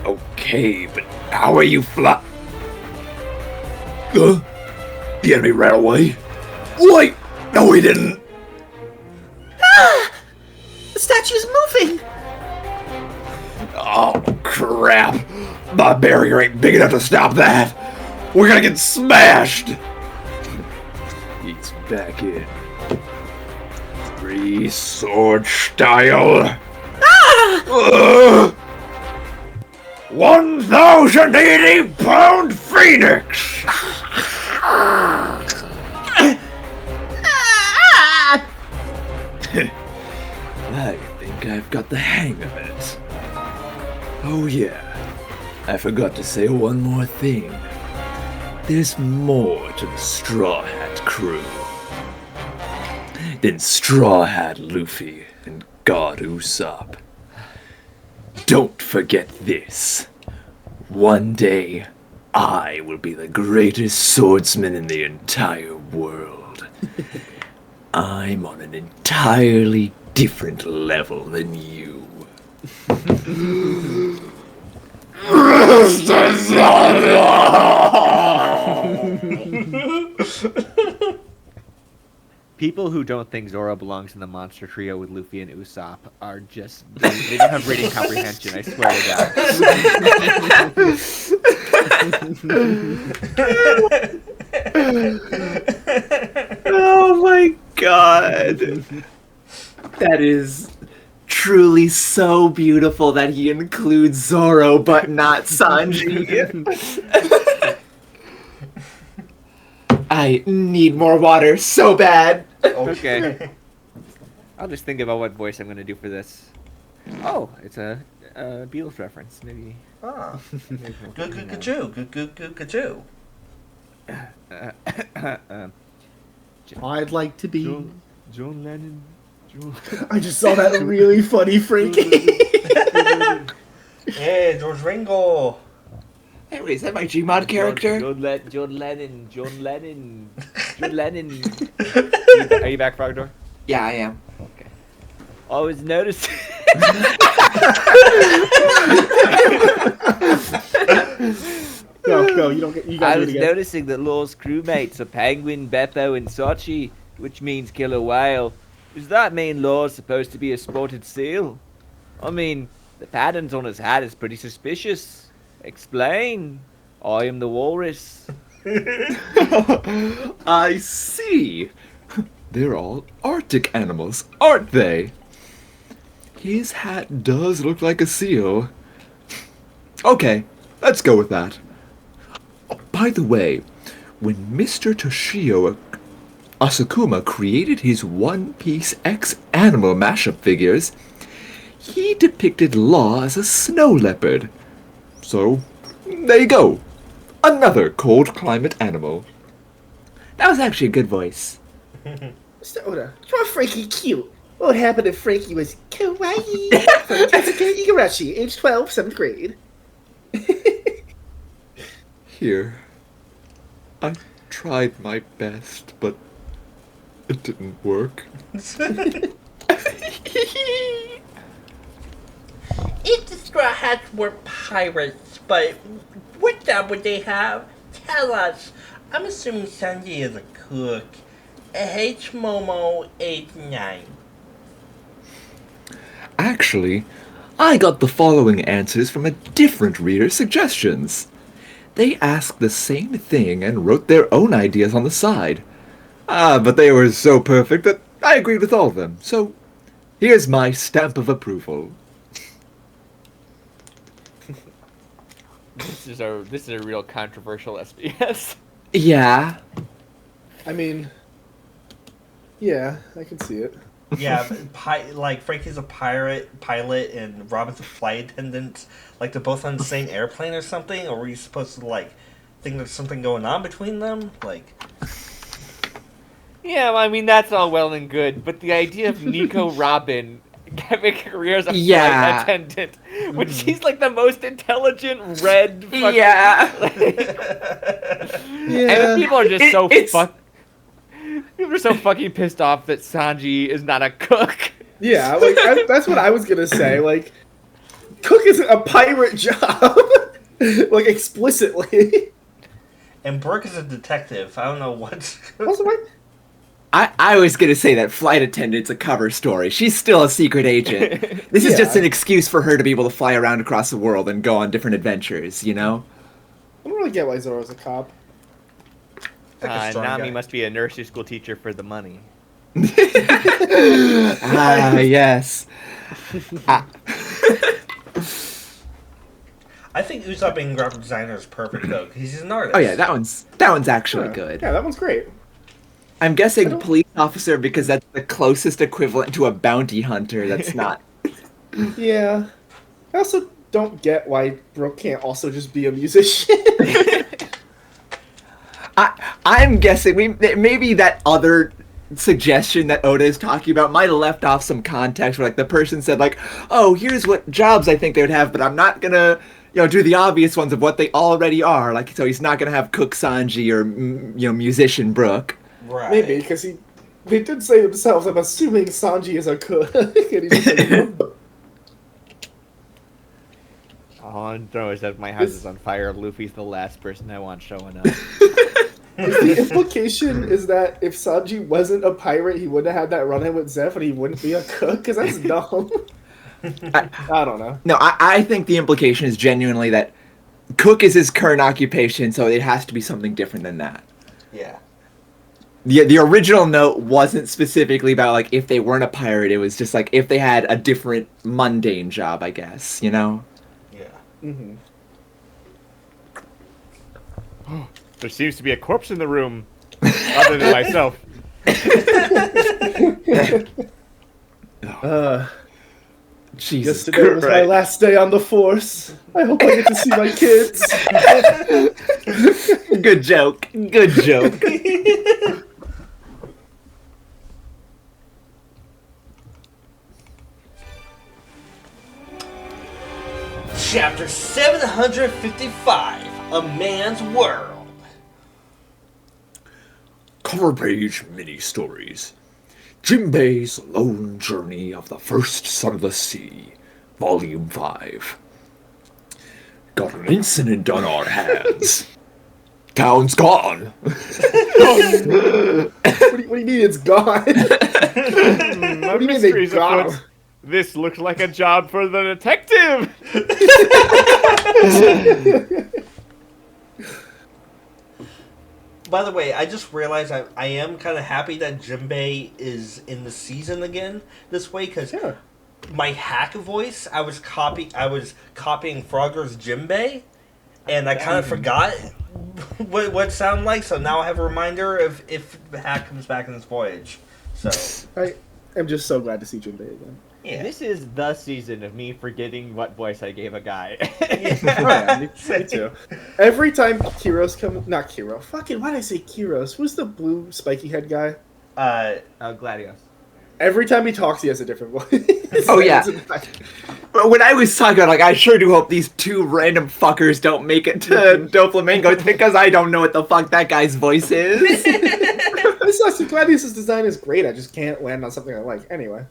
Speaker 9: Okay, but how are you The enemy ran away? Wait! No, he didn't!
Speaker 7: Ah! The statue's moving!
Speaker 9: Oh, crap! My barrier ain't big enough to stop that! We're gonna get smashed! He's back in. Free sword style!
Speaker 7: Ah!
Speaker 9: 1,080-pound Phoenix!
Speaker 7: Ah!
Speaker 9: I think I've got the hang of it. Oh yeah, I forgot to say one more thing. There's more to the Straw Hat crew than Straw Hat Luffy and God Usopp. Don't forget this. One day, I will be the greatest swordsman in the entire world. I'm on an entirely different level than you.
Speaker 5: People who don't think Zoro belongs in the monster trio with Luffy and Usopp are just... They don't have reading comprehension, I swear to God.
Speaker 4: Oh my god. That is truly so beautiful that he includes Zoro but not Sanji. I need more water so bad.
Speaker 5: Okay. I'll just think about what voice I'm going to do for this. Oh, it's a Beatles reference, maybe.
Speaker 2: Ah. Good.
Speaker 3: I'd like to be.
Speaker 5: John Lennon.
Speaker 3: I just saw that really funny Frankie.
Speaker 2: Hey, George Ringo.
Speaker 4: Hey, wait, is that my Gmod character?
Speaker 5: John Lennon. Are you back, Frogdor?
Speaker 4: Yeah, I am.
Speaker 5: Okay. I was noticing.
Speaker 3: Go. You got
Speaker 5: I
Speaker 3: to
Speaker 5: was
Speaker 3: do it again.
Speaker 5: noticing that Law's crewmates are Penguin, Beppo, and Sochi, which means killer whale. Does that mean Law's supposed to be a spotted seal? I mean, the patterns on his hat is pretty suspicious. Explain. I am the walrus.
Speaker 9: I see. They're all Arctic animals, aren't they? His hat does look like a seal. Okay, let's go with that. Oh, by the way, when Mr. Toshio Asakuma created his One Piece X animal mashup figures, he depicted Law as a snow leopard. So, there you go. Another cold climate animal.
Speaker 4: That was actually a good voice.
Speaker 7: Mr. Oda, draw Frankie cute. What would happen if Frankie was kawaii? From Tetsuka Igarashi, age 12, 7th grade.
Speaker 9: Here. I tried my best, but it didn't work.
Speaker 2: If the Straw Hats were pirates, but what job would they have? Tell us. I'm assuming Sanji is a cook. H. Momo, age 9.
Speaker 9: Actually, I got the following answers from a different reader's suggestions. they asked the same thing and wrote their own ideas on the side. But they were so perfect that I agreed with all of them. So, here's my stamp of approval.
Speaker 5: This is a real controversial SBS.
Speaker 9: Yeah.
Speaker 3: I mean, yeah, I can see it.
Speaker 2: Yeah, like Frankie's a pilot, and Robin's a flight attendant. Like they're both on the same airplane or something. Or were you supposed to like think there's something going on between them? Like,
Speaker 5: Yeah, well, I mean that's all well and good, but the idea of Nico Robin having a career as a
Speaker 9: Yeah.
Speaker 5: flight attendant, when she's like the most intelligent red. Fucking,
Speaker 9: Yeah.
Speaker 5: And people are just
Speaker 9: it's-
Speaker 5: People are so fucking pissed off that Sanji is not a cook.
Speaker 3: Yeah, like that's what I was gonna say. Like, cook isn't a pirate job, like explicitly.
Speaker 2: and Brooke is a detective. I don't know what.
Speaker 3: Also, what?
Speaker 9: I was gonna say that flight attendant's a cover story. She's still a secret agent. This is just
Speaker 3: Yeah.
Speaker 9: an excuse for her to be able to fly around across the world and go on different adventures, you know?
Speaker 3: I don't really get why Zoro's a cop.
Speaker 2: Like a strong
Speaker 5: Nami
Speaker 2: guy.
Speaker 5: must be a nursery school teacher for the money.
Speaker 9: Yes.
Speaker 2: I think Usopp being graphic designer is perfect though, because he's an artist.
Speaker 9: Oh yeah, that one's actually good.
Speaker 3: Yeah, that one's great.
Speaker 9: I'm guessing police officer because that's the closest equivalent to a bounty hunter. That's not.
Speaker 3: Yeah. I also don't get why Brooke can't also just be a musician.
Speaker 9: I'm guessing maybe that other suggestion that Oda is talking about might have left off some context where like the person said like, oh, here's what jobs I think they would have, but I'm not gonna do the obvious ones of what they already are. Like, so he's not gonna have cook Sanji or musician Brooke.
Speaker 2: Right.
Speaker 3: Maybe, because they did say themselves, I'm assuming Sanji is a cook. And he's just like,
Speaker 5: All I know is that my house is on fire. Luffy's the last person I want showing up.
Speaker 3: the implication is that if Sanji wasn't a pirate, he wouldn't have had that run-in with Zeph and he wouldn't be a cook? Because that's dumb. I don't know.
Speaker 9: No, I think the implication is genuinely that cook is his current occupation, so it has to be something different than that.
Speaker 2: Yeah.
Speaker 9: The original note wasn't specifically about like if they weren't a pirate. It was just like if they had a different mundane job, I guess. You know.
Speaker 2: Yeah.
Speaker 3: Mm-hmm.
Speaker 1: There seems to be a corpse in the room, other than myself.
Speaker 9: Jesus
Speaker 3: Yesterday was my
Speaker 9: Christ.
Speaker 3: last day on the force. I hope I get to see my kids.
Speaker 9: Good joke. Good joke.
Speaker 2: Chapter 755, A Man's World.
Speaker 10: Cover page mini stories. Jinbei's Lone Journey of the First Son of the Sea, Volume 5. Got an incident on our hands. Town's gone.
Speaker 3: What do you mean it's gone?
Speaker 1: My
Speaker 3: What do you mean they
Speaker 1: mysteries
Speaker 3: got
Speaker 1: afoot.
Speaker 3: him?
Speaker 1: This looks like a job for the detective.
Speaker 2: By the way, I just realized I am kind of happy that Jinbei is in the season again this way, because
Speaker 3: Yeah.
Speaker 2: my hack voice, I was copying Frogger's Jinbei, and I kind of forgot what it sounded like, so now I have a reminder of if the hack comes back in this voyage. So,
Speaker 3: I am just so glad to see Jinbei again.
Speaker 2: yeah.
Speaker 5: This is the season of me forgetting what voice I gave a guy.
Speaker 3: Oh, yeah, me too. Every time Kiros comes... Not Kiro. Fucking, why did I say Kiros? Who's the blue spiky head guy?
Speaker 5: Gladius.
Speaker 3: Every time he talks, he has a different voice.
Speaker 9: Oh, yeah. But when I was talking about, like, I sure do hope these two random fuckers don't make it to Doflamingo. It's because I don't know what the fuck that guy's voice is.
Speaker 3: This sucks. Gladius' design is great. I just can't land on something I like. Anyway.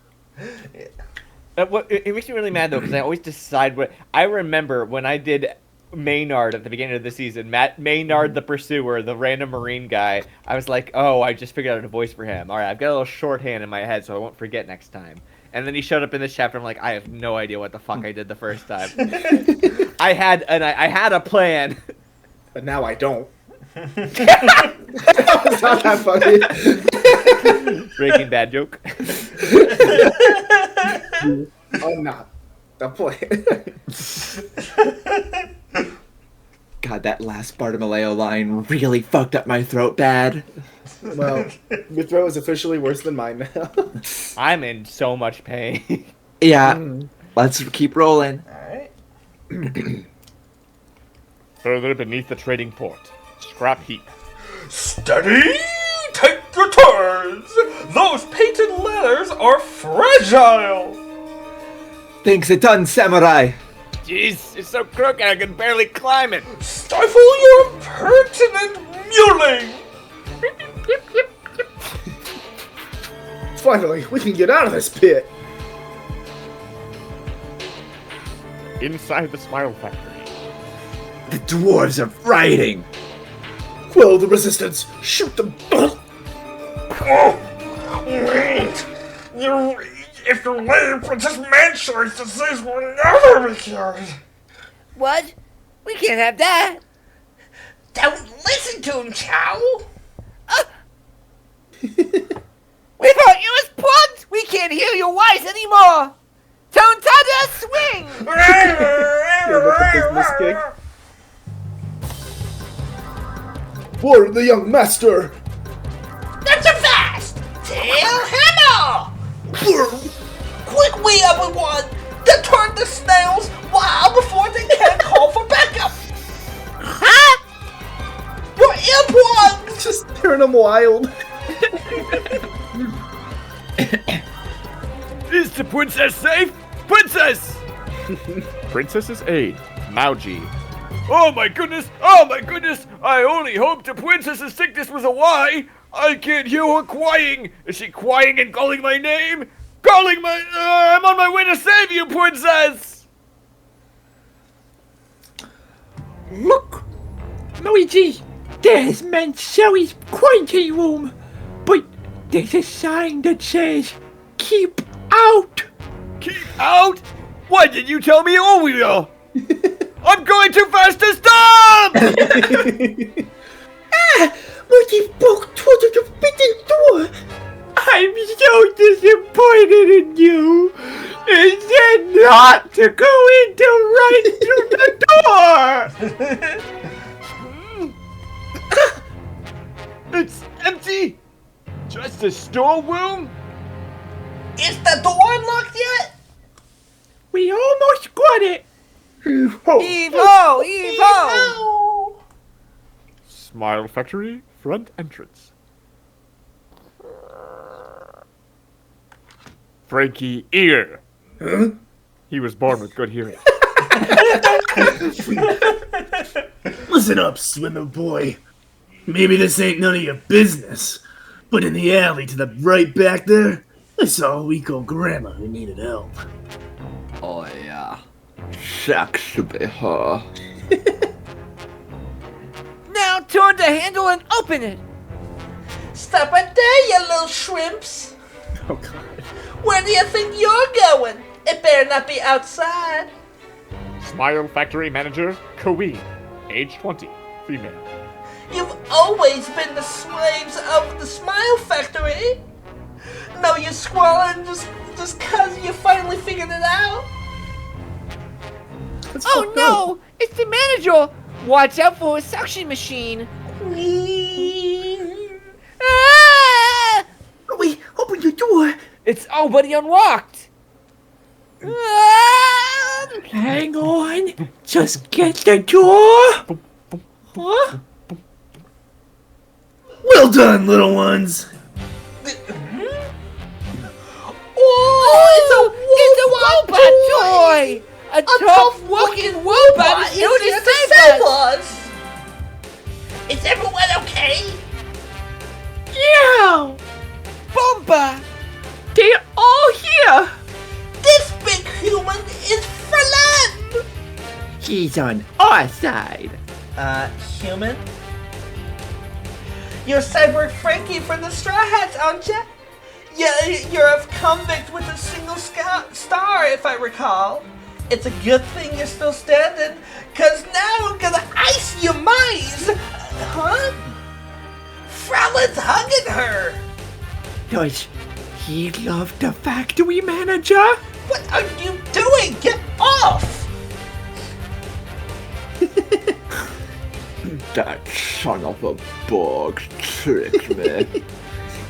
Speaker 5: It makes me really mad though, because I always decide what I remember when I did Maynard at the beginning of the season. Maynard the Pursuer, the random Marine guy. I was like, oh, I just figured out a voice for him. All right, I've got a little shorthand in my head, so I won't forget next time. And then he showed up in this chapter. I'm like, I have no idea what the fuck I did the first time. I had a plan.
Speaker 3: but now I don't. That was not that funny.
Speaker 5: Breaking Bad joke.
Speaker 3: I'm not. The point.
Speaker 4: God, that last Bartolomeo line really fucked up my throat, Dad.
Speaker 3: Well, your throat is officially worse than mine now.
Speaker 5: I'm in so much pain.
Speaker 4: Yeah, let's keep rolling.
Speaker 2: Alright.
Speaker 1: Further beneath the trading port. Scrap heap.
Speaker 2: Steady! Take your turns! Those painted letters are fragile!
Speaker 4: Thanks a ton, Samurai.
Speaker 5: Jeez, it's so crooked I can barely climb it.
Speaker 2: Stifle your impertinent mewling!
Speaker 3: Finally, we can get out of this pit.
Speaker 1: Inside the Smile Factory.
Speaker 4: The dwarves are fighting.
Speaker 3: Quell the resistance. Shoot them.
Speaker 2: Oh, wait! If you're waiting for this man-choice disease will never be cured!
Speaker 6: What? We can't have that.
Speaker 2: Don't listen to him, Chow!
Speaker 6: We thought you was plugged. We can't hear your voice anymore. Don't touch us, swing.
Speaker 3: Business kick. For the young master.
Speaker 2: Not so fast! Tail hammer! Quick way, everyone! Deter the snails while before they can call for backup!
Speaker 6: Huh?
Speaker 2: Your earplugs!
Speaker 3: Just turn them wild.
Speaker 5: Is the princess safe? Princess!
Speaker 1: Princess's aide. Mauji.
Speaker 5: Oh my goodness! Oh my goodness! I only hoped the princess's sickness was a lie! I can't hear her crying! Is she crying and calling my name? Calling my... I'm on my way to save you, princess!
Speaker 7: Look, Luigi, there's Mansoi's quarantine room, but there's a sign that says, keep out.
Speaker 5: Keep out? Why didn't you tell me earlier? I'm going too fast to stop!
Speaker 7: Luigi broke through the forbidden door. I'm so disappointed in you. It said not to go into right through the door.
Speaker 5: It's empty! Just a storeroom?
Speaker 2: Is the door unlocked yet?
Speaker 7: We almost got it.
Speaker 6: Evo! Evo!
Speaker 1: Smile Factory. Front entrance. Frankie Ear.
Speaker 3: Huh?
Speaker 1: He was born with good hearing.
Speaker 3: Listen up, swimmer boy. Maybe this ain't none of your business, but in the alley to the right back there, I saw a weak old grandma who needed help.
Speaker 9: Oh yeah. Shucks to be her.
Speaker 6: Now turn the handle and open it.
Speaker 2: Stop right there, you little shrimps!
Speaker 3: Oh god.
Speaker 2: Where do you think you're going? It better not be outside.
Speaker 1: Smile Factory Manager Kaween. Age 20. Female.
Speaker 2: You've always been the slaves of the Smile Factory. No, you're squalling just cause you finally figured it out.
Speaker 3: That's
Speaker 6: Oh
Speaker 3: fucked
Speaker 6: no!
Speaker 3: up.
Speaker 6: It's the manager! Watch out for a suction machine! Ah!
Speaker 7: Wait, open the door.
Speaker 6: It's already unlocked! Ah!
Speaker 7: Hang on. Just get the door. Huh?
Speaker 3: Well done, little ones.
Speaker 2: Oh,
Speaker 6: It's a robot toy! A tough looking robot is here to save us!
Speaker 2: Is everyone okay?
Speaker 7: Yeah.
Speaker 6: Bomba!
Speaker 7: They're all here.
Speaker 2: This big human is Ferlan!
Speaker 7: He's on our side.
Speaker 2: Human? You're Cyborg Frankie from the Straw Hats, aren't you? Yeah, you're a convict with a single star, if I recall. It's a good thing you're still standing, cause now I'm gonna ice your mind!
Speaker 7: Does he love the factory manager?
Speaker 2: What are you doing? Get off!
Speaker 9: That son of a bug tricked me.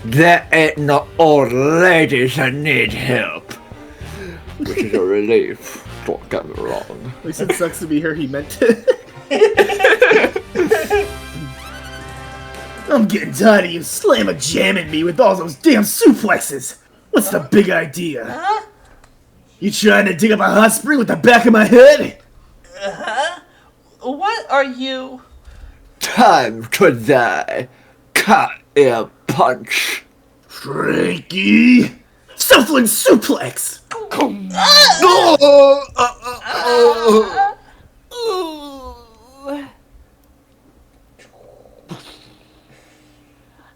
Speaker 9: There ain't no old ladies that need help. Which is a relief, don't get me wrong.
Speaker 3: At least it sucks to be her he meant to. I'm getting tired of you slammer-jamming me with all those damn suplexes. What's the big idea?
Speaker 2: Huh?
Speaker 3: You trying to dig up a hot spring with the back of my head?
Speaker 2: Huh? What are you...
Speaker 9: Time to die. Cut a punch.
Speaker 3: Frankie! Southland suplex!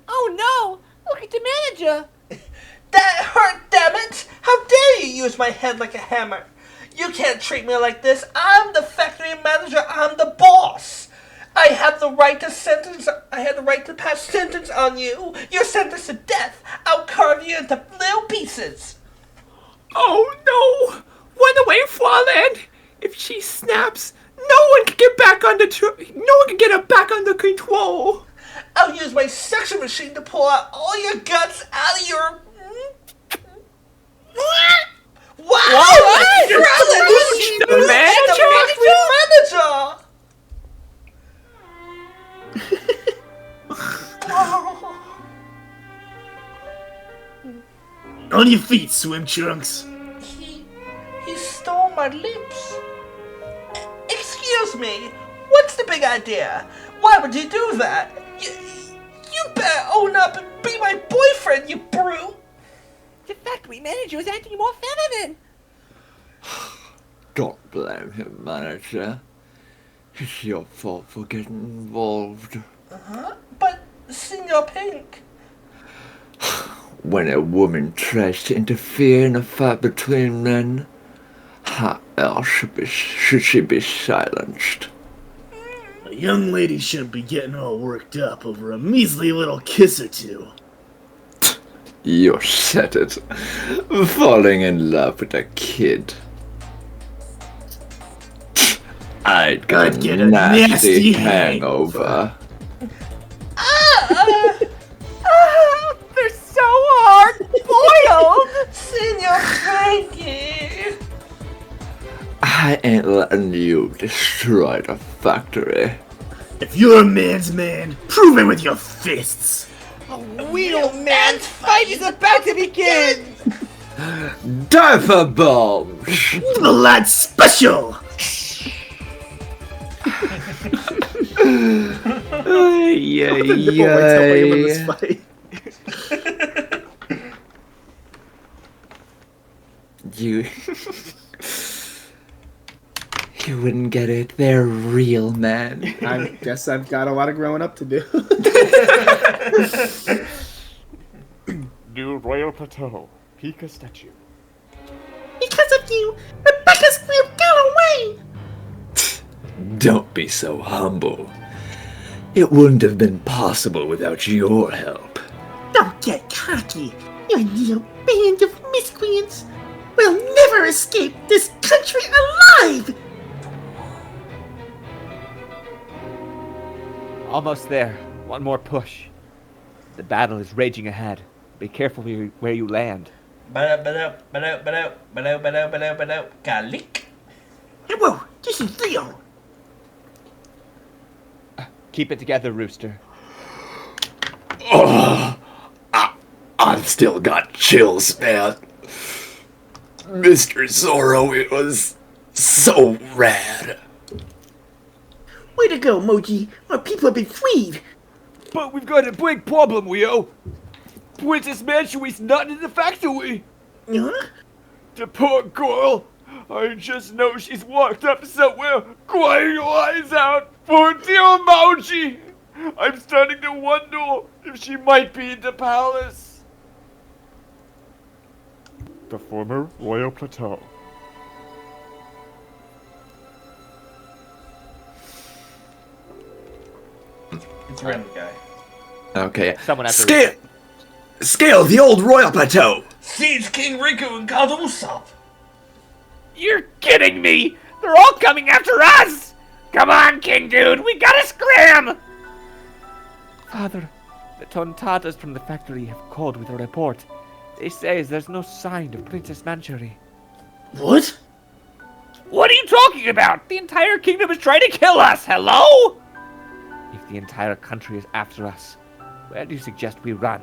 Speaker 6: Oh no! Look at the manager!
Speaker 2: That hurt, damn it! How dare you use my head like a hammer? You can't treat me like this. I'm the factory manager. I'm the boss. I have the right to sentence. I have the right to pass sentence on you. You're sentenced to death. I'll carve you into little pieces.
Speaker 7: Oh no! Run away, Farland! If she snaps, no one can get back under. No one can get her back under control.
Speaker 2: I'll use my suction machine to pull out all your guts out of your. Wow! You're
Speaker 7: The manager?
Speaker 2: manager!
Speaker 3: On your feet, swim trunks.
Speaker 2: He stole my lips. Excuse me, what's the big idea? Why would you do that? You better own up and be my boyfriend, you brute!
Speaker 6: The factory manager is acting more feminine!
Speaker 9: Don't blame him, manager. It's your fault for getting involved.
Speaker 2: Uh-huh, but Senor Pink...
Speaker 9: When a woman tries to interfere in a fight between men, how else should she be silenced?
Speaker 3: A young lady shouldn't be getting all worked up over a measly little kiss or two.
Speaker 9: You said it. Falling in love with a kid. I'd get a nasty hangover.
Speaker 6: They're so hard-boiled!
Speaker 2: Senor Frankie!
Speaker 9: I ain't letting you destroy the factory.
Speaker 3: If you're a man's man, prove it with your fists.
Speaker 6: A real man's fight is about to begin!
Speaker 9: Diaper bombs!
Speaker 3: The lad special!
Speaker 9: You wouldn't get it. They're real men.
Speaker 3: I guess I've got a lot of growing up to do.
Speaker 1: New Royal Plateau, Pika statue.
Speaker 7: Because of you, Rebecca's group got away.
Speaker 9: Don't be so humble. It wouldn't have been possible without your help.
Speaker 7: Don't get cocky. Your little band of miscreants will never escape this country alive.
Speaker 5: Almost there. One more push. The battle is raging ahead. Be careful where you land.
Speaker 2: Garlic.
Speaker 7: Hey, whoa, this is Leo.
Speaker 5: Keep it together, Rooster.
Speaker 10: I've still got chills, man. Mr. Zorro, it was so rad.
Speaker 7: Way to go, Moji. Our people have been freed.
Speaker 5: But we've got a big problem, Leo. Princess Manshui's not in the factory.
Speaker 7: Huh?
Speaker 5: The poor girl. I just know she's walked up somewhere, crying her eyes out. Poor dear Mauji. I'm starting to wonder if she might be in the palace.
Speaker 1: The former Royal Plateau.
Speaker 2: It's random guy.
Speaker 9: Okay.
Speaker 5: Someone has to
Speaker 9: Skip! Scale the old royal plateau!
Speaker 2: Siege King Riku and God Usopp!
Speaker 8: You're kidding me! They're all coming after us! Come on, King Dude, we gotta scram! Father, the Tontatas from the factory have called with a report. They say there's no sign of Princess Manchuri.
Speaker 7: What?
Speaker 8: What are you talking about? The entire kingdom is trying to kill us, hello? If the entire country is after us, where do you suggest we run?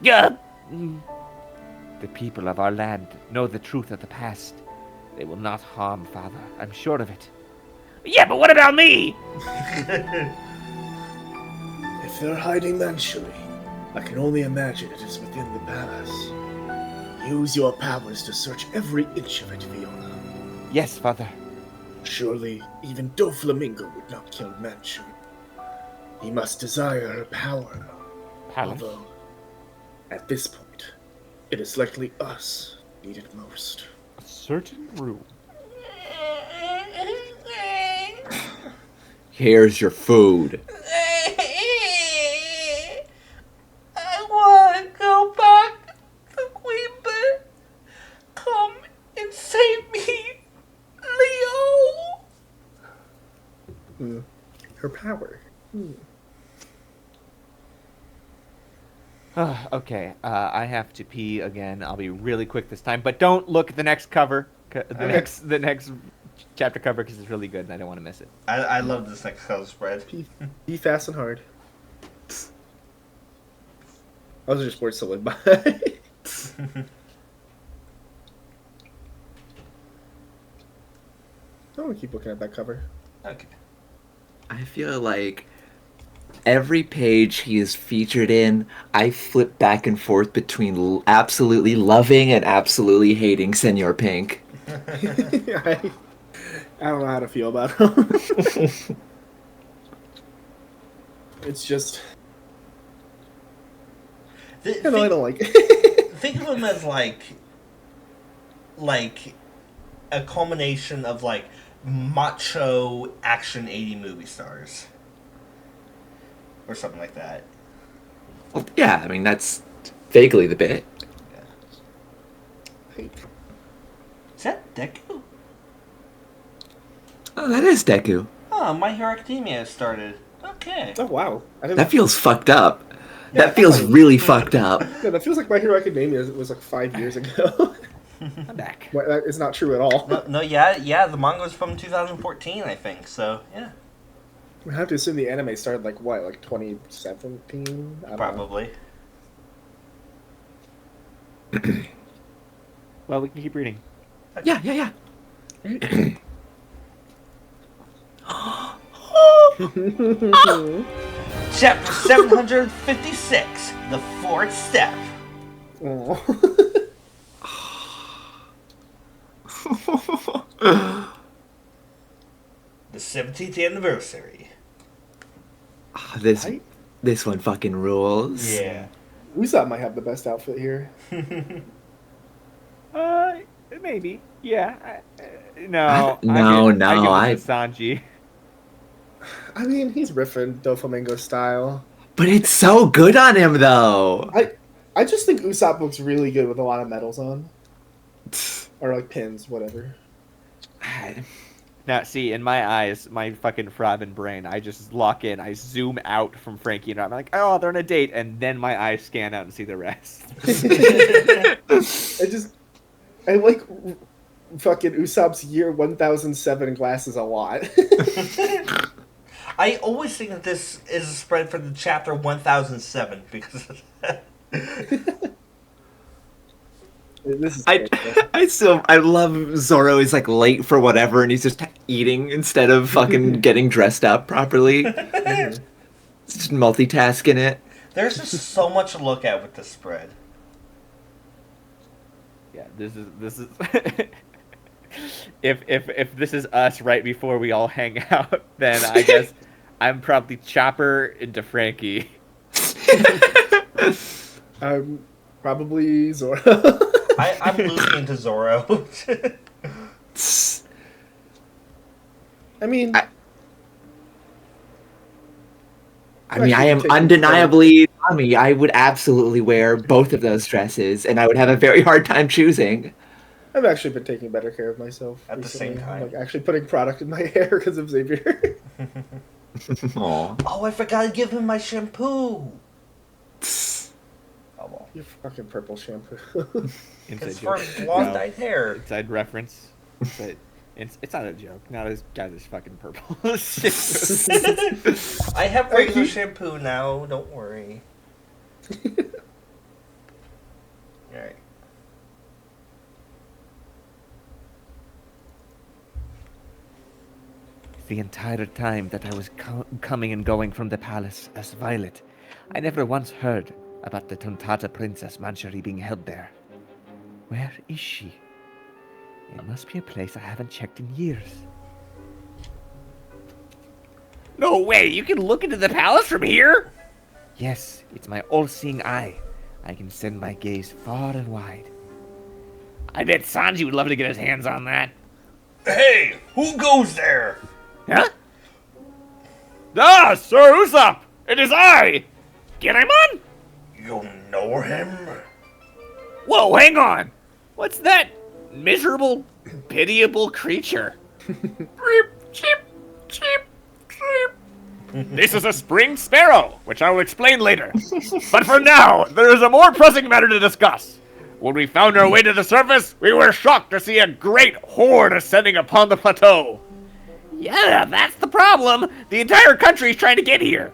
Speaker 8: Yeah. The people of our land know the truth of the past. They will not harm Father, I'm sure of it. Yeah, but what about me?
Speaker 3: If they're hiding Manchuri, I can only imagine it is within the palace. Use your powers to search every inch of it, Fiona.
Speaker 8: Yes, Father.
Speaker 3: Surely, even Doflamingo would not kill Manchuri. He must desire her power. Although, at this point, it is likely us need it most.
Speaker 1: A certain room.
Speaker 9: Here's your food.
Speaker 2: I want to go back to Queen Bee. Come and save me, Leo.
Speaker 3: Her power.
Speaker 8: Okay, I have to pee again. I'll be really quick this time, but don't look at the next cover, the next chapter cover, because it's really good and I don't want to miss it.
Speaker 2: I love this next color spread.
Speaker 3: Be fast and hard. Those are just words to live by. I want to keep looking at that cover.
Speaker 2: Okay.
Speaker 4: I feel like every page he is featured in, I flip back and forth between absolutely loving and absolutely hating Senor Pink.
Speaker 3: I don't know how to feel about him. It's just... I don't like it.
Speaker 2: Think of him as like a culmination of like macho action 80 movie stars or something like that.
Speaker 4: Well, yeah, I mean, that's vaguely the bit.
Speaker 2: Is that Deku?
Speaker 4: Oh, that is Deku.
Speaker 2: Oh, My Hero Academia has started. Okay.
Speaker 3: Oh, wow.
Speaker 4: That feels fucked up. That feels really fucked up.
Speaker 3: Yeah, that feels like My Hero Academia was like 5 years ago.
Speaker 8: I'm back.
Speaker 3: Well, that is not true at all.
Speaker 2: Yeah, the manga's from 2014, I think, so, yeah.
Speaker 3: I have to assume the anime started like what, like 2017? I don't
Speaker 2: Probably.
Speaker 8: Well, we can keep reading.
Speaker 4: Yeah.
Speaker 2: Chapter 756, The Fourth Step.
Speaker 3: know.
Speaker 2: The 17th anniversary.
Speaker 4: This one fucking rules.
Speaker 2: Yeah.
Speaker 3: Usopp might have the best outfit here.
Speaker 8: Maybe. Yeah. No.
Speaker 4: No,
Speaker 8: I give it to Sanji.
Speaker 3: I mean, he's riffing Doflamingo style.
Speaker 4: But it's so good on him, though.
Speaker 3: I just think Usopp looks really good with a lot of medals on. Or like pins, whatever.
Speaker 8: Now, see, in my eyes, my fucking throbbing brain, I just lock in. I zoom out from Frankie, and I'm like, oh, they're on a date, and then my eyes scan out and see the rest.
Speaker 3: I like fucking Usopp's year 1007 glasses a lot.
Speaker 2: I always think that this is a spread for the chapter 1007 because of that.
Speaker 4: I love Zoro is like late for whatever and he's just eating instead of fucking getting dressed up properly. Just multitasking it.
Speaker 2: There's just so much to look at with this spread.
Speaker 8: Yeah, this is if this is us right before we all hang out, then I guess I'm probably Chopper into Frankie.
Speaker 3: I'm probably Zoro.
Speaker 2: I'm losing into Zoro.
Speaker 3: I mean,
Speaker 4: I mean, I am undeniably Tommy. I would absolutely wear both of those dresses, and I would have a very hard time choosing.
Speaker 3: I've actually been taking better care of myself
Speaker 2: At the
Speaker 3: recently.
Speaker 2: same time.
Speaker 3: Like actually putting product in my hair because of Xavier.
Speaker 9: Aw.
Speaker 2: Oh, I forgot to give him my shampoo. Oh well.
Speaker 3: Your fucking purple shampoo.
Speaker 1: Inside
Speaker 2: It's
Speaker 1: joke.
Speaker 2: for long dyed hair.
Speaker 1: Inside reference. But it's not a joke. Now this guy's is fucking purple.
Speaker 2: I have regular shampoo now. Don't worry. Alright.
Speaker 8: The entire time that I was coming and going from the palace as Violet, I never once heard about the Tontata Princess Mancheri being held there. Where is she? It must be a place I haven't checked in years.
Speaker 5: No way, you can look into the palace from here?
Speaker 8: Yes, it's my all-seeing eye. I can send my gaze far and wide.
Speaker 5: I bet Sanji would love to get his hands on that.
Speaker 2: Hey, who goes there?
Speaker 5: Huh? Ah, Sir Usopp! It is I! Kinemon?
Speaker 2: You know him?
Speaker 5: Whoa, hang on! What's that miserable, pitiable creature? Cheep, cheep, cheep, cheep. This is a spring sparrow, which I will explain later. But for now, there is a more pressing matter to discuss. When we found our way to the surface, we were shocked to see a great horde ascending upon the plateau. Yeah, that's the problem. The entire country is trying to get here.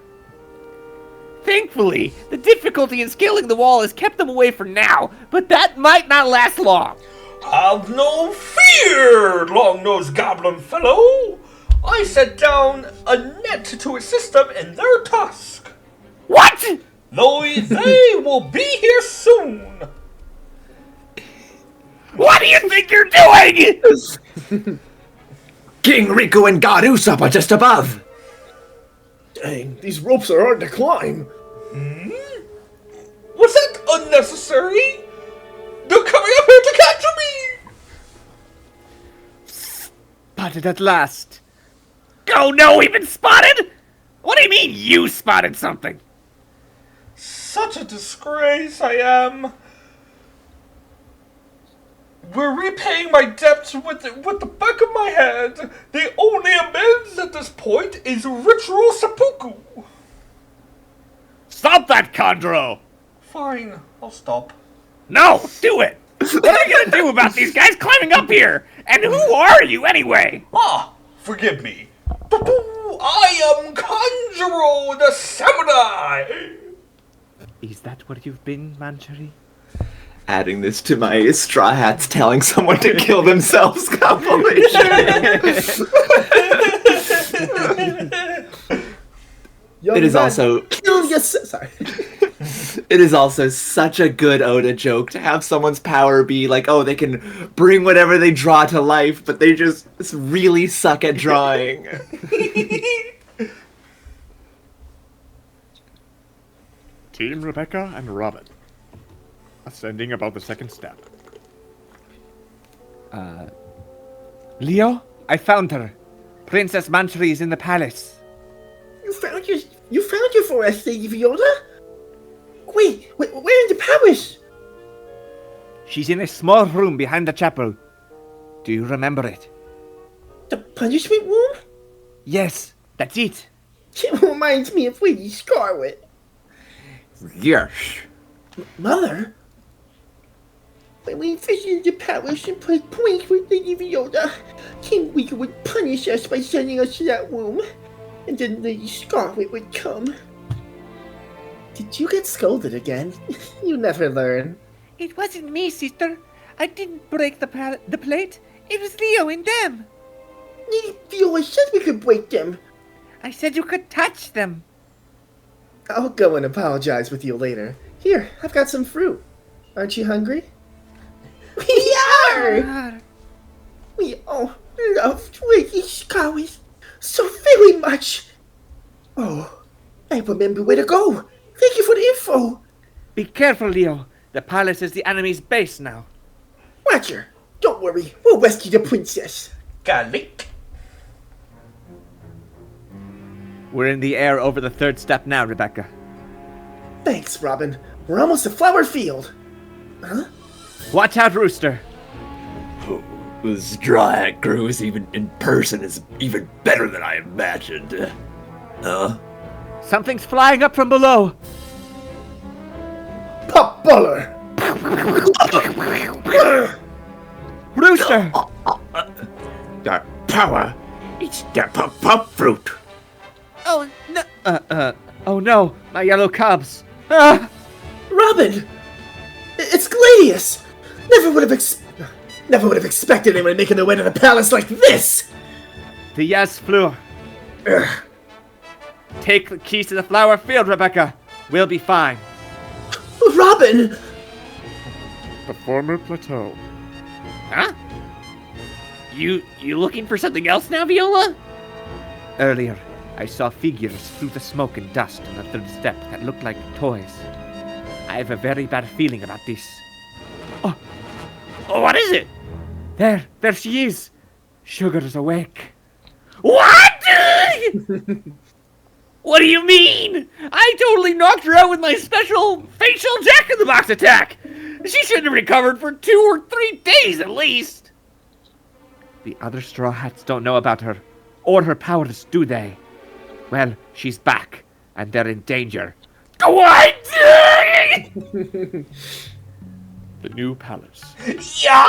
Speaker 5: Thankfully, the difficulty in scaling the wall has kept them away for now, but that might not last long.
Speaker 2: Have no fear, long-nosed goblin fellow. I set down a net to assist them in their task.
Speaker 5: What?
Speaker 2: Though they will be here soon.
Speaker 5: What do you think you're doing?
Speaker 9: King Riku and God Usopp are just above.
Speaker 3: Dang, these ropes are hard to climb.
Speaker 2: Was that unnecessary? They're coming up here to catch me.
Speaker 8: Spotted at last.
Speaker 5: Oh no, we've been spotted? What do you mean you spotted something?
Speaker 2: Such a disgrace I am. We're repaying my debts with the back of my head. The only amends at this point is ritual seppuku.
Speaker 5: Stop that, Chondro!
Speaker 2: Fine, I'll stop.
Speaker 5: No, do it! What are you gonna do about these guys climbing up here? And who are you anyway?
Speaker 2: Ah, forgive me. I am Kanjuro the Samurai.
Speaker 8: Is that what you've been, Mancheri?
Speaker 9: Adding this to my Straw Hats telling someone to kill themselves compilation. It is also
Speaker 3: Kill yourself. Sorry.
Speaker 9: it is also such a good Oda joke to have someone's power be like, oh, they can bring whatever they draw to life, but they just really suck at drawing.
Speaker 1: Team Rebecca and Robin. Ascending about the second step.
Speaker 8: Leo, I found her. Princess Mancheri is in the palace.
Speaker 7: You found your forest, Lady Viola? Wait, where in the palace?
Speaker 8: She's in a small room behind the chapel. Do you remember it?
Speaker 7: The punishment room?
Speaker 8: Yes, that's it.
Speaker 7: It reminds me of Lady Scarlet.
Speaker 9: Yes.
Speaker 7: Mother? When we visited the palace and played points with Lady Viola, King Riku would punish us by sending us to that room, and then Lady Scarlet would come. Did you get scolded again? You never learn.
Speaker 8: It wasn't me, sister. I didn't break the plate. It was Leo and them.
Speaker 7: Lady Viola said we could break them.
Speaker 8: I said you could touch them.
Speaker 3: I'll go and apologize with you later. Here, I've got some fruit. Aren't you hungry?
Speaker 7: We are! We all loved Lady Scarlet so very much. Oh, I remember where to go. Thank you for the info.
Speaker 8: Be careful, Leo. The palace is the enemy's base now.
Speaker 7: Roger. Don't worry. We'll rescue the princess.
Speaker 2: Garlic.
Speaker 5: We're in the air over the third step now, Rebecca.
Speaker 3: Thanks, Robin. We're almost to Flower Field. Huh?
Speaker 5: Watch out, Rooster.
Speaker 10: Oh, the Straw Hat Crew is even in person is even better than I imagined. Huh?
Speaker 5: Something's flying up from below.
Speaker 3: Pop Buller!
Speaker 5: Rooster!
Speaker 10: That power! It's the pop fruit!
Speaker 5: Oh, no. Oh no, my yellow cubs. Ah!
Speaker 3: Robin! It's Gladius! Never would have expected anyone making their way to the palace like this!
Speaker 5: The Yes Fleur.
Speaker 3: Ugh.
Speaker 5: Take the keys to the flower field, Rebecca. We'll be fine.
Speaker 3: Robin!
Speaker 1: The former plateau.
Speaker 8: Huh? You looking for something else now, Viola?
Speaker 5: Earlier, I saw figures through the smoke and dust on the third step that looked like toys. I have a very bad feeling about this.
Speaker 8: Oh, what is it?
Speaker 5: There she is. Sugar's awake.
Speaker 8: What? What do you mean? I totally knocked her out with my special facial jack-in-the-box attack. She should have recovered for 2 or 3 days at least.
Speaker 5: The other Straw Hats don't know about her, or her powers, do they? Well, she's back, and they're in danger.
Speaker 8: What?
Speaker 1: The new palace.
Speaker 2: Yeah!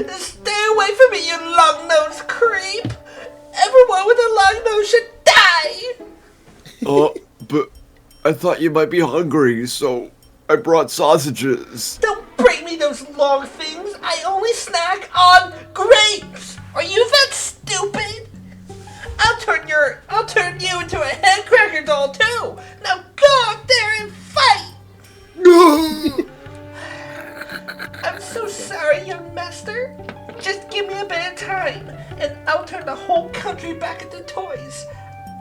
Speaker 2: Stay away from me, you long-nosed creep! Everyone with a long nose should die!
Speaker 9: But I thought you might be hungry, so I brought sausages.
Speaker 2: Don't bring me those long things! I only snack on grapes! Are you that stupid? I'll turn you into a head cracker doll too! Now go up there and fight! I'm so sorry, young master. Just give me a bit of time, and I'll turn the whole country back into toys.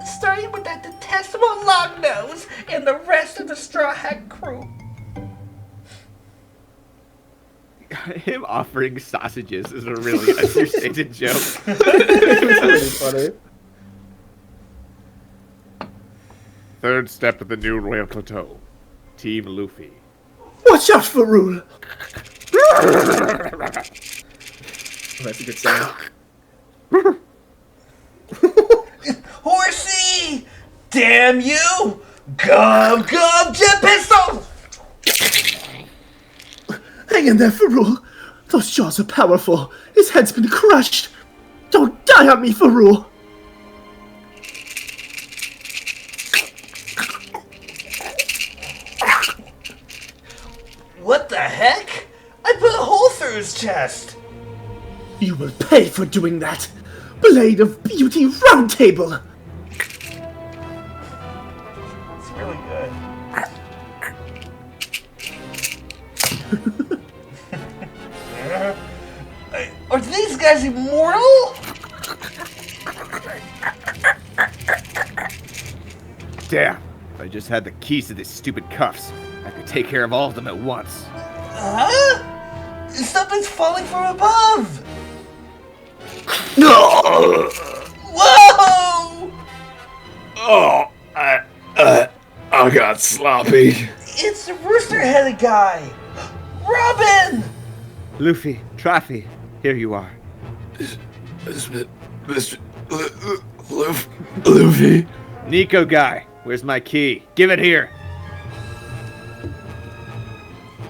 Speaker 2: Starting with that detestable Longnose and the rest of the Straw Hat Crew.
Speaker 5: Him offering sausages is a really understated joke.
Speaker 3: It's really funny.
Speaker 1: Third step of the new royal plateau. Team Luffy.
Speaker 3: Watch out for Rule! That's a good sound.
Speaker 2: Horsey! Damn you! Gum jet pistol!
Speaker 3: Hang in there, Farul. Those jaws are powerful. His head's been crushed. Don't die on me, Farul.
Speaker 2: What the heck? I put a hole through his chest.
Speaker 3: You will pay for doing that. Blade of Beauty Roundtable.
Speaker 2: It's really good. Are these guys immortal?
Speaker 5: Damn, if I just had the keys to these stupid cuffs, I could take care of all of them at once.
Speaker 2: Huh? Something's falling from above! Whoa!
Speaker 10: Oh, I got sloppy.
Speaker 2: It's the rooster-headed guy! Robin!
Speaker 5: Luffy, Traffy, here you are.
Speaker 10: Mr. Luffy.
Speaker 5: Nico guy, where's my key? Give it here.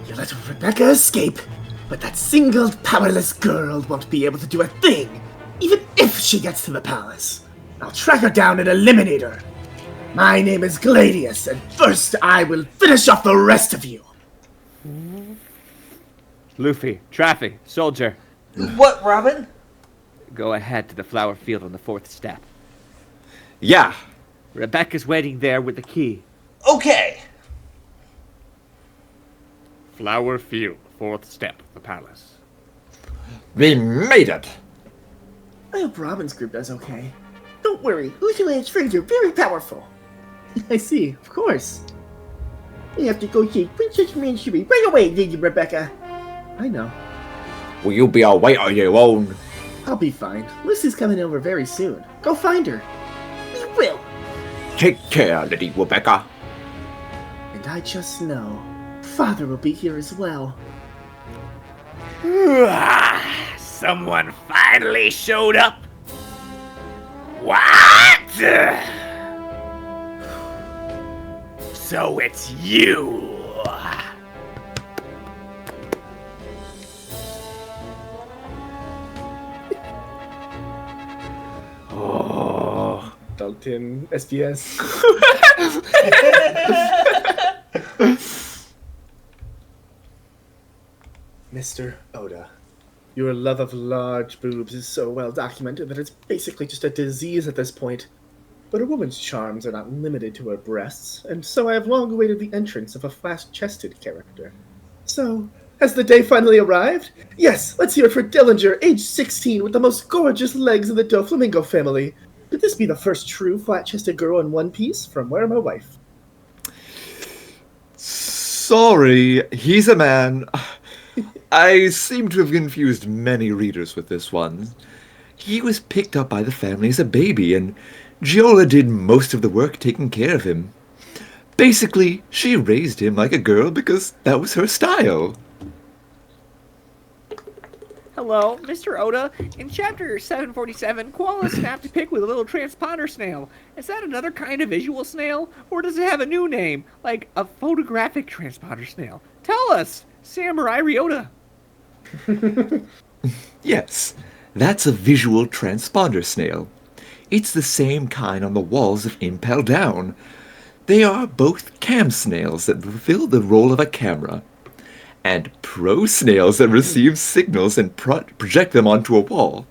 Speaker 3: You let Rebecca escape, but that single powerless girl won't be able to do a thing, even if she gets to the palace. I'll track her down and eliminate her. My name is Gladius, and first I will finish off the rest of you.
Speaker 5: Luffy, Traffy, soldier,
Speaker 2: What, Robin?
Speaker 5: go ahead to the flower field on the fourth step.
Speaker 9: Yeah.
Speaker 5: Rebecca's waiting there with the key.
Speaker 2: Okay.
Speaker 1: Flower field. Fourth step of the palace.
Speaker 10: We made it.
Speaker 3: I hope Robin's group does okay. Don't worry, Usually strings are very powerful. I see, of course. You have to go see Princess Mansuri right away, Lady Rebecca. I know.
Speaker 10: Well, you'll be all wait on your own.
Speaker 3: I'll be fine. Lucy's coming over very soon. Go find her.
Speaker 7: We will.
Speaker 10: Take care, Lady Rebecca.
Speaker 3: And I just know Father will be here as well.
Speaker 8: Someone finally showed up. What? So it's you.
Speaker 10: Oh.
Speaker 3: Dalton SBS. Mr. Oda, your love of large boobs is so well documented that it's basically just a disease at this point. But a woman's charms are not limited to her breasts, and so I have long awaited the entrance of a flat-chested character. So, has the day finally arrived? Yes, let's hear it for Dillinger, age 16, with the most gorgeous legs in the Doflamingo family. Could this be the first true flat-chested girl in One Piece? From where, my wife?
Speaker 9: Sorry, he's a man. I seem to have confused many readers with this one. He was picked up by the family as a baby, and Giola did most of the work taking care of him. Basically, she raised him like a girl because that was her style.
Speaker 8: Hello, Mr. Oda. In Chapter 747, koalas snap to pick with a little transponder snail. Is that another kind of visual snail? Or does it have a new name, like a photographic transponder snail? Tell us, Samurai Ryota.
Speaker 9: Yes, that's a visual transponder snail. It's the same kind on the walls of Impel Down. They are both cam snails that fulfill the role of a camera, and pro snails that receive signals and project them onto a wall.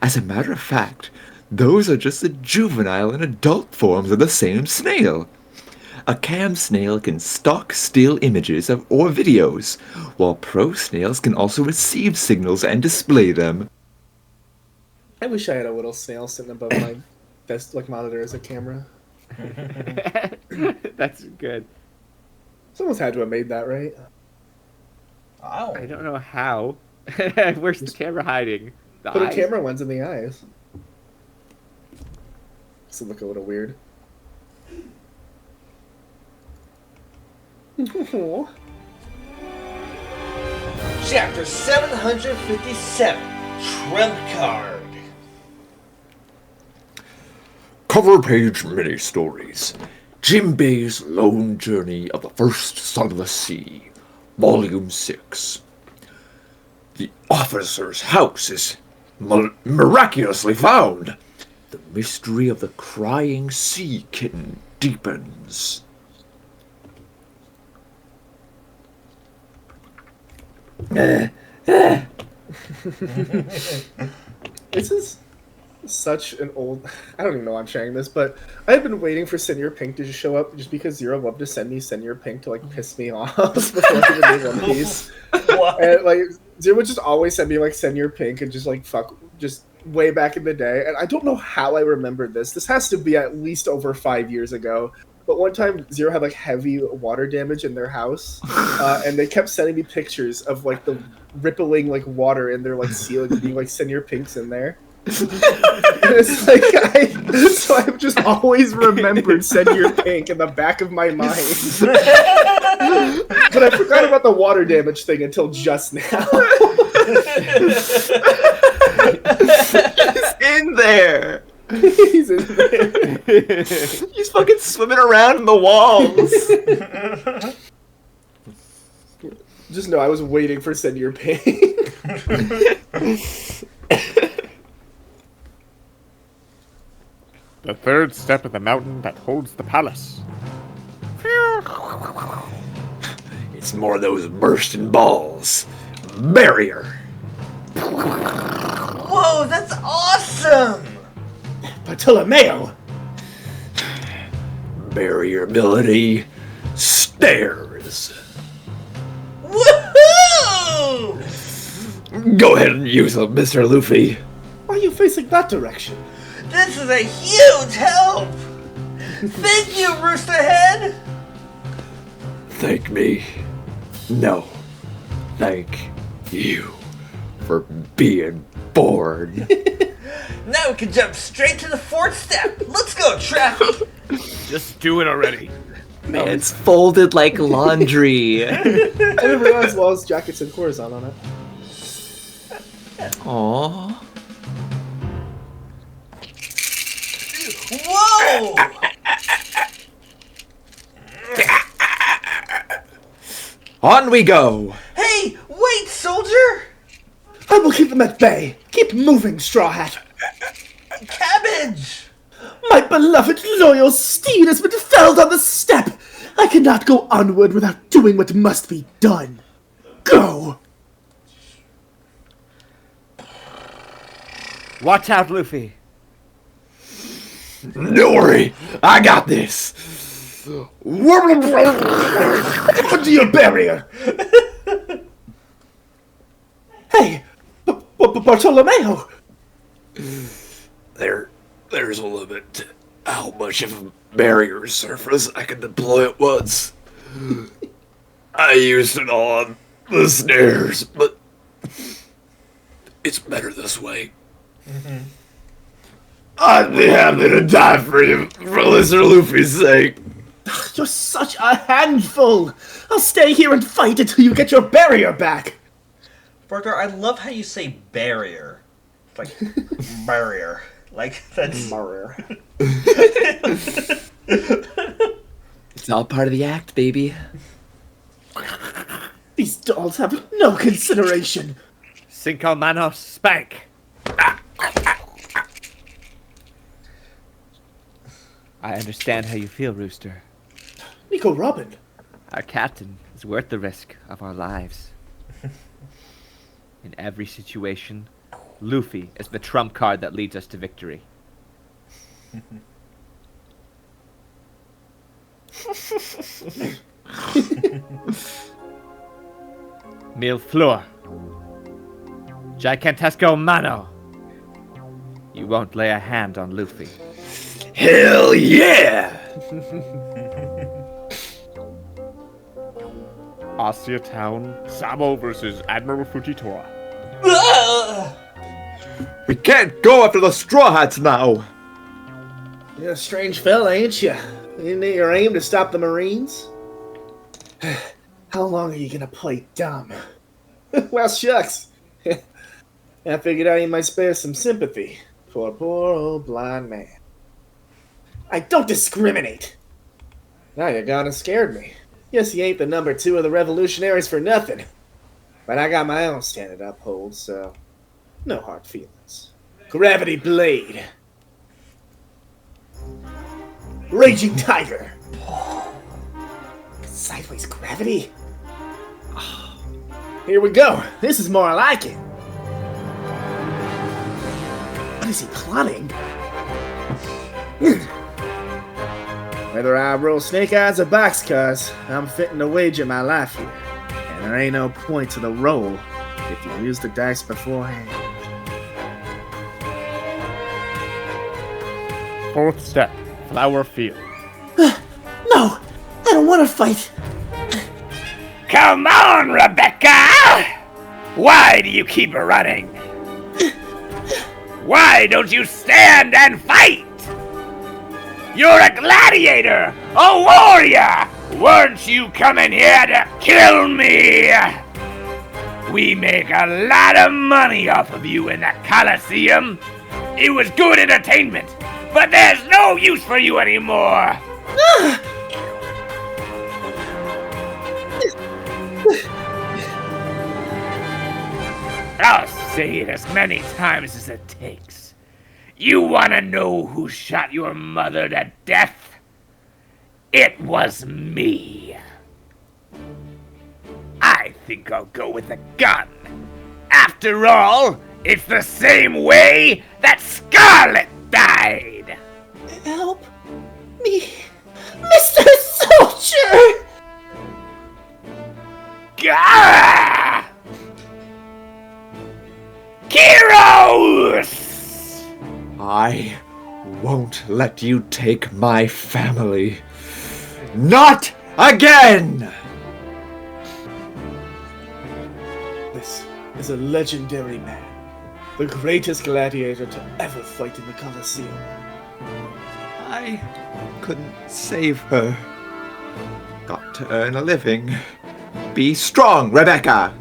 Speaker 9: As a matter of fact, those are just the juvenile and adult forms of the same snail. A cam snail can stock still images or videos, while pro snails can also receive signals and display them.
Speaker 3: I wish I had a little snail sitting above my desk monitor as a camera.
Speaker 8: That's good.
Speaker 3: Someone's had to have made that, right?
Speaker 8: I don't know how. Where's the camera hiding? The
Speaker 3: Put
Speaker 8: eyes?
Speaker 3: a camera lens in the eyes. This will look a little weird.
Speaker 2: Chapter 757, Trump Card.
Speaker 10: Cover page mini-stories. Jinbei's Lone Journey of the First Son of the Sea, Volume 6. The officer's house is miraculously found. The mystery of the crying sea kitten deepens.
Speaker 3: This is such an old... I don't even know why I'm sharing this, but I've been waiting for Senior Pink to show up just because Zero loved to send me Senior Pink to, piss me off before I even made One Piece. And, Zero would just always send me, Senior Pink and just, fuck, just way back in the day. And I don't know how I remembered this. This has to be at least over 5 years ago. But one time, Zero had, heavy water damage in their house, and they kept sending me pictures of, the rippling, water in their, ceiling being, Senior Pinks in there. It's so I've just always remembered Senior Pink in the back of my mind. But I forgot about the water damage thing until just now.
Speaker 9: He's in there!
Speaker 3: He's in there.
Speaker 9: He's fucking swimming around in the walls!
Speaker 3: Just know I was waiting for Senior Pink.
Speaker 1: The third step of the mountain that holds the palace.
Speaker 10: It's more of those bursting balls. Barrier.
Speaker 2: Whoa, that's awesome!
Speaker 3: Bartolomeo!
Speaker 10: Barrier ability. Stairs.
Speaker 2: Woohoo!
Speaker 10: Go ahead and use them, Mr. Luffy.
Speaker 3: Why are you facing that direction?
Speaker 2: This is a huge help! Thank you, Roosterhead!
Speaker 10: Thank me. No. Thank you. for being born.
Speaker 2: Now we can jump straight to the fourth step. Let's go, Traffy.
Speaker 5: Just do it already.
Speaker 4: Man, it's folded like laundry.
Speaker 3: I didn't realize Wall's jackets and Corazon on it.
Speaker 4: Aww.
Speaker 2: Whoa!
Speaker 10: On we go!
Speaker 2: Hey, wait, soldier!
Speaker 3: I will keep them at bay. Keep moving, Straw Hat.
Speaker 2: Cabbage!
Speaker 3: My beloved loyal steed has been felled on the step. I cannot go onward without doing what must be done. Go!
Speaker 5: Watch out, Luffy.
Speaker 10: Don't worry, I got this.
Speaker 3: Under your barrier! Hey! Bartolomeo!
Speaker 10: There's a limit to how much of a barrier surface I can deploy at once. I used it on the stairs, but it's better this way. I'd be happy to die for you, for Mr. Luffy's sake.
Speaker 3: You're such a handful! I'll stay here and fight until you get your barrier back!
Speaker 2: Barker, I love how you say barrier. It's like, barrier. Like, that's...
Speaker 3: Barrier.
Speaker 4: It's all part of the act, baby.
Speaker 3: These dolls have no consideration!
Speaker 5: Cinco manos, spank. I understand how you feel, Rooster.
Speaker 3: Nico Robin.
Speaker 5: Our captain is worth the risk of our lives. In every situation, Luffy is the trump card that leads us to victory. Mil Fleur. Gigantesco Mano. You won't lay a hand on Luffy.
Speaker 10: Hell yeah!
Speaker 1: Asia Town, Samo versus Admiral Fujitora.
Speaker 10: We can't go after the Straw Hats now!
Speaker 3: You're a strange fella, ain't you? Isn't it your aim to stop the Marines? How long are you gonna play dumb? Well, shucks. I figured out you might spare some sympathy for a poor old blind man. I don't discriminate! Now you gone and scared me. Guess you ain't the number 2 of the revolutionaries for nothing. But I got my own standard to uphold, so no hard feelings. Gravity Blade. Raging Tiger. Sideways gravity? Here we go. This is more like it. What is he plotting? Whether I roll snake eyes or boxcars, I'm fitting to wager my life here. And there ain't no point to the roll if you use the dice beforehand.
Speaker 1: Fourth step, Flower Field.
Speaker 7: No! I don't want to fight!
Speaker 8: Come on, Rebecca! Why do you keep running? Why don't you stand and fight? You're a gladiator, a warrior! Weren't you coming here to kill me? We make a lot of money off of you in the Coliseum. It was good entertainment, but there's no use for you anymore. I'll say it as many times as it takes. You wanna know who shot your mother to death? It was me. I think I'll go with a gun. After all, it's the same way that Scarlet died.
Speaker 7: Help me, Mr. Soldier!
Speaker 8: Gah! Kyros!
Speaker 10: I won't let you take my family. Not again!
Speaker 3: This is a legendary man. The greatest gladiator to ever fight in the Colosseum.
Speaker 9: I couldn't save her. Got to earn a living. Be strong, Rebecca!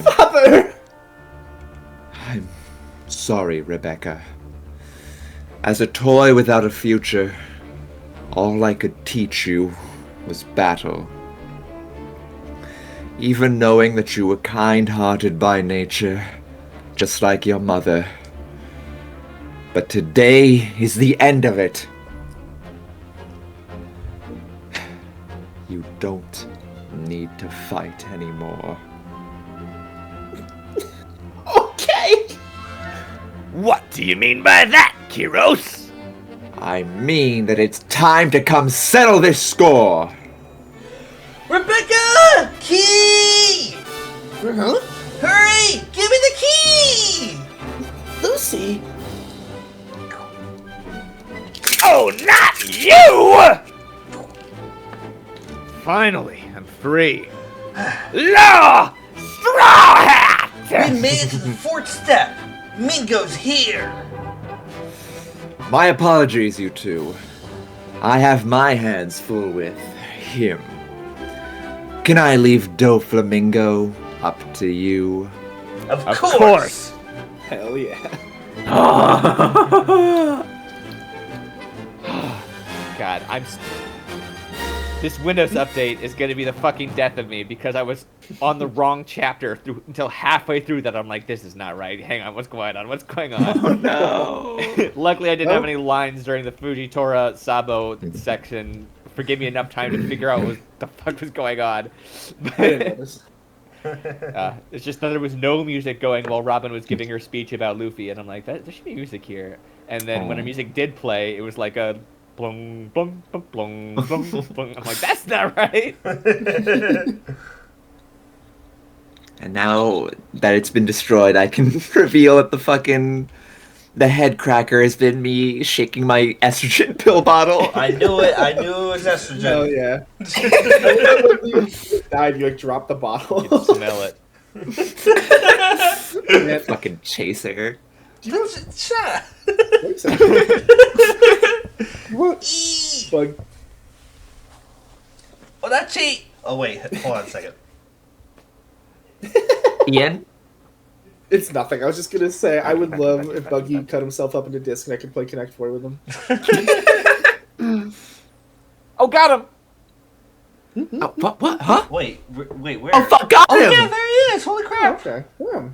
Speaker 3: Father!
Speaker 9: I'm sorry, Rebecca. As a toy without a future, all I could teach you was battle. Even knowing that you were kind-hearted by nature, just like your mother. But today is the end of it. You don't need to fight anymore.
Speaker 7: Okay.
Speaker 5: What do you mean by that, Kiros?
Speaker 9: I mean that it's time to come settle this score.
Speaker 2: Rebecca! Key!
Speaker 7: Huh?
Speaker 2: Hurry! Give me the key!
Speaker 7: Lucy.
Speaker 5: Oh, not you! Finally, I'm free. Law! Straw Hat!
Speaker 2: We made it to the fourth step. Mingo's here.
Speaker 9: My apologies, you two. I have my hands full with him. Can I leave Doflamingo up to you?
Speaker 2: Of
Speaker 5: Of
Speaker 2: course.
Speaker 5: course.
Speaker 3: Hell yeah.
Speaker 5: God, this Windows update is gonna be the fucking death of me because I was on the wrong chapter until halfway through that. I'm like, this is not right. Hang on, what's going on? What's going on?
Speaker 9: Oh no!
Speaker 5: Luckily, I didn't have any lines during the Fujitora Sabo section. Forgive me enough time to figure out what the fuck was going on.
Speaker 3: I didn't notice.
Speaker 5: It's just that there was no music going while Robin was giving her speech about Luffy, and I'm like, there should be music here. And then when the music did play, it was like a blung, blung, blung, blung, blung, blung. I'm like, that's not right.
Speaker 9: And now that it's been destroyed, I can reveal that the head cracker has been me shaking my estrogen pill bottle.
Speaker 2: I knew it. I knew it was estrogen.
Speaker 3: Hell yeah. You died, you like dropped the bottle.
Speaker 5: You can smell it.
Speaker 3: Man,
Speaker 9: Fucking chaser.
Speaker 2: Shut.
Speaker 3: wait a second. What? Bug.
Speaker 2: Oh, that cheat. Oh wait, hold on a second.
Speaker 9: Ian?
Speaker 3: It's nothing. I was just gonna say I would love if Buggy cut himself up into disc and I could play Connect 4 with him.
Speaker 5: Oh, got him.
Speaker 9: Oh, what? Huh?
Speaker 2: Wait, wait, where?
Speaker 9: Oh, fuck, got him!
Speaker 2: Yeah, there he is. Holy crap.
Speaker 3: Okay. Yeah.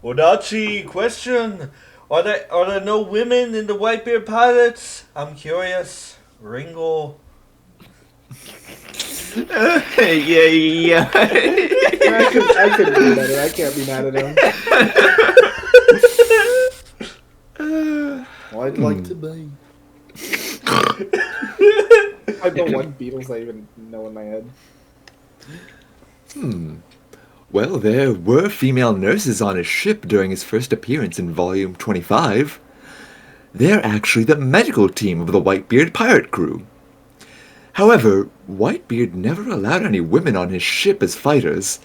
Speaker 2: Odachi, question. Are there no women in the Whitebeard Pirates? I'm curious. Ringo.
Speaker 9: Yeah.
Speaker 3: I could do better. I can't be mad at him. Well, I'd like to be. I'm the one Beatles I even know in my head.
Speaker 9: Well, there were female nurses on his ship during his first appearance in Volume 25. They're actually the medical team of the Whitebeard pirate crew. However, Whitebeard never allowed any women on his ship as fighters.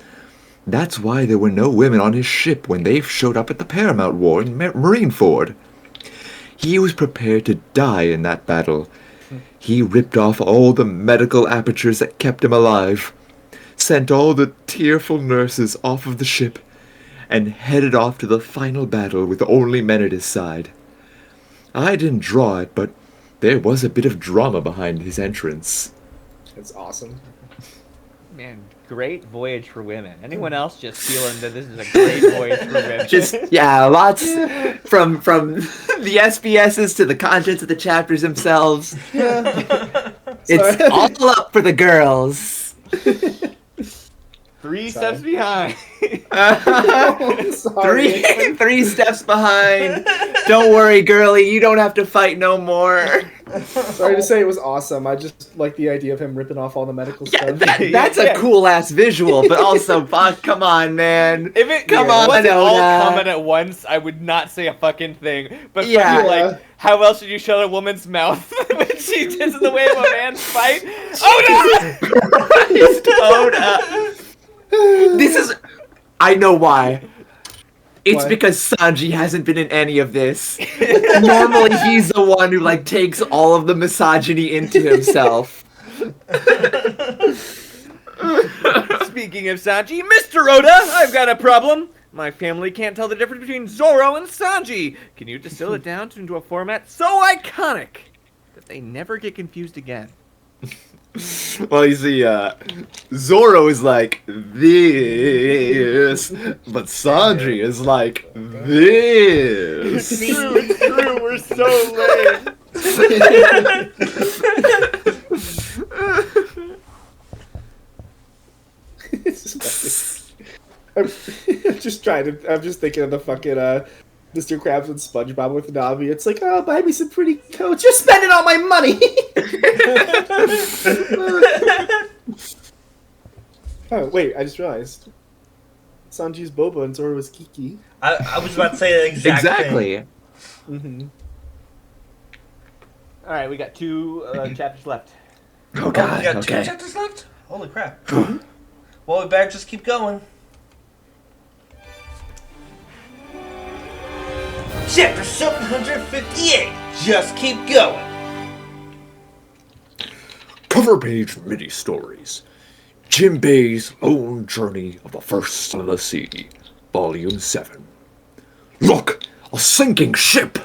Speaker 9: That's why there were no women on his ship when they showed up at the Paramount War in Marineford. He was prepared to die in that battle. He ripped off all the medical apertures that kept him alive, sent all the tearful nurses off of the ship, and headed off to the final battle with only men at his side. I didn't draw it, but there was a bit of drama behind his entrance.
Speaker 3: It's awesome.
Speaker 5: Man, great voyage for women. Anyone else just feeling that this is a great voyage for women?
Speaker 9: Just, yeah, lots from the SBSs to the contents of the chapters themselves. It's all up for the girls.
Speaker 5: 3 steps behind.
Speaker 9: Three steps behind. Don't worry, girlie, you don't have to fight no more.
Speaker 3: Sorry to say it was awesome. I just like the idea of him ripping off all the medical stuff.
Speaker 9: That's a cool ass visual, but also, fuck, come on, man.
Speaker 5: If it
Speaker 9: Come on,
Speaker 5: wasn't all
Speaker 9: Oda.
Speaker 5: coming at once, I would not say a fucking thing. But
Speaker 9: Yeah.
Speaker 5: fucking, like, how else did you shut a woman's mouth with
Speaker 8: She gets in the way of a man's fight. Oda!
Speaker 4: This is. I know why. It's
Speaker 3: Why?
Speaker 4: because Sanji hasn't been in any of this. Normally, he's the one who like takes all of the misogyny into himself.
Speaker 8: Speaking of Sanji, Mr. Oda, I've got a problem. My family can't tell the difference between Zoro and Sanji. Can you distill it down into a format so iconic that they never get confused again?
Speaker 4: Well, you see, Zoro is like this, but Sanji is like this.
Speaker 8: It's true, we're so lame.
Speaker 3: I'm just thinking of the fucking Mr. Krabs and SpongeBob with Nami. It's like, oh, buy me some pretty coats. You're spending all my money. Oh wait, I just realized Sanji's Boba and Zoro was Kiki.
Speaker 2: I was about to say the exact
Speaker 4: Exactly.
Speaker 2: thing.
Speaker 8: All right, we got 2 chapters left.
Speaker 4: Oh God.
Speaker 2: We got
Speaker 4: Okay.
Speaker 2: 2 chapters left? Holy crap. Well, we better just keep going. Chapter 758. Just keep going.
Speaker 10: Cover page mini stories. Jinbei's Lone Journey of the First Son of the Sea, Volume 7. Look! A sinking ship!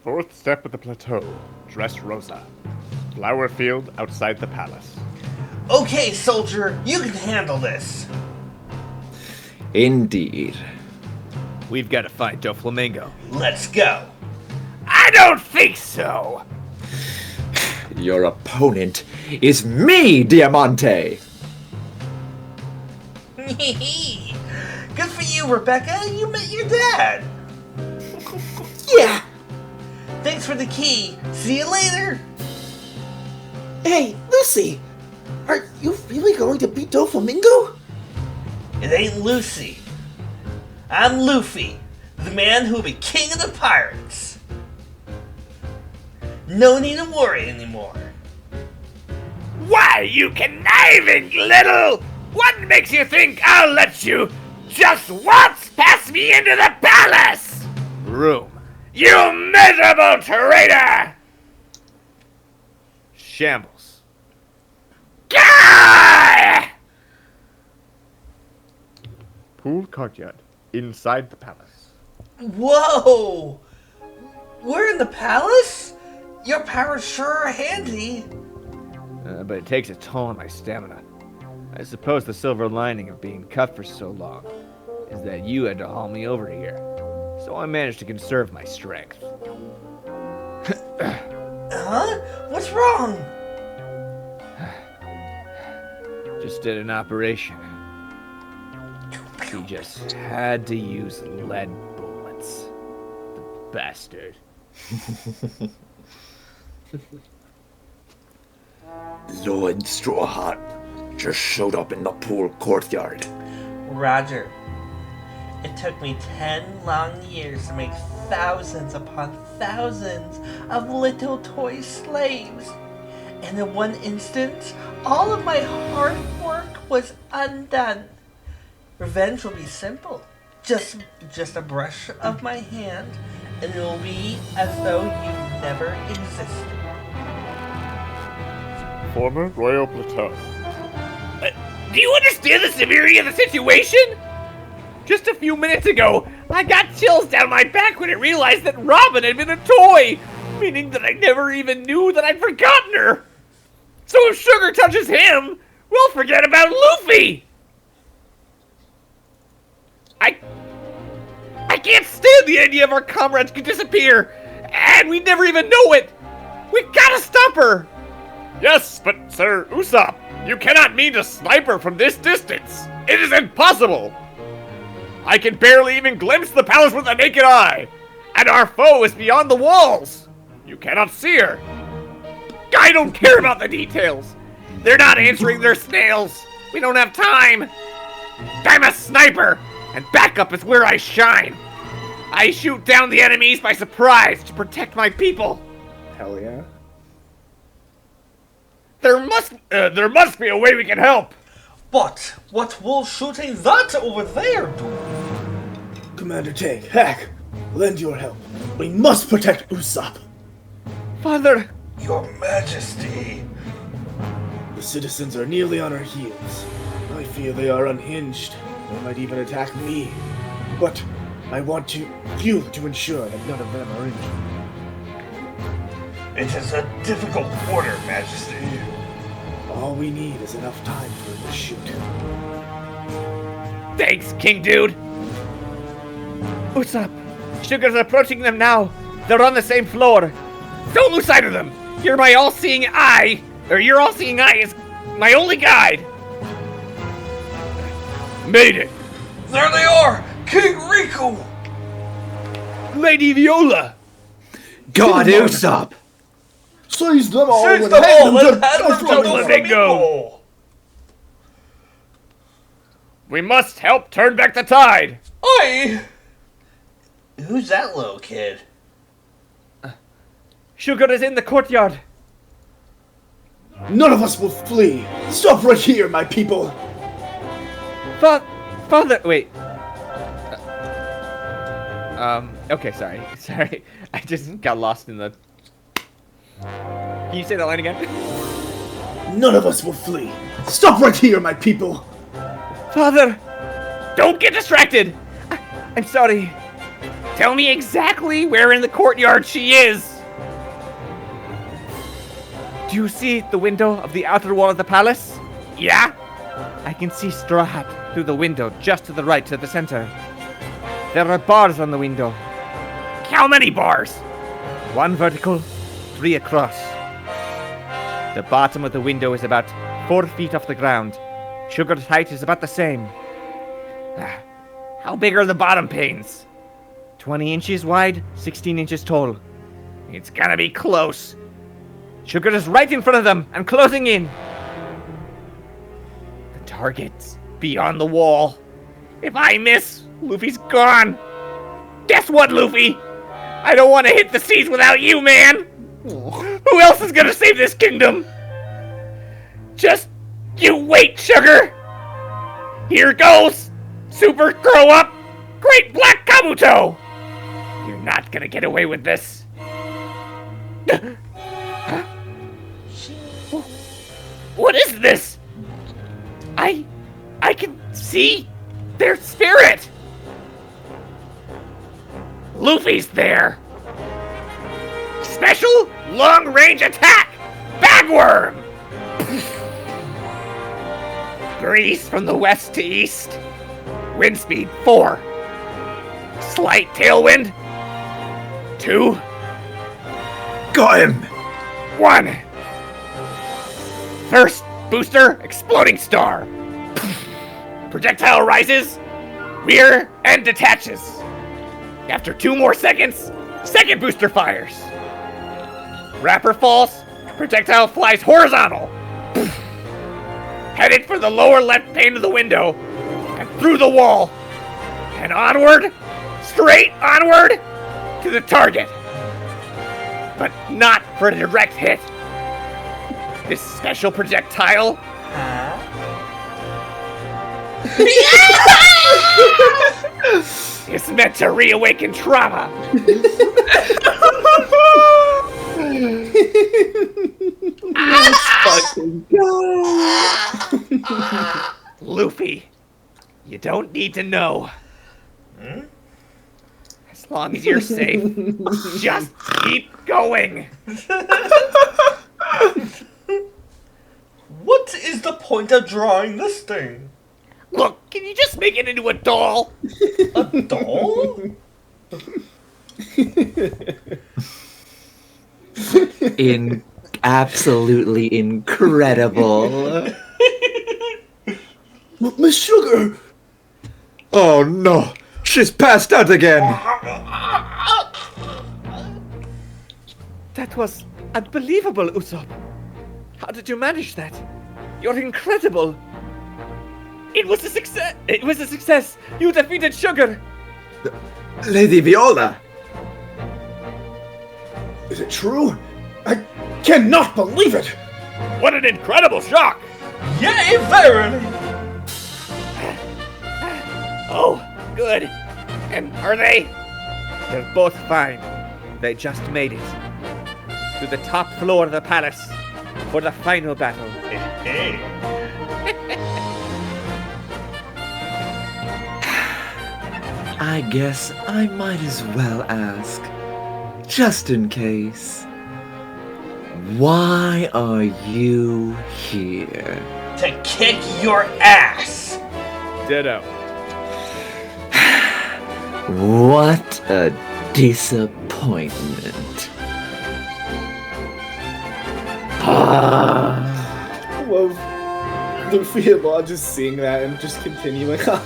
Speaker 1: Fourth step of the plateau. Dressrosa. Flower field outside the palace.
Speaker 2: Okay, soldier, you can handle this.
Speaker 4: Indeed.
Speaker 5: We've got to find Doflamingo.
Speaker 2: Let's go.
Speaker 5: I don't think so.
Speaker 4: Your opponent is me, Diamante.
Speaker 2: Good for you, Rebecca. You met your dad.
Speaker 7: Yeah.
Speaker 2: Thanks for the key. See you later.
Speaker 7: Hey, Lucy. Are you really going to beat Doflamingo?
Speaker 2: It ain't Lucy. I'm Luffy, the man who'll be king of the pirates. No need to worry anymore.
Speaker 8: Why, you conniving little... What makes you think I'll let you just once pass me into the palace?
Speaker 5: Room.
Speaker 8: You miserable traitor!
Speaker 5: Shambles.
Speaker 8: Gah!
Speaker 1: Pool courtyard. Inside the palace.
Speaker 2: Whoa! We're in the palace? Your powers sure are handy.
Speaker 5: But it takes a toll on my stamina. I suppose the silver lining of being cut for so long is that you had to haul me over here. So I managed to conserve my strength.
Speaker 2: Huh? What's wrong?
Speaker 5: Just did an operation. He just had to use lead bullets. The bastard.
Speaker 10: Lord Straw Hat just showed up in the pool courtyard.
Speaker 2: Roger. It took me 10 long years to make thousands upon thousands of little toy slaves. And in one instance, all of my hard work was undone. Revenge will be simple. Just a brush of my hand, and it will be as though you never existed.
Speaker 1: Former Royal Plateau.
Speaker 8: Do you understand the severity of the situation? Just a few minutes ago, I got chills down my back when I realized that Robin had been a toy, meaning that I never even knew that I'd forgotten her. So if Sugar touches him, we'll forget about Luffy. I can't stand the idea of our comrades could disappear, and we never even know it. We gotta stop her.
Speaker 1: Yes, but Sir Usopp, you cannot mean to snipe her from this distance. It is impossible. I can barely even glimpse the palace with the naked eye, and our foe is beyond the walls. You cannot see her.
Speaker 8: I don't care about the details. They're not answering their snails. We don't have time. I'm a sniper, and backup is where I shine. I shoot down the enemies by surprise to protect my people.
Speaker 3: Hell yeah.
Speaker 8: There must be a way we can help.
Speaker 2: But what will shooting that over there do?
Speaker 3: Commander Tank, Hack, lend your help. We must protect Usopp.
Speaker 8: Father,
Speaker 2: Your Majesty.
Speaker 3: The citizens are nearly on our heels. I fear they are unhinged. They might even attack me. But I want you to ensure that none of them are injured.
Speaker 2: It is a difficult order, Majesty.
Speaker 3: All we need is enough time for him to shoot.
Speaker 8: thanks, King Dude. Usopp, Sugar's approaching them now. They're on the same floor. Don't lose sight of them. You're my all-seeing eye, or your all-seeing eye is my only guide. Made it.
Speaker 2: There they are! King Riku!
Speaker 8: Lady Viola.
Speaker 4: God, Usopp!
Speaker 3: Seize them all
Speaker 2: Seize
Speaker 3: and
Speaker 2: them
Speaker 3: hand
Speaker 2: all
Speaker 3: them
Speaker 2: and
Speaker 3: to
Speaker 2: hand them to
Speaker 3: Doflamingo.
Speaker 2: Doflamingo!
Speaker 8: We must help turn back the tide.
Speaker 2: Oi! Who's that little kid?
Speaker 8: Sugar is in the courtyard.
Speaker 3: None of us will flee. Stop right here, my people.
Speaker 8: Father, wait. Okay, sorry. I just got lost in the... Can you say that line again?
Speaker 3: None of us will flee. Stop right here, my people.
Speaker 8: Father, don't get distracted. I'm sorry. Tell me exactly where in the courtyard she is. Do you see the window of the outer wall of the palace? Yeah? I can see Straw Hat through the window just to the right to the center. There are bars on the window. How many bars? 1 vertical, 3 across. The bottom of the window is about 4 feet off the ground. Sugar's height is about the same. How big are the bottom panes? 20 inches wide, 16 inches tall. It's gonna be close. Sugar is right in front of them and closing in. The target's beyond the wall. If I miss, Luffy's gone. Guess what, Luffy? I don't want to hit the seas without you, man. Who else is gonna save this kingdom? Just you wait, Sugar. Here goes. Super grow up, Great Black Kabuto. You're not gonna get away with this. What is this? I can see their spirit. Luffy's there. Special long-range attack, Bagworm. Breeze from the west to east. Wind speed 4. Slight tailwind 2.
Speaker 10: Got him!
Speaker 8: 1. First booster, exploding star. Projectile rises, rear end detaches. After 2 more seconds, second booster fires. Wrapper falls, projectile flies horizontal. Headed for the lower left pane of the window and through the wall. And onward, straight onward to the target. But not for a direct hit. This special projectile is meant to reawaken trauma. Luffy, you don't need to know. As long as you're safe, just keep going.
Speaker 2: What is the point of drawing this thing?
Speaker 8: Look, can you just make it into a doll?
Speaker 2: A doll?
Speaker 4: Absolutely incredible.
Speaker 3: Miss Sugar!
Speaker 9: Oh no! She's passed out again!
Speaker 8: That was unbelievable, Usopp. How did you manage that? You're incredible. It was a success! It was a success! You defeated Sugar!
Speaker 9: Lady Viola!
Speaker 3: Is it true? I cannot believe it!
Speaker 5: What an incredible shock!
Speaker 2: Yea, verily!
Speaker 8: Oh, good. And are they? They're both fine. They just made it. To the top floor of the palace for the final battle.
Speaker 2: Hey.
Speaker 4: I guess I might as well ask, just in case. Why are you here?
Speaker 2: To kick your ass!
Speaker 5: Ditto.
Speaker 4: What a disappointment.
Speaker 3: Love Luffy and Law just seeing that and just continuing on.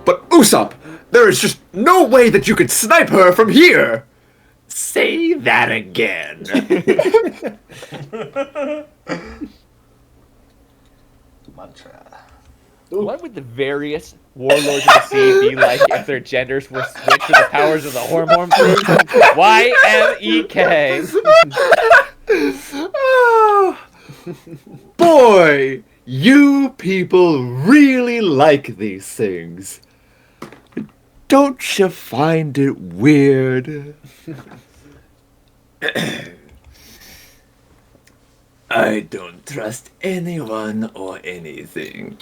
Speaker 9: But Usopp, there is just no way that you could snipe her from here!
Speaker 4: Say that again.
Speaker 2: Mantra.
Speaker 8: What would the various warlords of the sea be like if their genders were switched with the powers of the hormone fruit? Y-M-E-K.
Speaker 9: Oh, boy, you people really like these things. Don't you find it weird?
Speaker 4: I don't trust anyone or anything,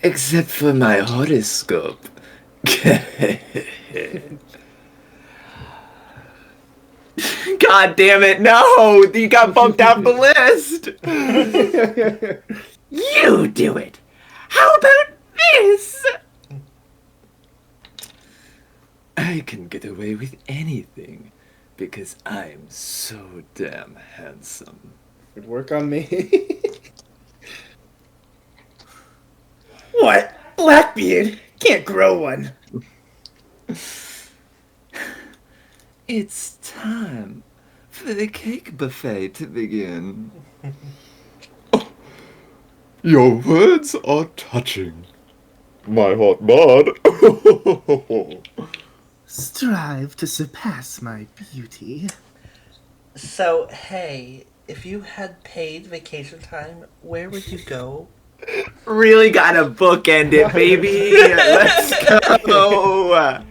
Speaker 4: except for my horoscope. God damn it, no! You got bumped off the list! You do it! How about this? I can get away with anything because I'm so damn handsome.
Speaker 3: Would work on me.
Speaker 7: What? Blackbeard? Can't grow one.
Speaker 4: It's time for the cake buffet to begin.
Speaker 9: Your words are touching. My hot bod.
Speaker 3: Strive to surpass my beauty.
Speaker 2: So, hey, if you had paid vacation time, where would you go?
Speaker 4: Really gotta bookend it, baby. Let's go.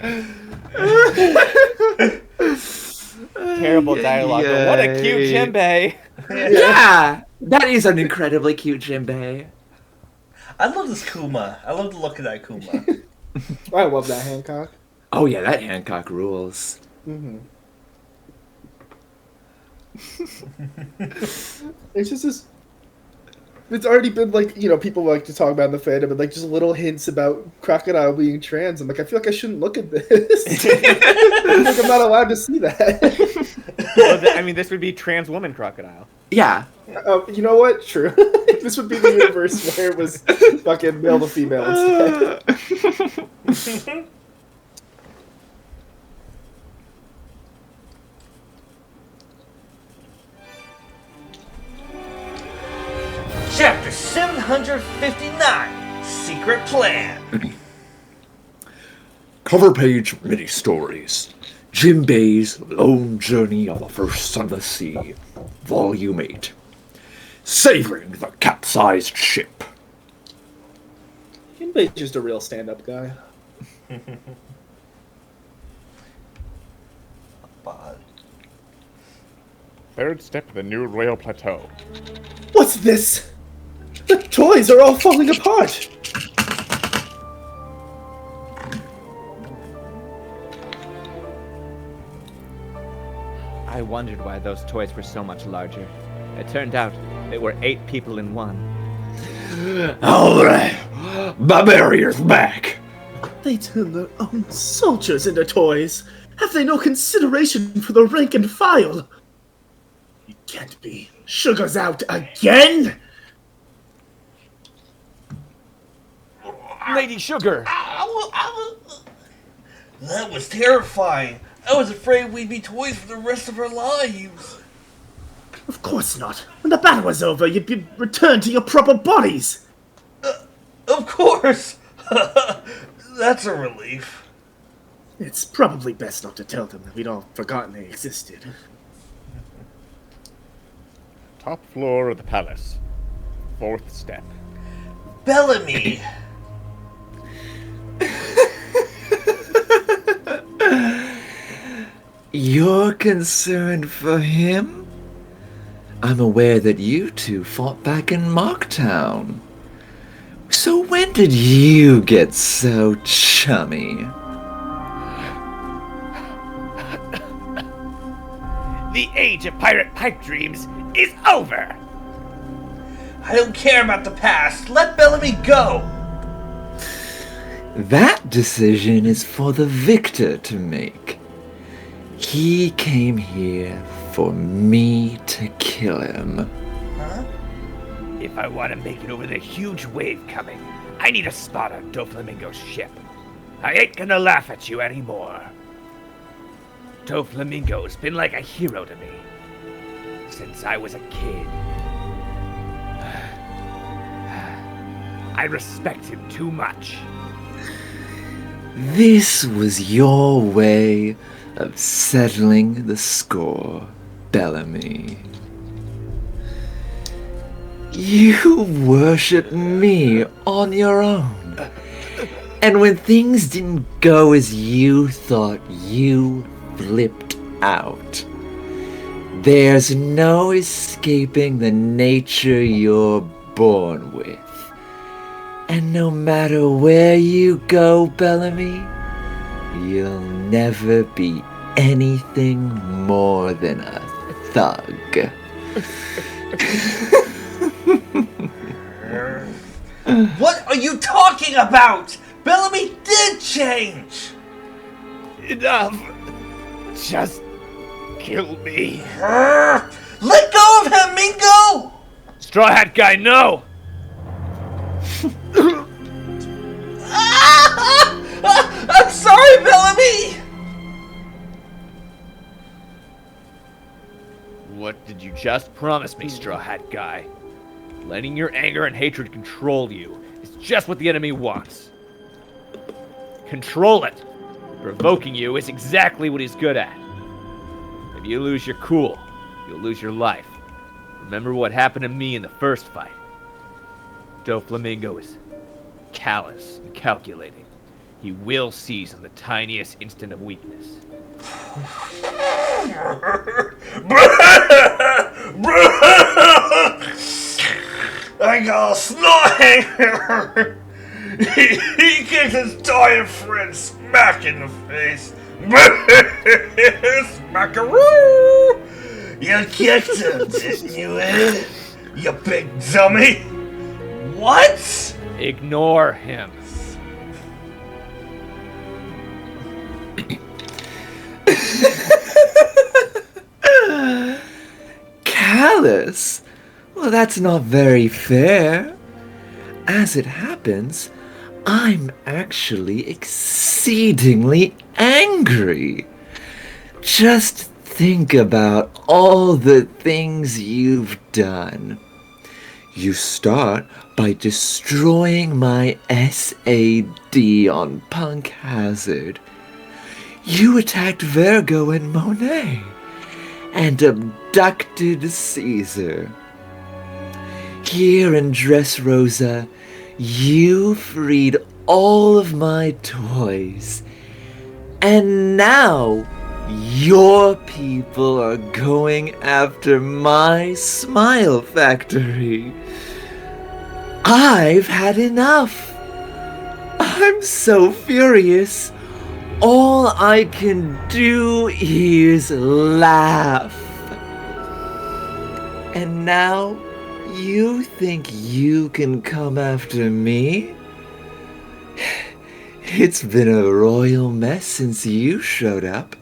Speaker 8: Terrible dialogue, but what a cute
Speaker 4: Yay.
Speaker 8: Jinbei.
Speaker 4: Yeah, that is an incredibly cute Jinbei.
Speaker 2: I love this Kuma. I love the look of that Kuma.
Speaker 3: I love that Hancock.
Speaker 4: Oh yeah, that Hancock rules.
Speaker 3: Mm-hmm. It's just this. It's already been like, you know, people like to talk about in the fandom, but like just little hints about Crocodile being trans. I'm like, I feel like I shouldn't look at this. I think I'm not allowed to see that.
Speaker 8: Well, I mean, this would be trans woman crocodile.
Speaker 4: Yeah.
Speaker 3: You know what? True. This would be the universe where it was fucking male to female instead.
Speaker 2: Chapter 759, Secret Plan.
Speaker 10: Cover page mini-stories. Jinbei's Lone Journey of the First Son of the Sea, Volume 8. Savoring the Capsized Ship.
Speaker 3: Jinbei's just a real stand-up guy.
Speaker 1: Third step of the new royal plateau.
Speaker 3: What's this? The toys are all falling apart.
Speaker 8: I wondered why those toys were so much larger. It turned out they were 8 people in one.
Speaker 10: Alright, my barrier's back.
Speaker 3: They turn their own soldiers into toys. Have they no consideration for the rank and file? It can't be. Sugar's out again?
Speaker 8: Lady Sugar!
Speaker 2: That was terrifying. I was afraid we'd be toys for the rest of our lives.
Speaker 3: Of course not. When the battle was over, you'd be returned to your proper bodies.
Speaker 2: Of course! That's a relief.
Speaker 3: It's probably best not to tell them that we'd all forgotten they existed.
Speaker 1: Top floor of the palace. Fourth step.
Speaker 2: Bellamy!
Speaker 4: You're concerned for him? I'm aware that you two fought back in Marktown. So when did you get so chummy?
Speaker 8: The age of pirate pipe dreams is over!
Speaker 2: I don't care about the past. Let Bellamy go!
Speaker 4: That decision is for the victor to make. He came here for me to kill him.
Speaker 8: If I want to make it over the huge wave coming, I need a spot on Doflamingo's ship. I ain't gonna laugh at you anymore. Doflamingo's been like a hero to me since I was a kid. I respect him too much.
Speaker 4: This was your way of settling the score, Bellamy. You worship me on your own. And when things didn't go as you thought, you flipped out. There's no escaping the nature you're born with. And no matter where you go, Bellamy, you'll never be anything more than a thug.
Speaker 2: What are you talking about? Bellamy did change!
Speaker 8: Enough. Just kill me.
Speaker 2: Let go of him, Mingo!
Speaker 8: Straw Hat Guy, no!
Speaker 2: I'm sorry, Bellamy!
Speaker 5: What did you just promise me, Straw Hat Guy? Letting your anger and hatred control you is just what the enemy wants. Control it. Provoking you is exactly what he's good at. If you lose your cool, you'll lose your life. Remember what happened to me in the first fight. Doflamingo is callous and calculating. He will seize on the tiniest instant of weakness.
Speaker 2: I got a snot hanger! He kicked his dying friend smack in the face. Smackaroo! You kicked him, didn't you, Ed? You big dummy! What?
Speaker 5: Ignore him.
Speaker 4: Callous? Well, that's not very fair. As it happens, I'm actually exceedingly angry. Just think about all the things you've done. You start by destroying my SAD on Punk Hazard. You attacked Virgo and Monet, and abducted Caesar. Here in Dressrosa, you freed all of my toys. And now, your people are going after my Smile Factory. I've had enough. I'm so furious. All I can do is laugh. And now, you think you can come after me? It's been a royal mess since you showed up.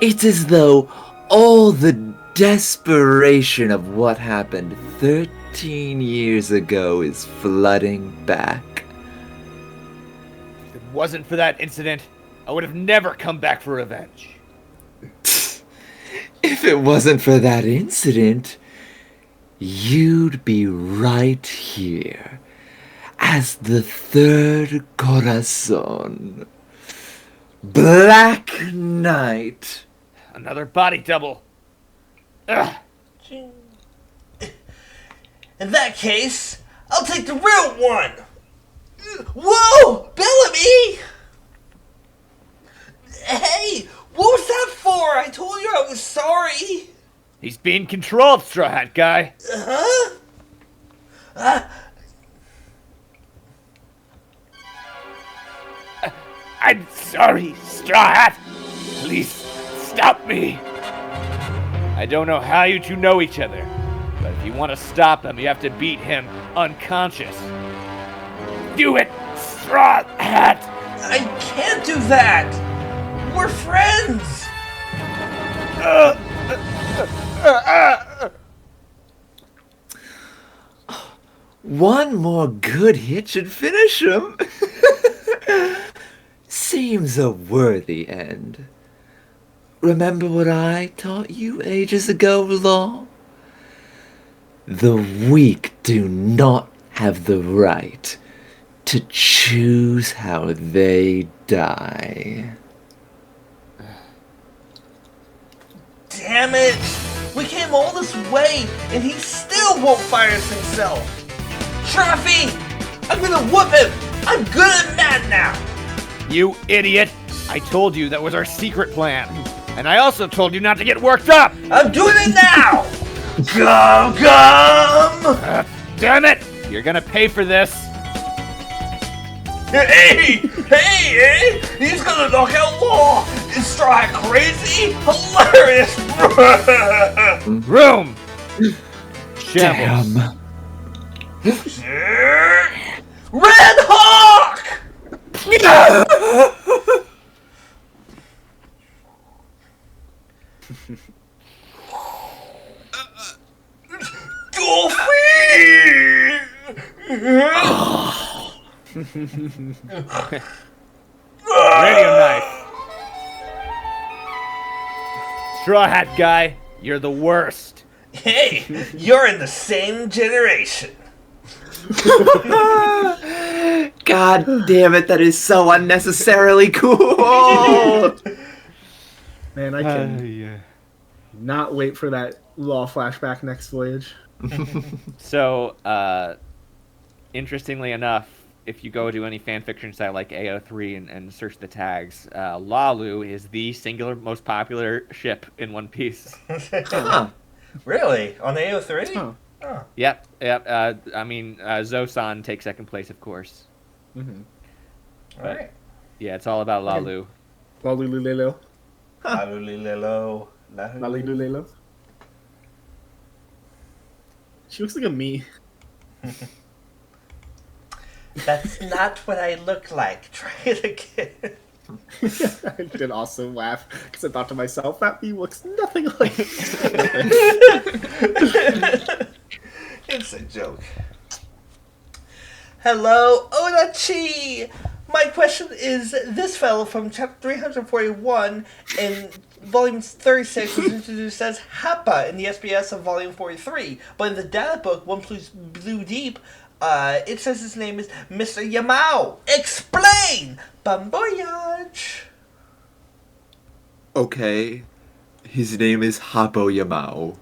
Speaker 4: It's as though all the desperation of what happened 13 years ago is flooding back.
Speaker 5: If it wasn't for that incident, I would have never come back for revenge.
Speaker 9: If it wasn't for that incident, you'd be right here as the third Corazon. Black Knight.
Speaker 5: Another body double. Ugh.
Speaker 2: In that case, I'll take the real one. Whoa, Bellamy! Hey, what was that for? I told you I was sorry.
Speaker 5: He's being controlled, Straw Hat Guy.
Speaker 2: Huh?
Speaker 5: I'm sorry, Straw Hat. Please stop me. I don't know how you two know each other, but if you want to stop him, you have to beat him unconscious. Do it, Straw Hat.
Speaker 2: I can't do that. We're friends.
Speaker 9: One more good hit should finish him. Seems a worthy end. Remember what I taught you ages ago, Law? The weak do not have the right to choose how they die.
Speaker 2: Damn it! We came all this way, and he still won't fire us himself. Traffy! I'm gonna whoop him! I'm good at math now!
Speaker 5: You idiot! I told you that was our secret plan. And I also told you not to get worked up!
Speaker 2: I'm doing it now! Gum!
Speaker 5: Damn it! You're gonna pay for this.
Speaker 2: Hey! Hey! He's gonna knock out Law! Is Straw Hat crazy? Hilarious!
Speaker 5: Room! Shambles.
Speaker 9: Damn.
Speaker 2: Red Hawk!
Speaker 5: Radio knife. Straw Hat Guy, you're the worst.
Speaker 2: Hey, you're in the same generation.
Speaker 4: God damn it, that is so unnecessarily cool!
Speaker 3: Man, I can not wait for that Law flashback next voyage.
Speaker 8: So, interestingly enough, if you go to any fanfiction site like AO3 and search the tags, Lalu is the singular most popular ship in One Piece.
Speaker 4: Huh.
Speaker 2: Really? On AO3?
Speaker 3: Huh.
Speaker 2: Oh.
Speaker 8: Yep. I mean, Zosan takes second place, of course.
Speaker 3: Mm-hmm.
Speaker 2: Alright.
Speaker 8: Yeah, it's all about Lalu.
Speaker 3: Lalululelo.
Speaker 2: Lalulilelo.
Speaker 3: Lalululelo. She looks like a me.
Speaker 2: That's not what I look like. Try it again.
Speaker 3: I did also laugh because I thought to myself, that me looks nothing like.
Speaker 2: It's a joke. Hello, Odachi! My question is, this fellow from chapter 341 in volume 36 was introduced as Happa in the SBS of volume 43, but in the data book, One Blue Deep, it says his name is Mr. Yamao. Explain! Bon voyage!
Speaker 9: Okay, his name is Habo Yamao.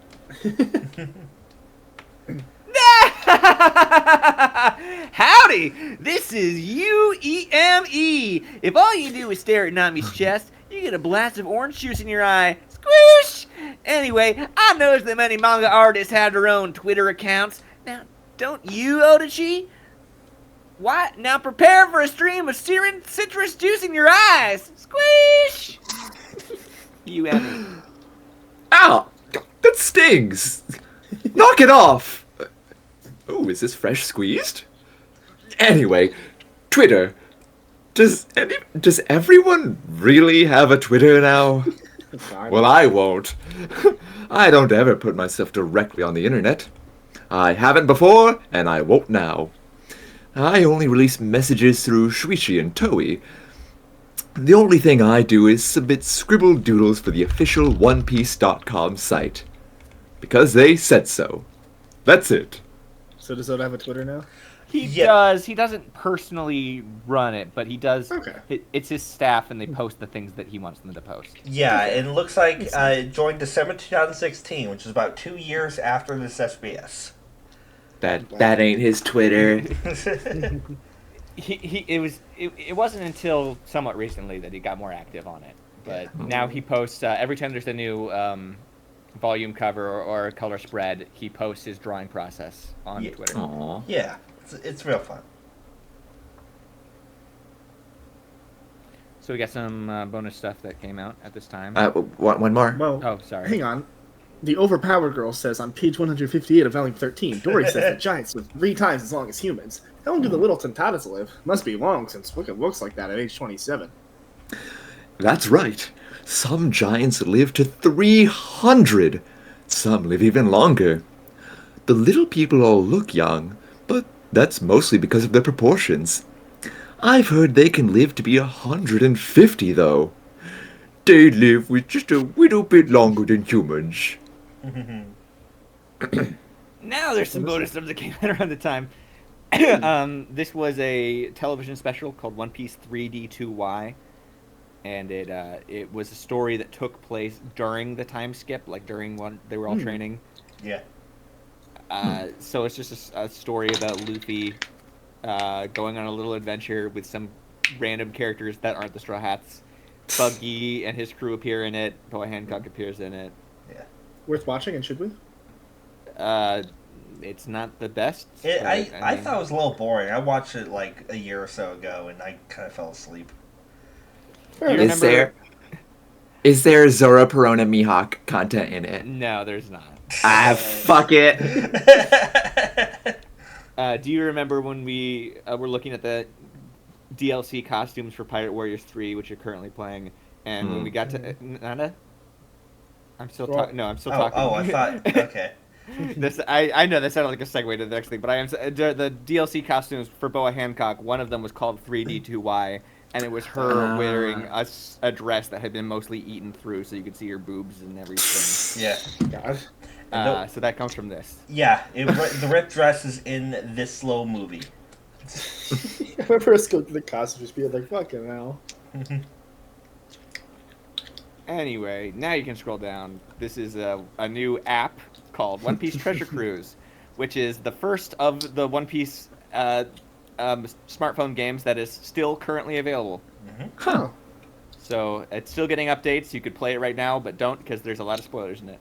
Speaker 8: Howdy! This is UEME. If all you do is stare at Nami's chest, you get a blast of orange juice in your eye. Squish! Anyway, I noticed that many manga artists have their own Twitter accounts. Now, don't you, Odachi? Why? Now prepare for a stream of searing citrus juice in your eyes. Squish! UEME.
Speaker 9: Ow! That stings! Knock it off! Oh, is this fresh squeezed? Anyway, Twitter. Does everyone really have a Twitter now? Well, I won't. I don't ever put myself directly on the internet. I haven't before, and I won't now. I only release messages through Shuichi and Toei. The only thing I do is submit scribbled doodles for the official OnePiece.com site. Because they said so. That's it.
Speaker 3: So does Oda have a Twitter now?
Speaker 8: He
Speaker 2: Yeah.
Speaker 8: does. He doesn't personally run it, but he does.
Speaker 3: Okay.
Speaker 8: It's his staff, and they post the things that he wants them to post.
Speaker 2: Yeah, and it looks like it joined December 2016, which is about 2 years after this SBS.
Speaker 4: That ain't his Twitter.
Speaker 8: It wasn't until somewhat recently that he got more active on it. But now he posts every time there's a new volume cover or color spread, he posts his drawing process on Twitter.
Speaker 4: Aww.
Speaker 2: Yeah, it's real fun.
Speaker 8: So we got some bonus stuff that came out at this time.
Speaker 4: One more.
Speaker 3: Well,
Speaker 8: Oh, sorry.
Speaker 3: hang on. The Overpowered Girl says on page 158 of volume 13, Dory says that giants live 3 times as long as humans. How long do the little Tontatas live? Must be long, since Wicked looks like that at age 27.
Speaker 9: That's right. Some giants live to 300. Some live even longer. The little people all look young, but that's mostly because of their proportions. I've heard they can live to be 150, though. They live with just a little bit longer than humans.
Speaker 8: Now there's some bonus stuff that came out around the time. This was a television special called One Piece 3D2Y, and it was a story that took place during the time skip, like during one they were all training.
Speaker 2: Yeah.
Speaker 8: So it's just a story about Luffy going on a little adventure with some random characters that aren't the Straw Hats. Buggy and his crew appear in it. Boa Hancock appears in it.
Speaker 2: Yeah.
Speaker 3: Worth watching, and should we?
Speaker 8: It's not the best.
Speaker 2: I thought it was a little boring. I watched it like a year or so ago, and I kind of fell asleep.
Speaker 4: Is there Zora Perona Mihawk content in it?
Speaker 8: No, there's not.
Speaker 4: Fuck it.
Speaker 8: Do you remember when we were looking at the DLC costumes for Pirate Warriors 3, which you're currently playing, and when we got to Nanda? I'm still talking. No, I'm still talking.
Speaker 2: Oh, I thought. Okay.
Speaker 8: I know that sounded like a segue to the next thing, but I am the DLC costumes for Boa Hancock. One of them was called 3D2Y, and it was her wearing a dress that had been mostly eaten through, so you could see her boobs and everything.
Speaker 2: Yeah.
Speaker 3: God.
Speaker 8: So that comes from this.
Speaker 2: Yeah, the ripped dress is in this slow movie.
Speaker 3: I remember us going to the costume just being like, fucking hell.
Speaker 8: Anyway, now you can scroll down. This is a new app called One Piece Treasure Cruise, which is the first of the One Piece smartphone games that is still currently available.
Speaker 3: Huh.
Speaker 8: So it's still getting updates. You could play it right now, but don't, because there's a lot of spoilers in it.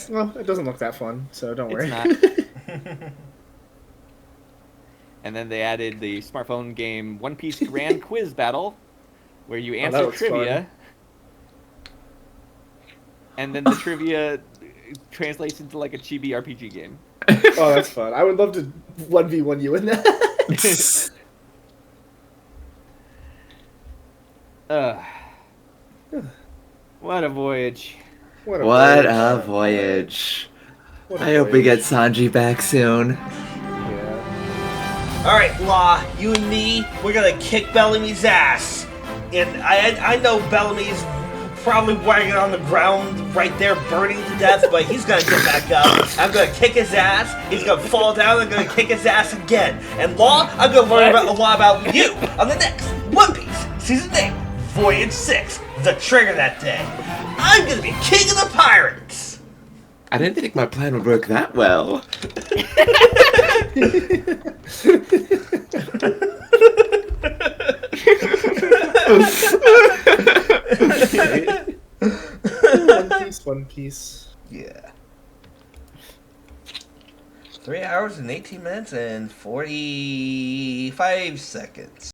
Speaker 3: Well, it doesn't look that fun, so don't worry.
Speaker 8: It's not. And then they added the smartphone game One Piece Grand Quiz Battle, where you answer
Speaker 3: looks
Speaker 8: trivia. And then the trivia translates into like a chibi RPG game.
Speaker 3: Oh, that's fun. I would love to 1v1 you in that.
Speaker 8: What a voyage.
Speaker 4: What a voyage. I hope we get Sanji back soon.
Speaker 2: Alright, Law, you and me, we're gonna kick Bellamy's ass. And I know Bellamy's probably wagging on the ground right there, burning to death, but he's gonna get back up. I'm gonna kick his ass, he's gonna fall down, I'm gonna kick his ass again. And Law, I'm gonna learn a lot about you on the next One Piece Season 8, Voyage 6, The Trigger that day. I'm gonna be king of the pirates!
Speaker 4: I didn't think my plan would work that well.
Speaker 3: One Piece.
Speaker 2: Yeah. 3 hours and 18 minutes and 45 seconds.